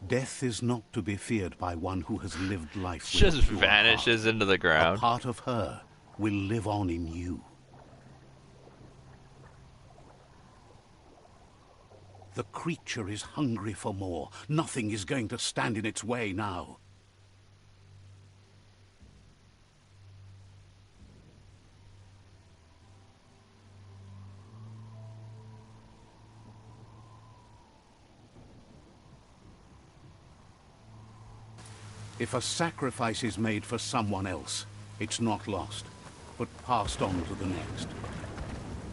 Death is not to be feared by one who has lived life with Just a pure vanishes heart. into the A ground. part of her will live on in you. The creature is hungry for more. Nothing is going to stand in its way now. If a sacrifice is made for someone else, it's not lost, but passed on to the next.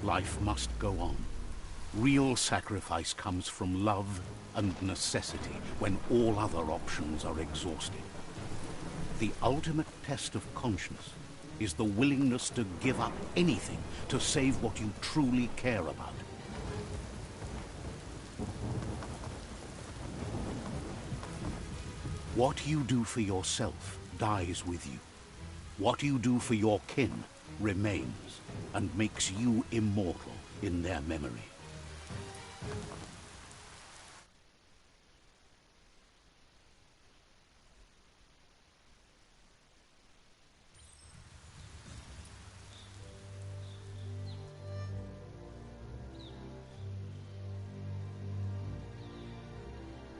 Life must go on. Real sacrifice comes from love and necessity when all other options are exhausted. The ultimate test of conscience is the willingness to give up anything to save what you truly care about. What you do for yourself dies with you. What you do for your kin remains and makes you immortal in their memory.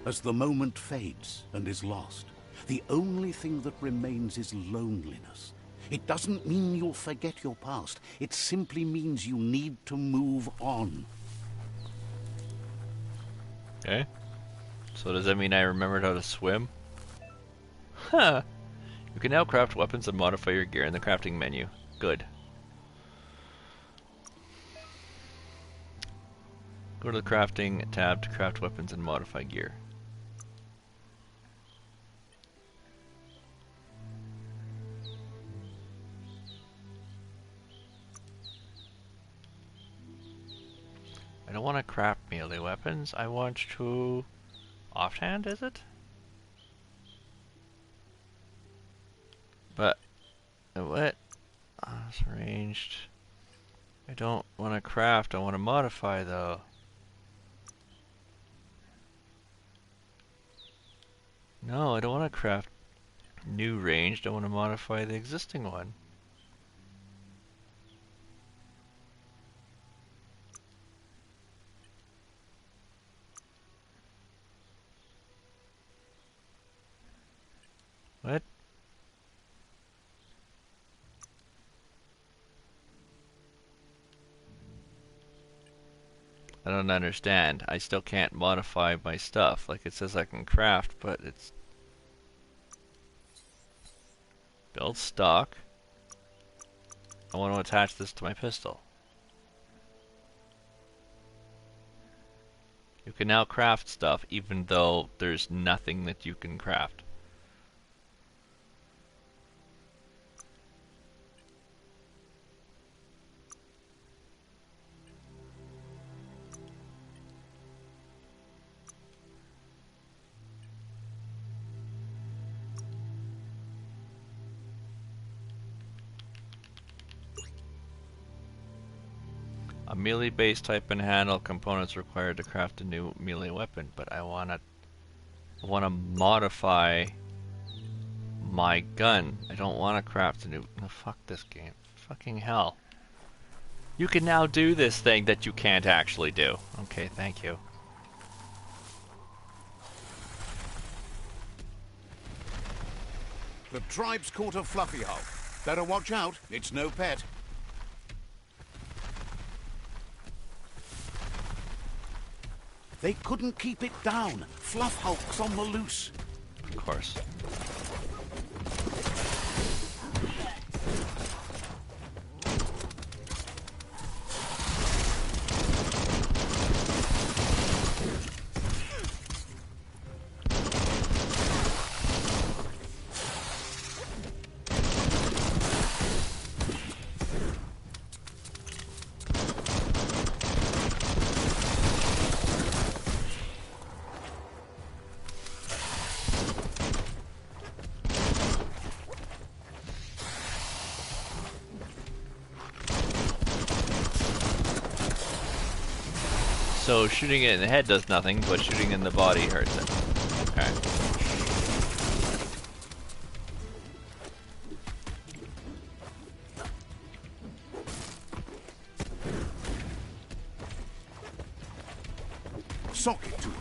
As the moment fades and is lost, the only thing that remains is loneliness. It doesn't mean you'll forget your past. It simply means you need to move on. Okay. So does that mean I remembered how to swim? Huh. You can now craft weapons and modify your gear in the crafting menu. Good. Go to the crafting tab to craft weapons and modify gear. I don't want to craft melee weapons. I want to... Offhand, is it? But... What? It's ranged. I don't want to craft. I want to modify, though. No, I don't want to craft new ranged. I want to modify the existing one. What? I don't understand. I still can't modify my stuff. Like, it says I can craft, but it's... Build stock. I want to attach this to my pistol. You can now craft stuff even though there's nothing that you can craft. A melee base type and handle components required to craft a new melee weapon, but I wanna modify my gun. I don't wanna craft a new... No, fuck this game. Fucking hell. You can now do this thing that you can't actually do. Okay, thank you. The tribe's caught a fluffy hulk. Better watch out, it's no pet. They couldn't keep it down. Fluff hulk's on the loose. Of course. So shooting it in the head does nothing, but shooting in the body hurts it. Okay. Sock it to him.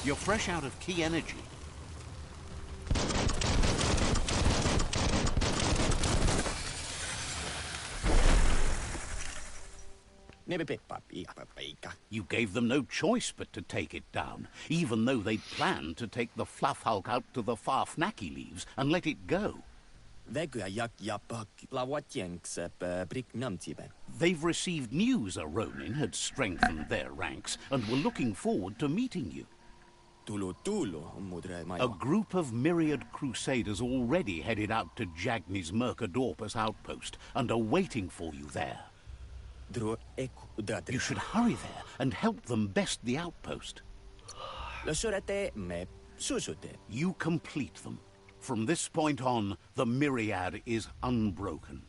You're fresh out of key energy. You gave them no choice but to take it down, even though they planned to take the Fluff Hulk out to the far Fnacky leaves and let it go. They've received news a Ronin had strengthened their ranks and were looking forward to meeting you. A group of myriad crusaders already headed out to Jagni's Mercadorpus outpost and are waiting for you there. You should hurry there and help them best the outpost. You complete them. From this point on, the myriad is unbroken.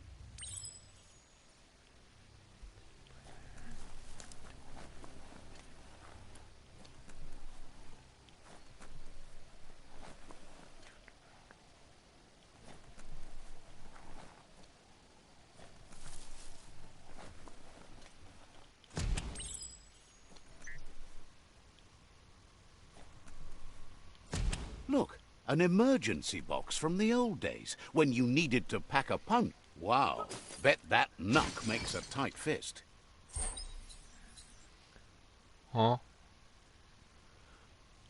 Look, an emergency box from the old days, when you needed to pack a punch. Wow, bet that knuck makes a tight fist. Huh?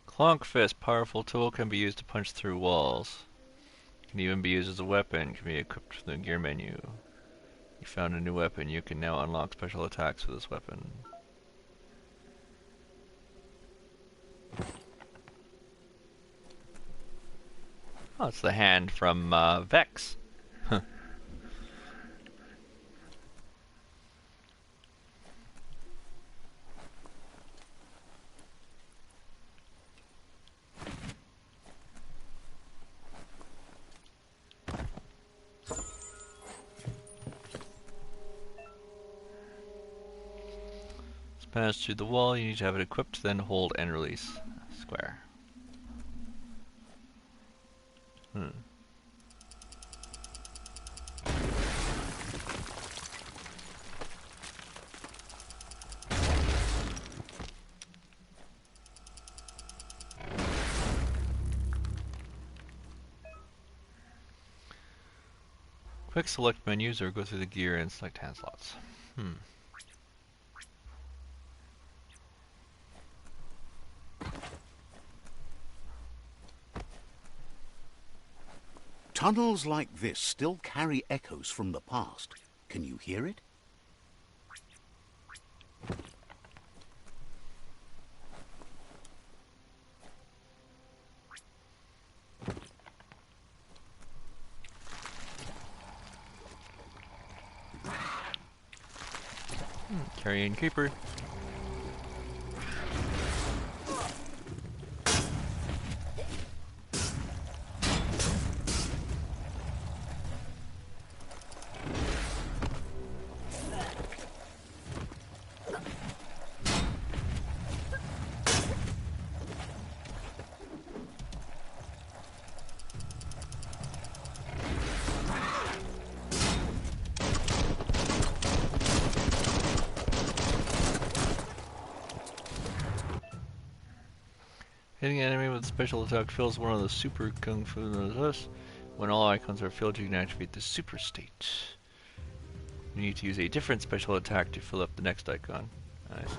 Clonk Fist, powerful tool, can be used to punch through walls. Can even be used as a weapon, can be equipped from the gear menu. You found a new weapon, you can now unlock special attacks with this weapon. Oh, it's the hand from Vex. Huh. Pass through the wall, you need to have it equipped, then hold and release. Square. Quick select menus or go through the gear and select hand slots. Tunnels like this still carry echoes from the past. Can you hear it? Carrying creeper. Hitting an enemy with a special attack fills one of the super kung fu nodes. When all icons are filled, you can activate the super state. You need to use a different special attack to fill up the next icon. I see.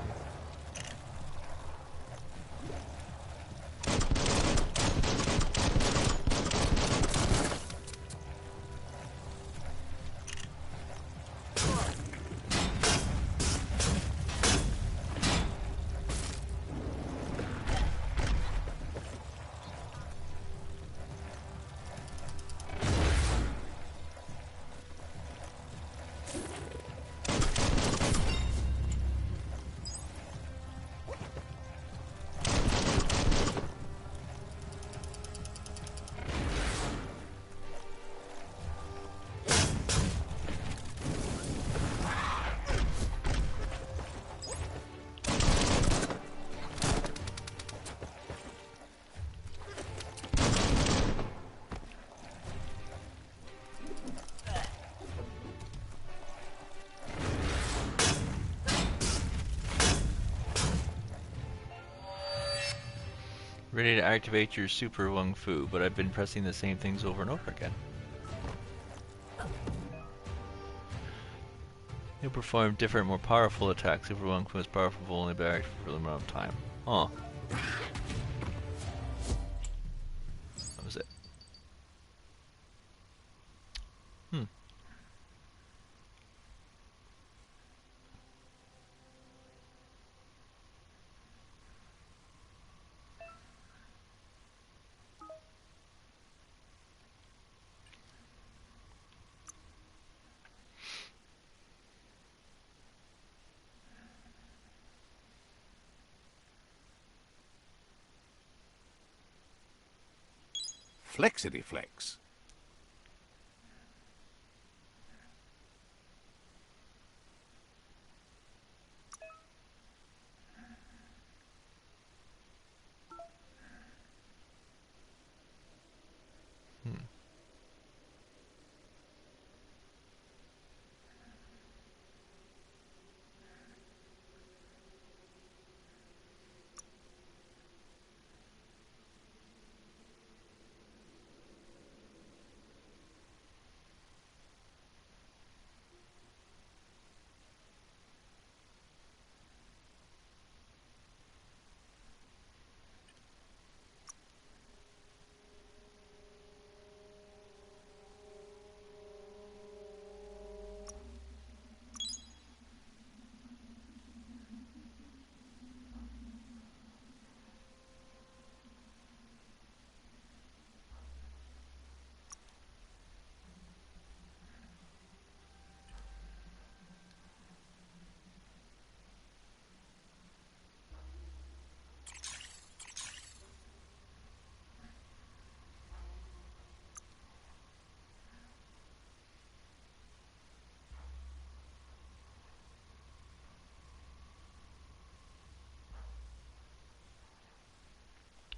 Ready to activate your super Wung Fu, but I've been pressing the same things over and over again. You'll perform different, more powerful attacks. Super Wung Fu is powerful, but only be active for a limited amount of time. Huh. That was it. Flexity flex.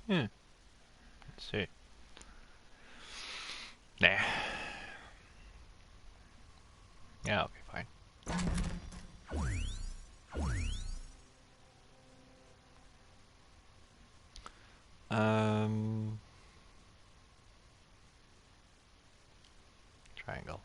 Yeah. Let's see. Nah. Yeah, I'll be fine. Triangle.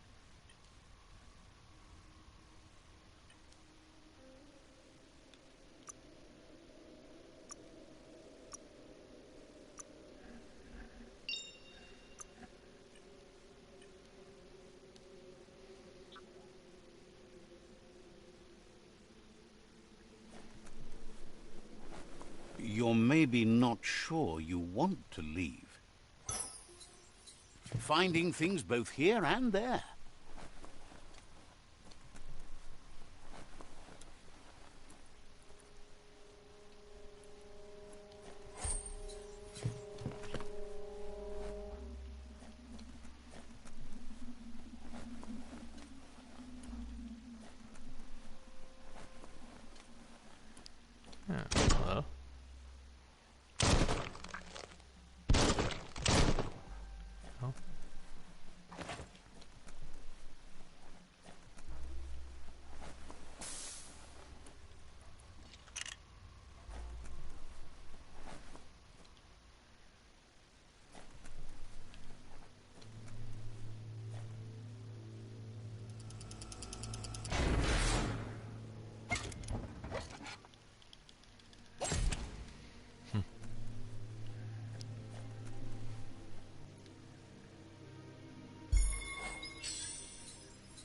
You're maybe not sure you want to leave. Finding things both here and there. Hello. Oh.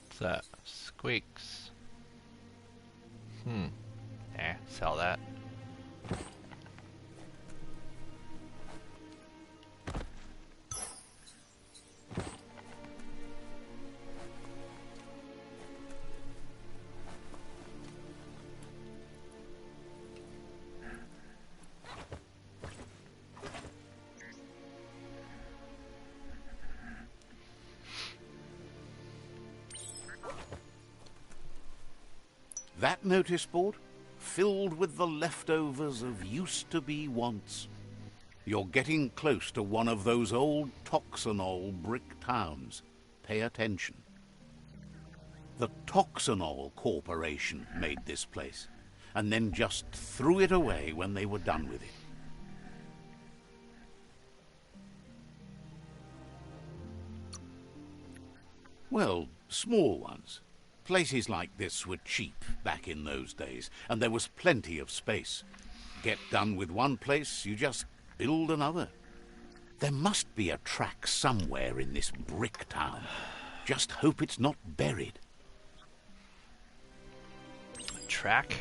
What's that? Squeaks. Sell that. That notice board? Filled with the leftovers of used-to-be wants. You're getting close to one of those old Toxanol brick towns. Pay attention. The Toxanol Corporation made this place, and then just threw it away when they were done with it. Well, small ones. Places like this were cheap back in those days, and there was plenty of space. Get done with one place, you just build another. There must be a track somewhere in this brick town. Just hope it's not buried. Track.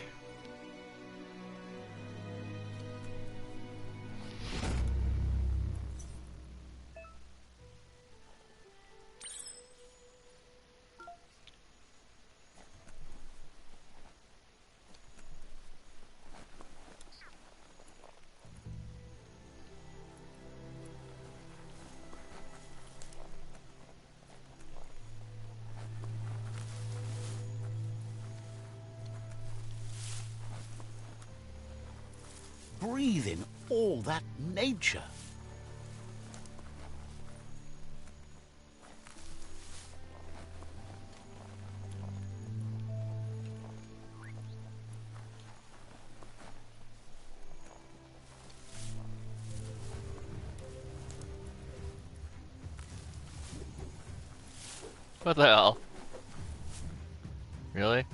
Breathe in all that nature. What the hell? Really?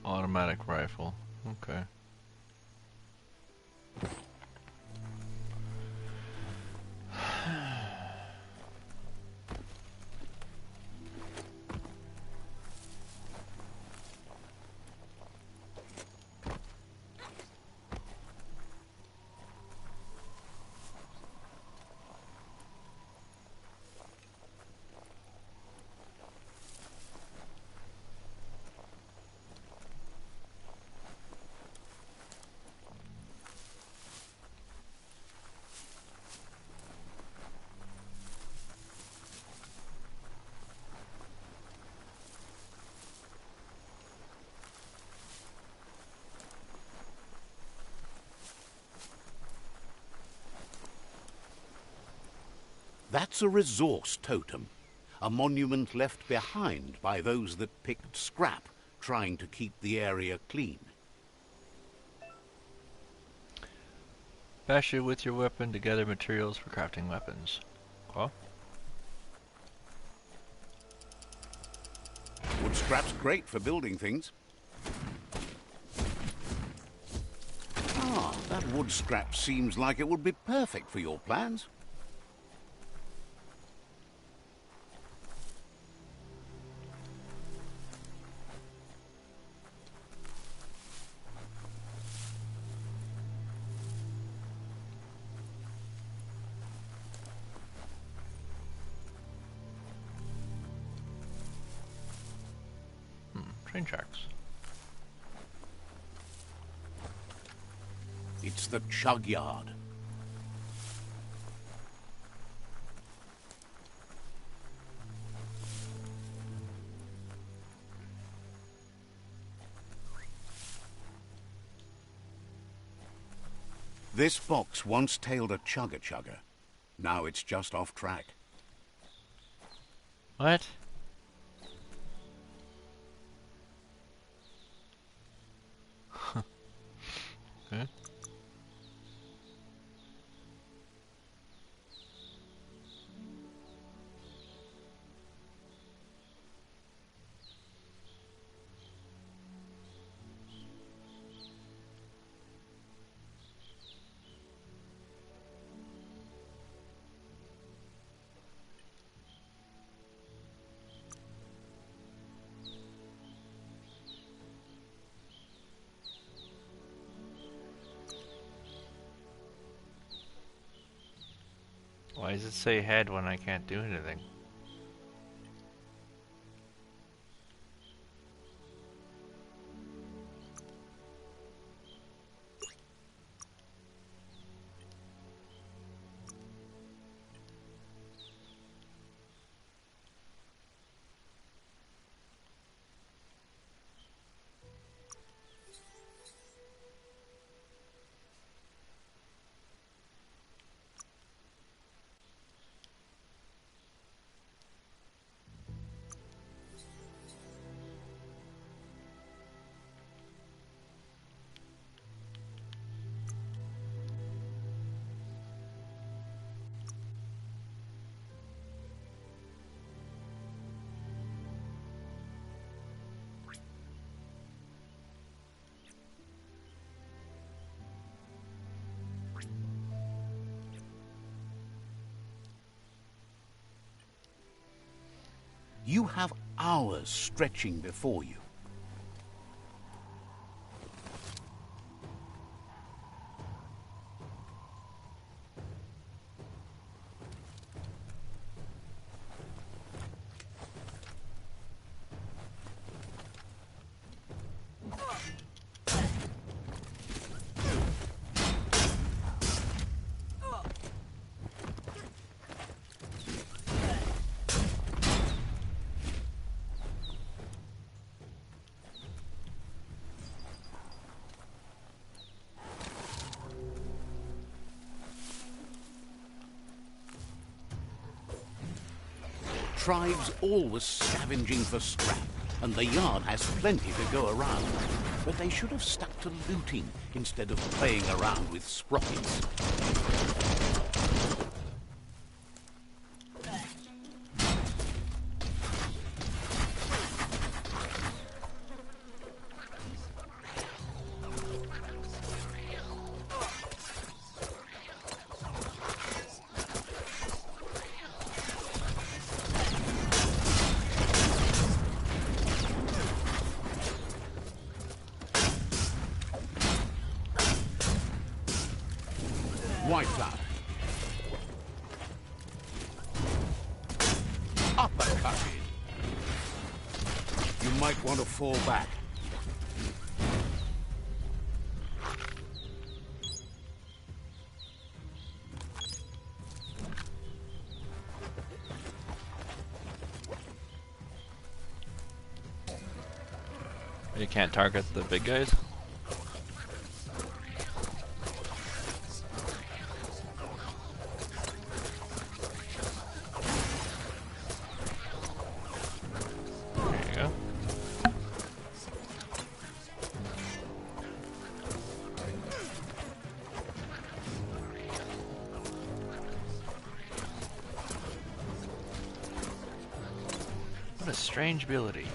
Automatic rifle. Okay. That's a resource totem, a monument left behind by those that picked scrap, trying to keep the area clean. Bash it with your weapon to gather materials for crafting weapons. Well, Wood scrap's great for building things. Ah, that wood scrap seems like it would be perfect for your plans. train tracks. It's the chug yard. This box once tailed a chugger. Now it's just off track. What? Okay. Why does it say head when I can't do anything? You have hours stretching before you. Tribes always scavenging for scrap, and the yard has plenty to go around. But they should have stuck to looting instead of playing around with sprockets. Wipe that. Uppercut it. You might want to fall back. You can't target the big guys? There you go. What a strange ability.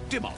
Demolish.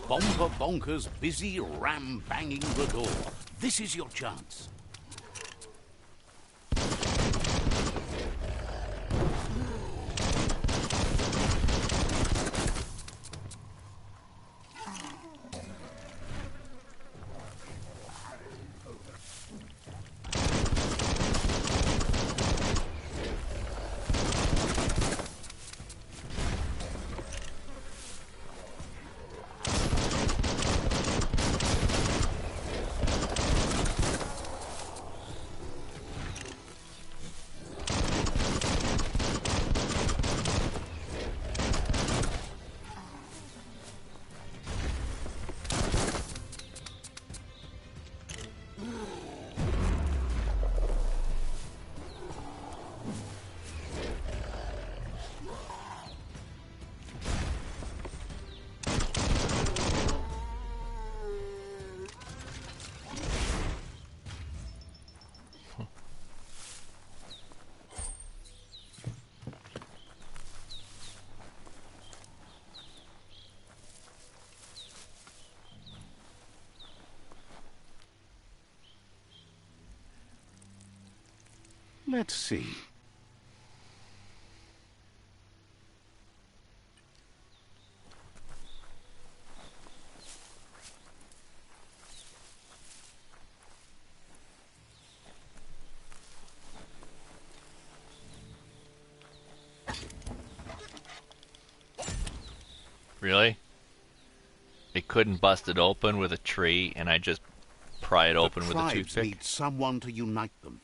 Bonker Bonker's busy ram-banging the door. This is your chance. Let's see. Really? It couldn't bust it open with a tree, and I just pry it open with a Tribes toothpick? need someone to unite them.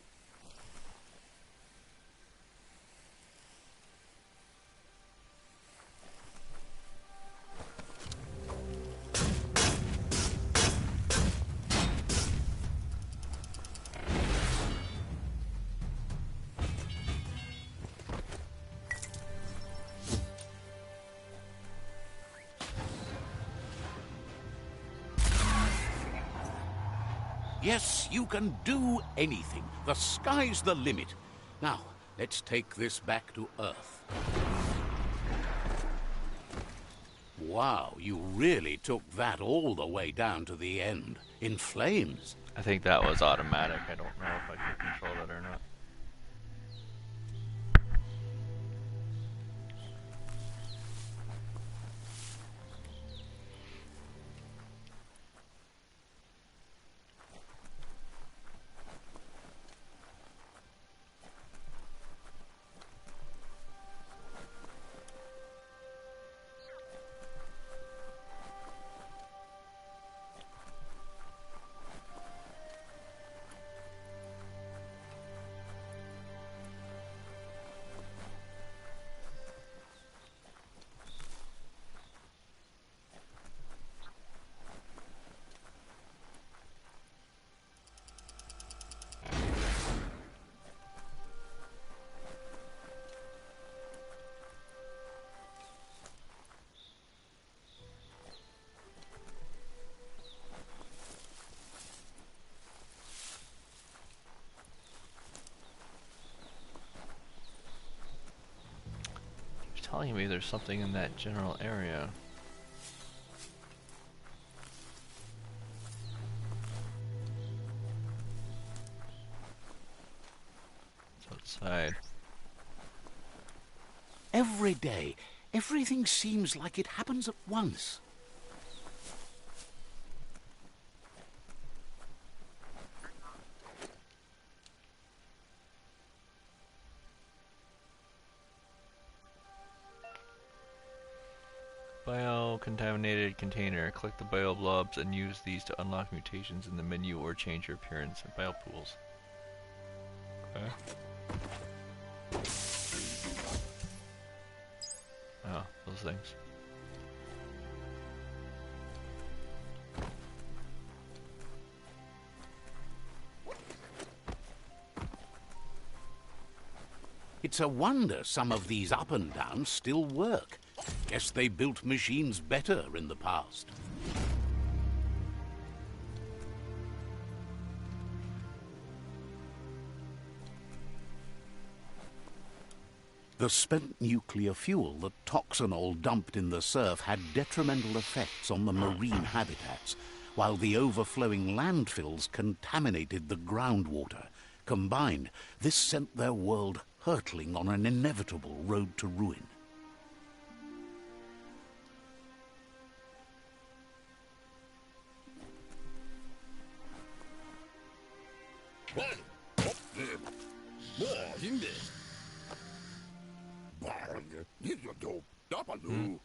Yes, you can do anything. The sky's the limit. Now, let's take this back to Earth. Wow, you really took that all the way down to the end. In flames. I think that was automatic. I don't know if I can control that or not. telling me there's something in that general area. It's outside. Every day, everything seems like it happens at once. Bio-contaminated container. Collect the bio blobs and use these to unlock mutations in the menu or change your appearance in bio pools. Okay. Oh, those things. It's a wonder some of these up and downs still work. Guess they built machines better in the past. The spent nuclear fuel that Toxanol dumped in the surf had detrimental effects on the marine habitats, while the overflowing landfills contaminated the groundwater. Combined, this sent their world hurtling on an inevitable road to ruin.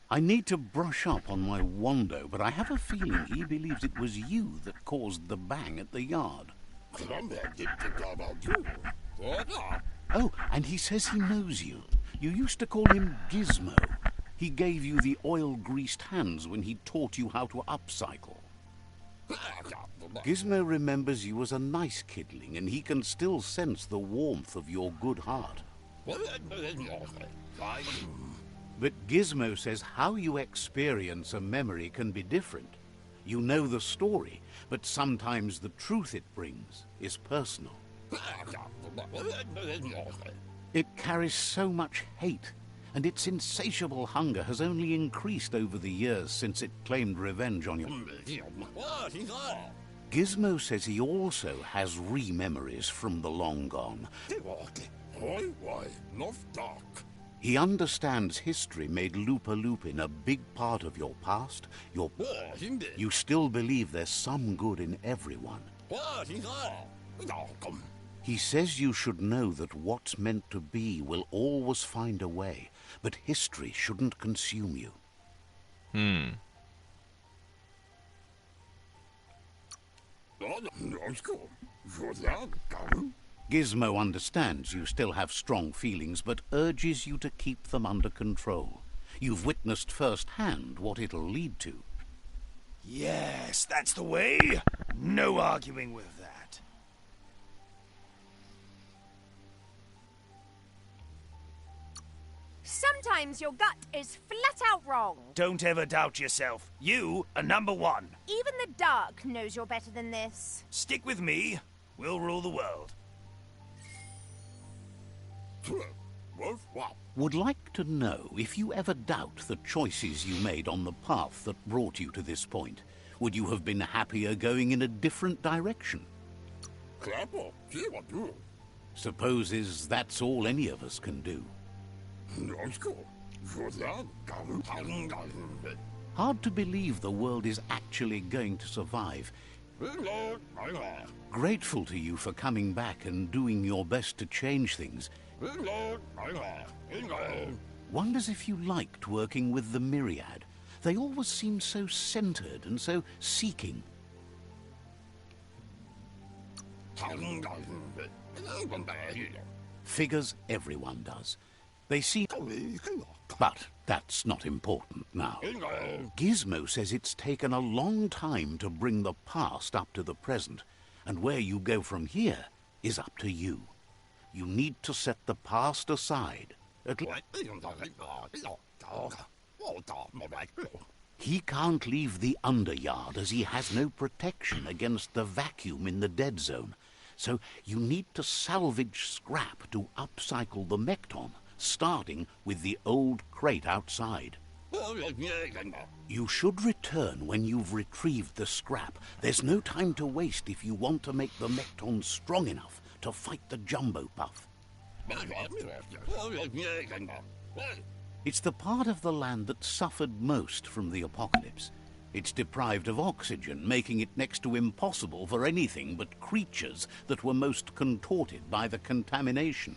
I need to brush up on my Wando, but I have a feeling he believes it was you that caused the bang at the yard. Oh, and he says he knows you. You used to call him Gizmo. He gave you the oil-greased hands when he taught you how to upcycle. Gizmo remembers you as a nice kidling, and he can still sense the warmth of your good heart. But Gizmo says how you experience a memory can be different. You know the story, but sometimes the truth it brings is personal. It carries so much hate, and its insatiable hunger has only increased over the years since it claimed revenge on you. Gizmo says he also has re-memories from the long gone. He understands history made Lupa-Lupin a big part of your past. You still believe there's some good in everyone. He says you should know that what's meant to be will always find a way, but history shouldn't consume you. Gizmo understands you still have strong feelings, but urges you to keep them under control. You've witnessed firsthand what it'll lead to. Yes, that's the way. No arguing with that. Sometimes your gut is flat out wrong. Don't ever doubt yourself. You are number one. Even the dark knows you're better than this. Stick with me. We'll rule the world. Would like to know if you ever doubt the choices you made on the path that brought you to this point. Would you have been happier going in a different direction? Supposes that's all any of us can do. Hard to believe the world is actually going to survive. Grateful to you for coming back and doing your best to change things. Wonders if you liked working with the Myriad. They always seem so centered and so seeking. Figures everyone does. They seem... But that's not important now. Gizmo says it's taken a long time to bring the past up to the present, and where you go from here is up to you. You need to set the past aside. He can't leave the Underyard as he has no protection against the vacuum in the dead zone. So you need to salvage scrap to upcycle the Mekton, starting with the old crate outside. You should return when you've retrieved the scrap. There's no time to waste if you want to make the Mekton strong enough to fight the Jumbo Puff. It's the part of the land that suffered most from the apocalypse. It's deprived of oxygen, making it next to impossible for anything but creatures that were most contorted by the contamination.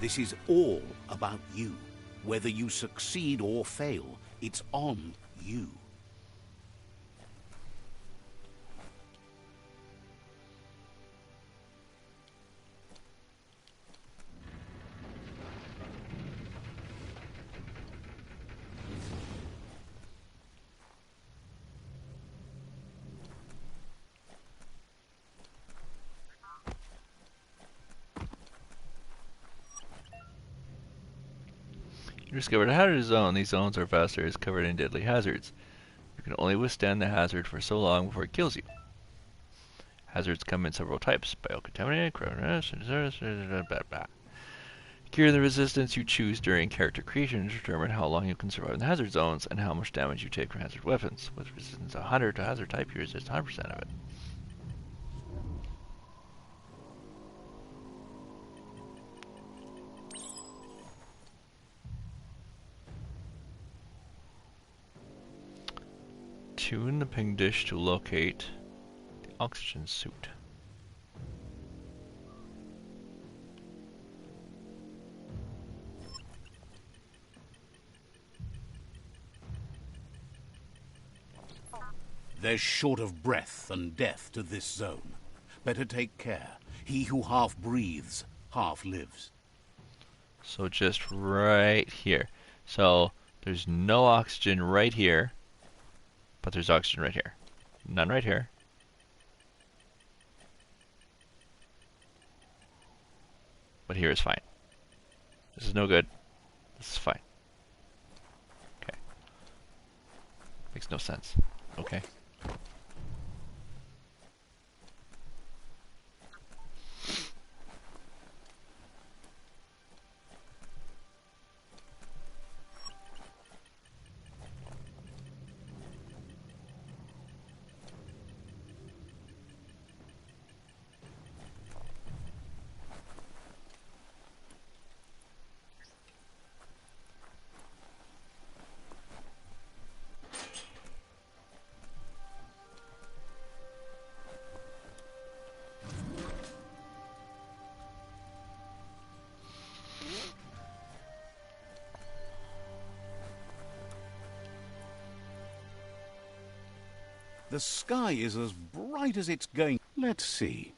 This is all about you. Whether you succeed or fail, it's on you. You discovered a hazardous zone. These zones are vast areas covered in deadly hazards. You can only withstand the hazard for so long before it kills you. Hazards come in several types: biocontaminated, blah, blah. Gear the resistance you choose during character creation to determine how long you can survive in the hazard zones and how much damage you take from hazard weapons. With resistance 100 to hazard type, you resist 100% of it. Tune the ping dish to locate the oxygen suit. There's short of breath and death to this zone. Better take care. He who half breathes, half lives. So just right here. So there's no oxygen right here, but there's oxygen right here. None right here. But here is fine. This is no good. This is fine. Okay. Makes no sense. Okay. The sky is as bright as it's going. Let's see.